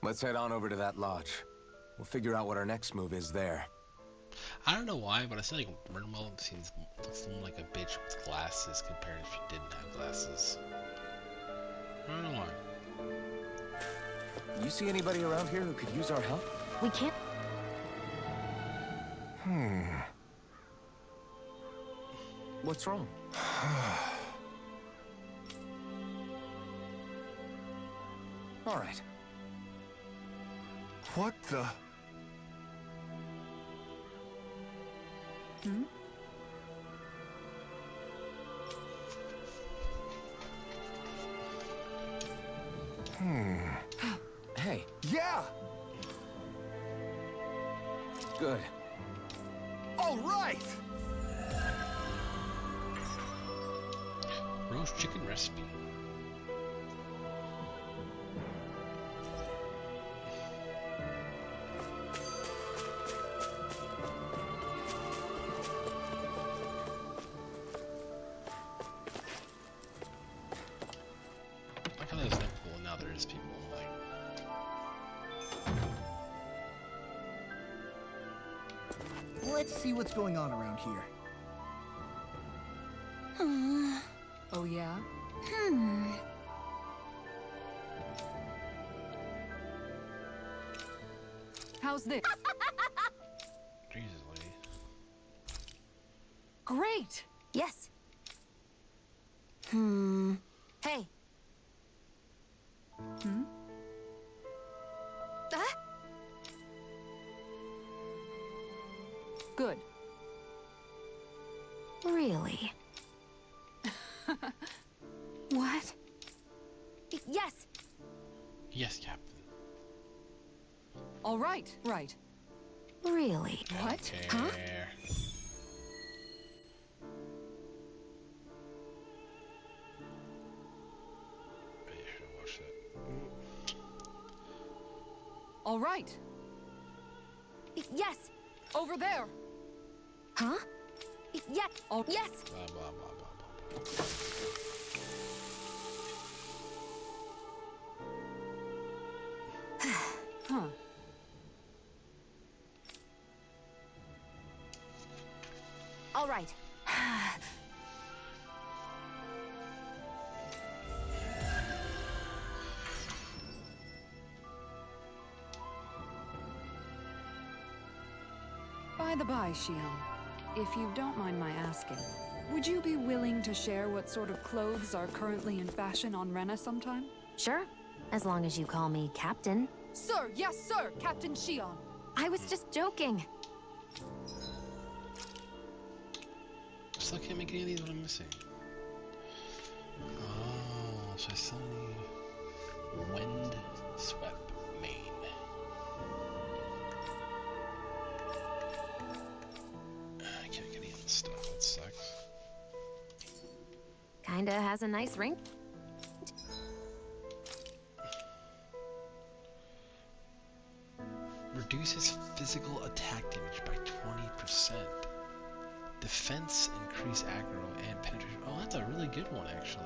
Let's head on over to that lodge. We'll figure out what our next move is there. I don't know why, but I feel like Rinwell looks more like a bitch with glasses compared if she didn't have glasses. I don't know why. You see anybody around here who could use our help? We can't. What's wrong? All right. What the? Hey. Yeah! Good. All right! Roast chicken recipe. I thought there's no pool, now there is people like. Let's see what's going on around here. Oh yeah? How's this? Jesus, lady. Great! Yes. Hey. Good. Really? What? Yes. Yes, Captain. All right, right. Really? What? Huh? Care. I should have watched that. All right. Yes. Over there. Huh? Yes. Oh. Yes. Blah, blah, blah, blah, blah, blah. Huh. All right. By the by, Shion, if you don't mind my asking, would you be willing to share what sort of clothes are currently in fashion on Rena sometime? Sure. As long as you call me Captain. Sir, yes, sir, Captain Shion. I was just joking. Still can't make any of these. What I'm missing. Oh, so I still need wind swept mane. I can't get any of this stuff. That sucks. Kinda has a nice ring. Reduces physical attack damage by 20%. Defense, increase aggro, and penetration. Oh, that's a really good one, actually.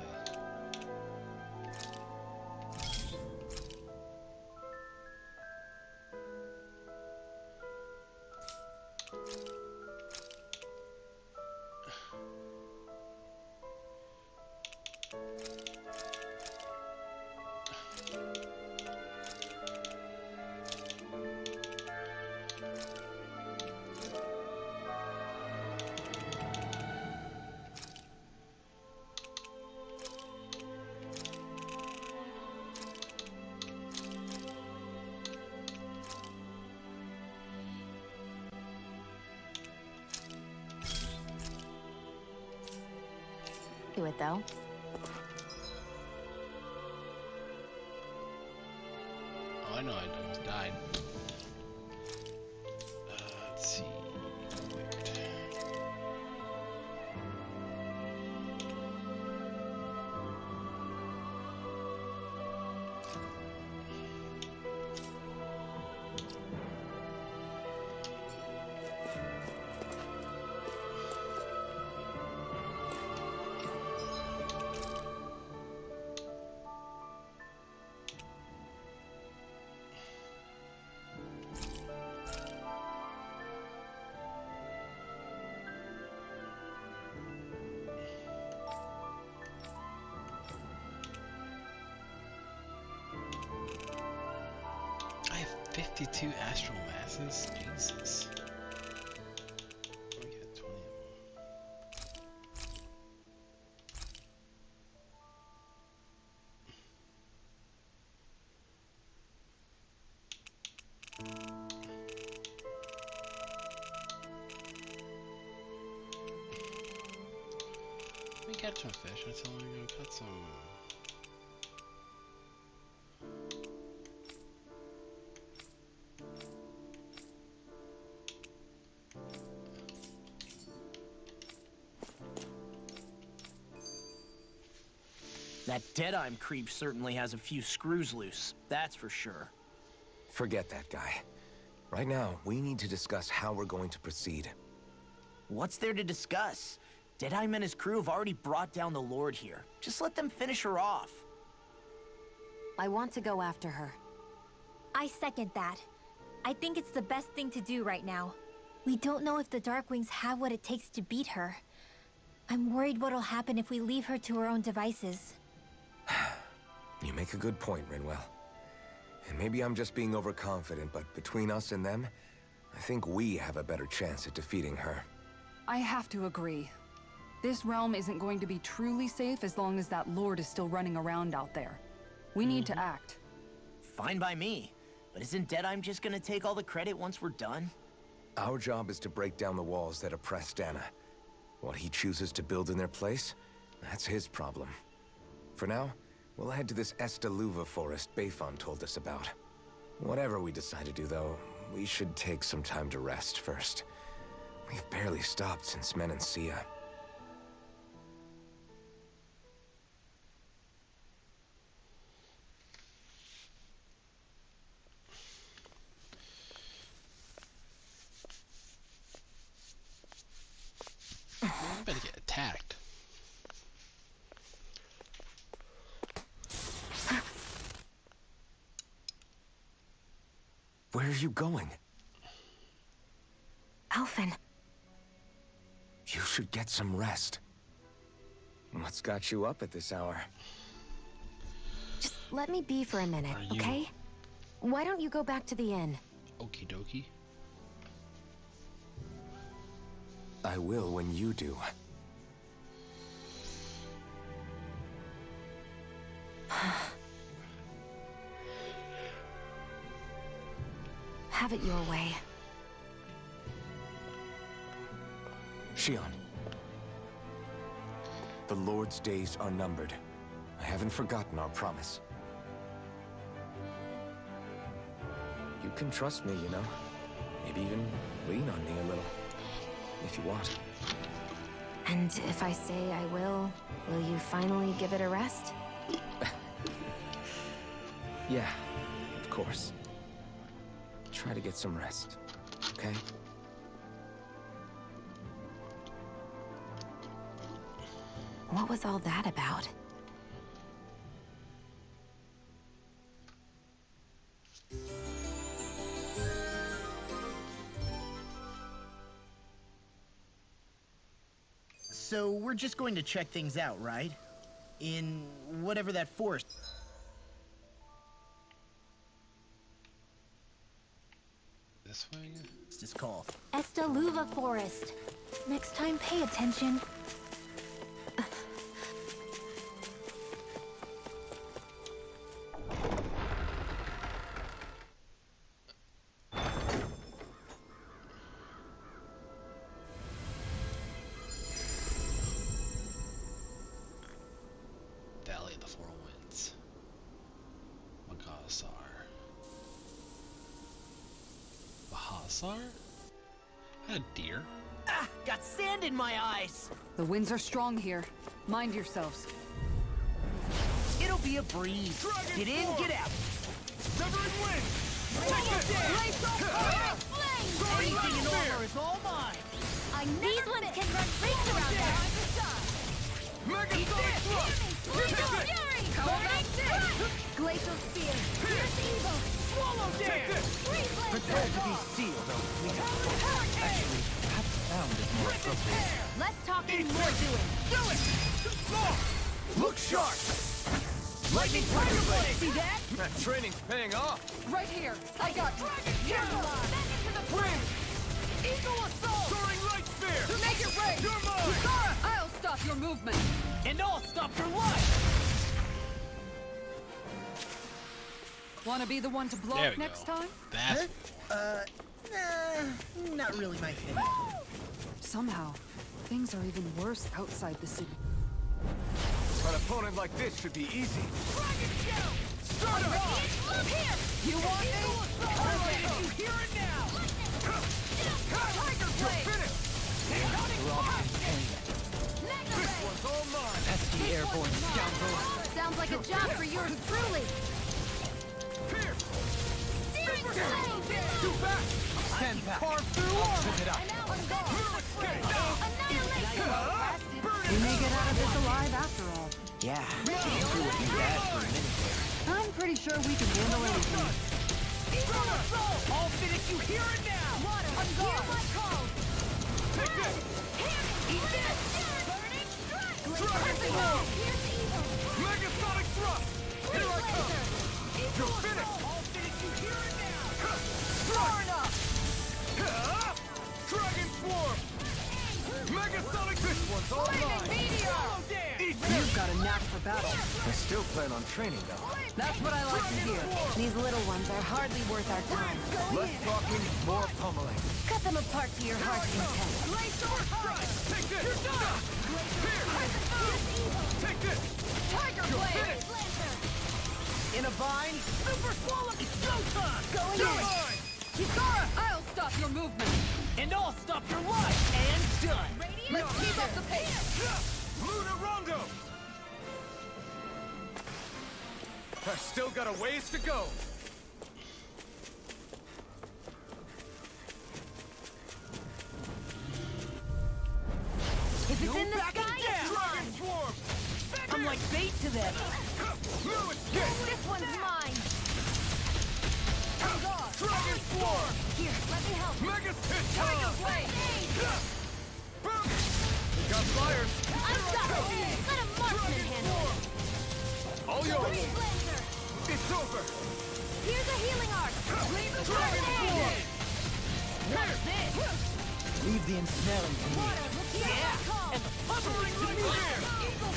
Do it though. Oh, I know, I almost died. Let's see. 52 astral masses? Jesus. We got 20. Let me catch some fish. I tell him I'm gonna cut some. That Deadeye creep certainly has a few screws loose, that's for sure. Forget that guy. Right now, we need to discuss how we're going to proceed. What's there to discuss? Deadeye and his crew have already brought down the Lord here. Just let them finish her off. I want to go after her. I second that. I think it's the best thing to do right now. We don't know if the Darkwings have what it takes to beat her. I'm worried what'll happen if we leave her to her own devices. You make a good point, Rinwell. And maybe I'm just being overconfident, but between us and them, I think we have a better chance at defeating her. I have to agree. This realm isn't going to be truly safe as long as that Lord is still running around out there. We need to act. Fine by me. But isn't Deadeye just gonna take all the credit once we're done? Our job is to break down the walls that oppress Dana. What he chooses to build in their place, that's his problem. For now, we'll head to this Estaluva forest Bayfon told us about. Whatever we decide to do, though, we should take some time to rest first. We've barely stopped since Menancia. I'm about to get attacked. Where are you going? Alphen. You should get some rest. What's got you up at this hour? Just let me be for a minute, okay? Why don't you go back to the inn? Okie dokie. I will when you do. Have it your way. Shion. The Lord's days are numbered. I haven't forgotten our promise. You can trust me, you know. Maybe even lean on me a little. If you want. And if I say I will you finally give it a rest? Yeah, of course. Try to get some rest, okay? What was all that about? So we're just going to check things out, right? In whatever that forest. This way? What's this called? Estaluva Forest. Next time, pay attention. Valley of the Four Winds. Magassar. Bahassar? A deer? Ah! Got sand in my eyes! The winds are strong here. Mind yourselves. It'll be a breeze. Get in, get out. Severing wind! Anything in armor is all mine. These ones can run rings around there. Megasonic thrust! Fury! Glacial Spear! Pierce Evil! Swallow dare! Prepare to be sealed, though, please. Actually, perhaps sound is more appropriate. Less talking, more doing. Do it! Look sharp! Lightning Tiger Blade! See that? That training's paying off. Right here! I got you! Here! Back into the fray! Eagle Assault! Soaring Light Spear! Make it rain! You're mine! Kisara, I'll stop your movement! And I'll stop your life! Wanna be the one to There block we next go. time? That's Nah, not really my thing. Somehow, things are even worse outside the city. An opponent like this should be easy. Start off! Here! You want me? You hear it now! Tiger Blade! This one's all mine. Pesky airborne scoundrel. Sounds like a job for yours truly. Here! Daring Blade! Too back! Stand back. Carve through I'll armor! pick it up. Annihilation! We may get out of this alive after all. Yeah, been through a few bad for a minute there. I'm pretty sure we can handle anything. I'll finish you here and now! Water, hear my call! Take this! Eat this! Burning strike! Dragon Ball! Here's evil! Megasonic thrust! Here I come! You're finished! I'll finish you here and now! Far enough! Dragon Swarm! Megasonic! This one's all mine! Eat this! You've got a knack for battle. I still plan on training, though. That's what I like to hear. These little ones are hardly worth our time. Less talking, more pummeling. Cut them apart to your heart's content. Take this! You're done! Here! Take this! Tiger You're Blade! finished! In a vine? Super swallow! It's showtime! Going You're in! mine! Kisara, I'll stop your movement! And I'll stop your life! And done! Let's keep up the pace! Luna Rondo! I've still got a ways to go. If it's in the sky, it's Dragon mine! Swarm! I'm like bait to them! No escape! This one's mine! Dragon Swarm! Here, let me help! Mega Pit! Tiger Blade! Boom! We got fires! I've got it! Let a marksman handle it! All yours! Freeze Lancer! It's over! Here's a healing arc! Leave the Dragon Swarm! What's this? Leave the ensnaring to me. Water, yeah! And Hovering right here!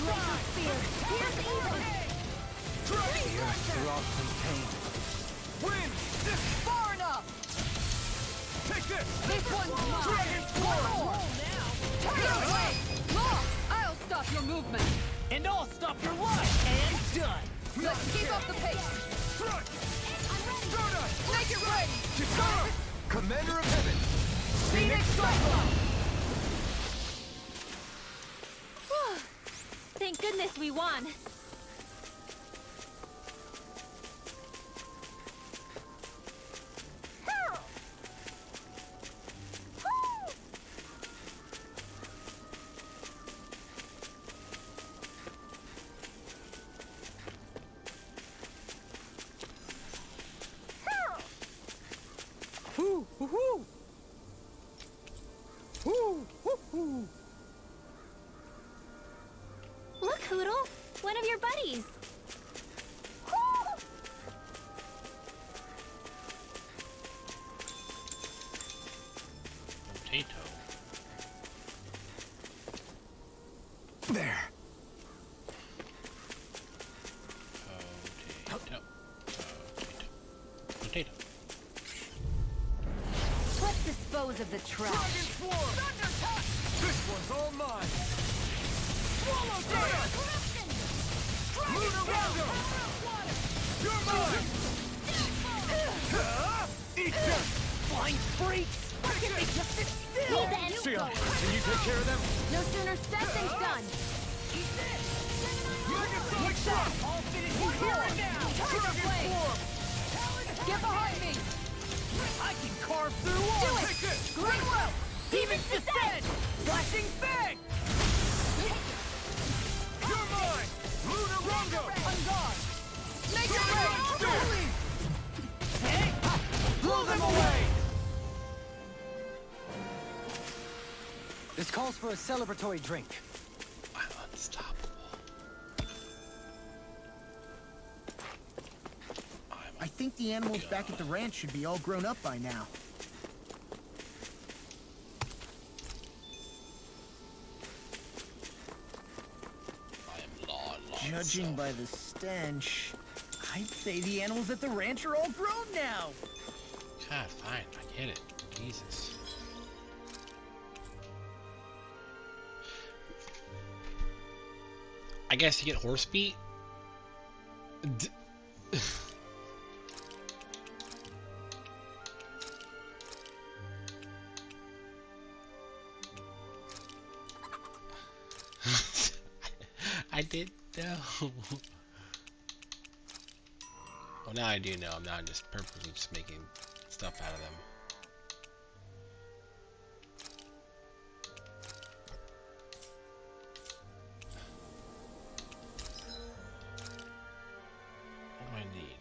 Laser spear! Here's evil! Dragon Your throb contained. Win! Far enough! Take this! This one's mine! Dragon One more! Tiger Blade! Long! I'll stop your movement! And I'll stop your life! And done! Let's keep up the pace! Strike! Stardust! Make it rain! Kisara! Commander of Heaven! Phoenix Cyclone! Thank goodness we won! Hoo! Hoo! Hoo! Hoo! Hoo! Hoo! Look, Hootle! One of your buddies! potato. There. Potato. Potato. Let's dispose of the trash. Dragon Swarm! This one's all mine! Swallow Dance! Luna Rondo! You're mine! Eat them! Flying freaks! Why can't they just sit still? Shion, can you take care of them? No sooner said than done! Megasonic Shock! I'll finish you here and now! Dragon Swarm! Get behind me! I can carve through Do walls! it! Take this! Great will! Demon's Descent! Flashing Fang! You're mine! Luna Rondo! On guard! Make it Dragon rain! Spear! Hey! Blow them away! This calls for a celebratory drink. Wow, unstoppable. think the animals back at the ranch should be all grown up by now. Judging by the stench, I'd say the animals at the ranch are all grown now. God, fine, I get it. Jesus. I guess you get horse feet. I did know. Well, now I do know. I'm not just purposely just making stuff out of them. What do I need?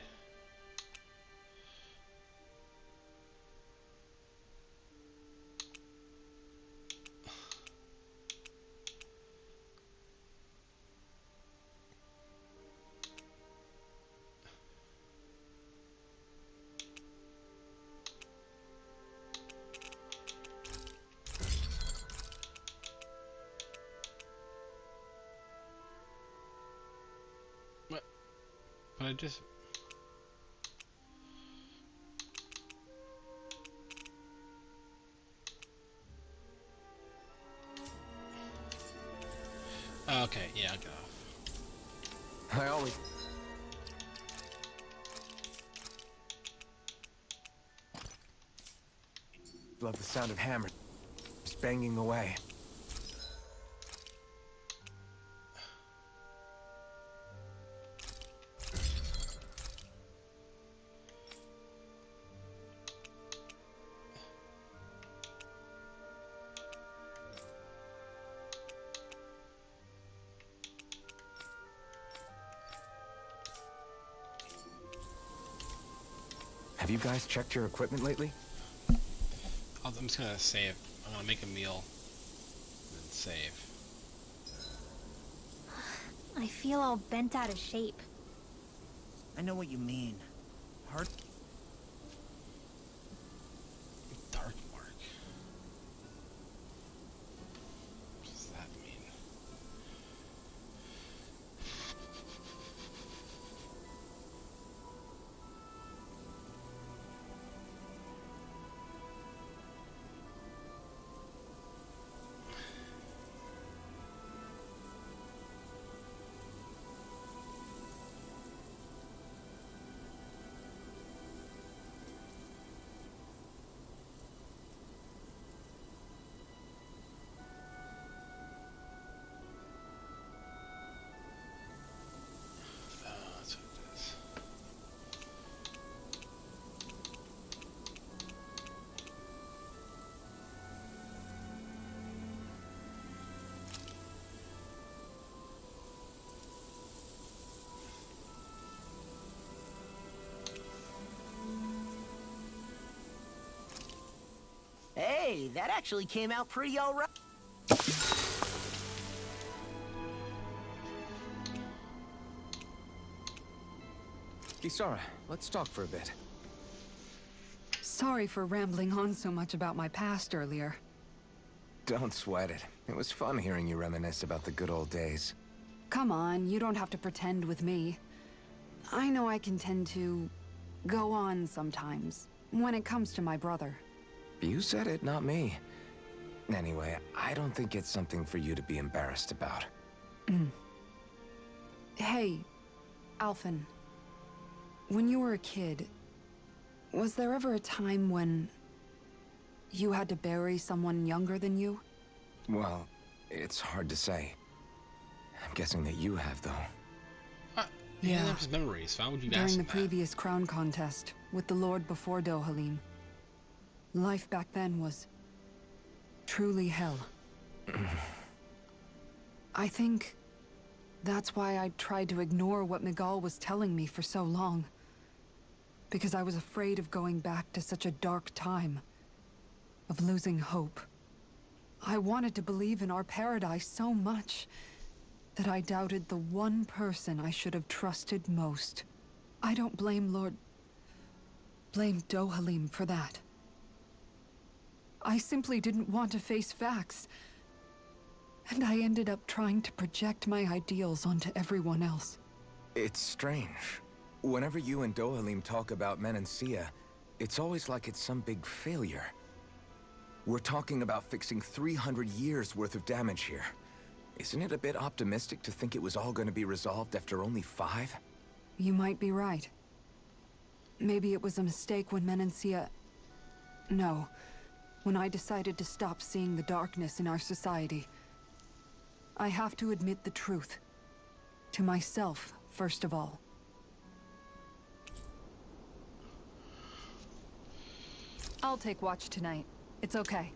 But I just... Okay, yeah, I'll get off. I always... love the sound of hammers just banging away. Have you guys checked your equipment lately? I'm just gonna save. I'm gonna make a meal and then save. I feel all bent out of shape. I know what you mean. Hard. Dark mark. What does that mean? That's what it is. Hey, that actually came out pretty all right. Kisara, let's talk for a bit. Sorry for rambling on so much about my past earlier. Don't sweat it. It was fun hearing you reminisce about the good old days. Come on, you don't have to pretend with me. I know I can tend to go on sometimes when it comes to my brother. You said it, not me. Anyway, I don't think it's something for you to be embarrassed about. Hey, Alphen. When you were a kid, was there ever a time when you had to bury someone younger than you? Well, it's hard to say. I'm guessing that you have, though. Yeah, that was memories. Why would you ask During the that? previous crown contest, with the Lord before Dohalim. Life back then was truly hell. I think that's why I tried to ignore what Miguel was telling me for so long. Because I was afraid of going back to such a dark time. Of losing hope. I wanted to believe in our paradise so much that I doubted the one person I should have trusted most. I don't blame Lord blamed Dohalim for that. I simply didn't want to face facts. And I ended up trying to project my ideals onto everyone else. It's strange. Whenever you and Dohalim talk about Menancia, it's always like it's some big failure. We're talking about fixing 300 years worth of damage here. Isn't it a bit optimistic to think it was all going to be resolved after only 5? You might be right. Maybe it was a mistake when Menancia... No. When I decided to stop seeing the darkness in our society. I have to admit the truth. To myself, first of all. I'll take watch tonight. It's okay.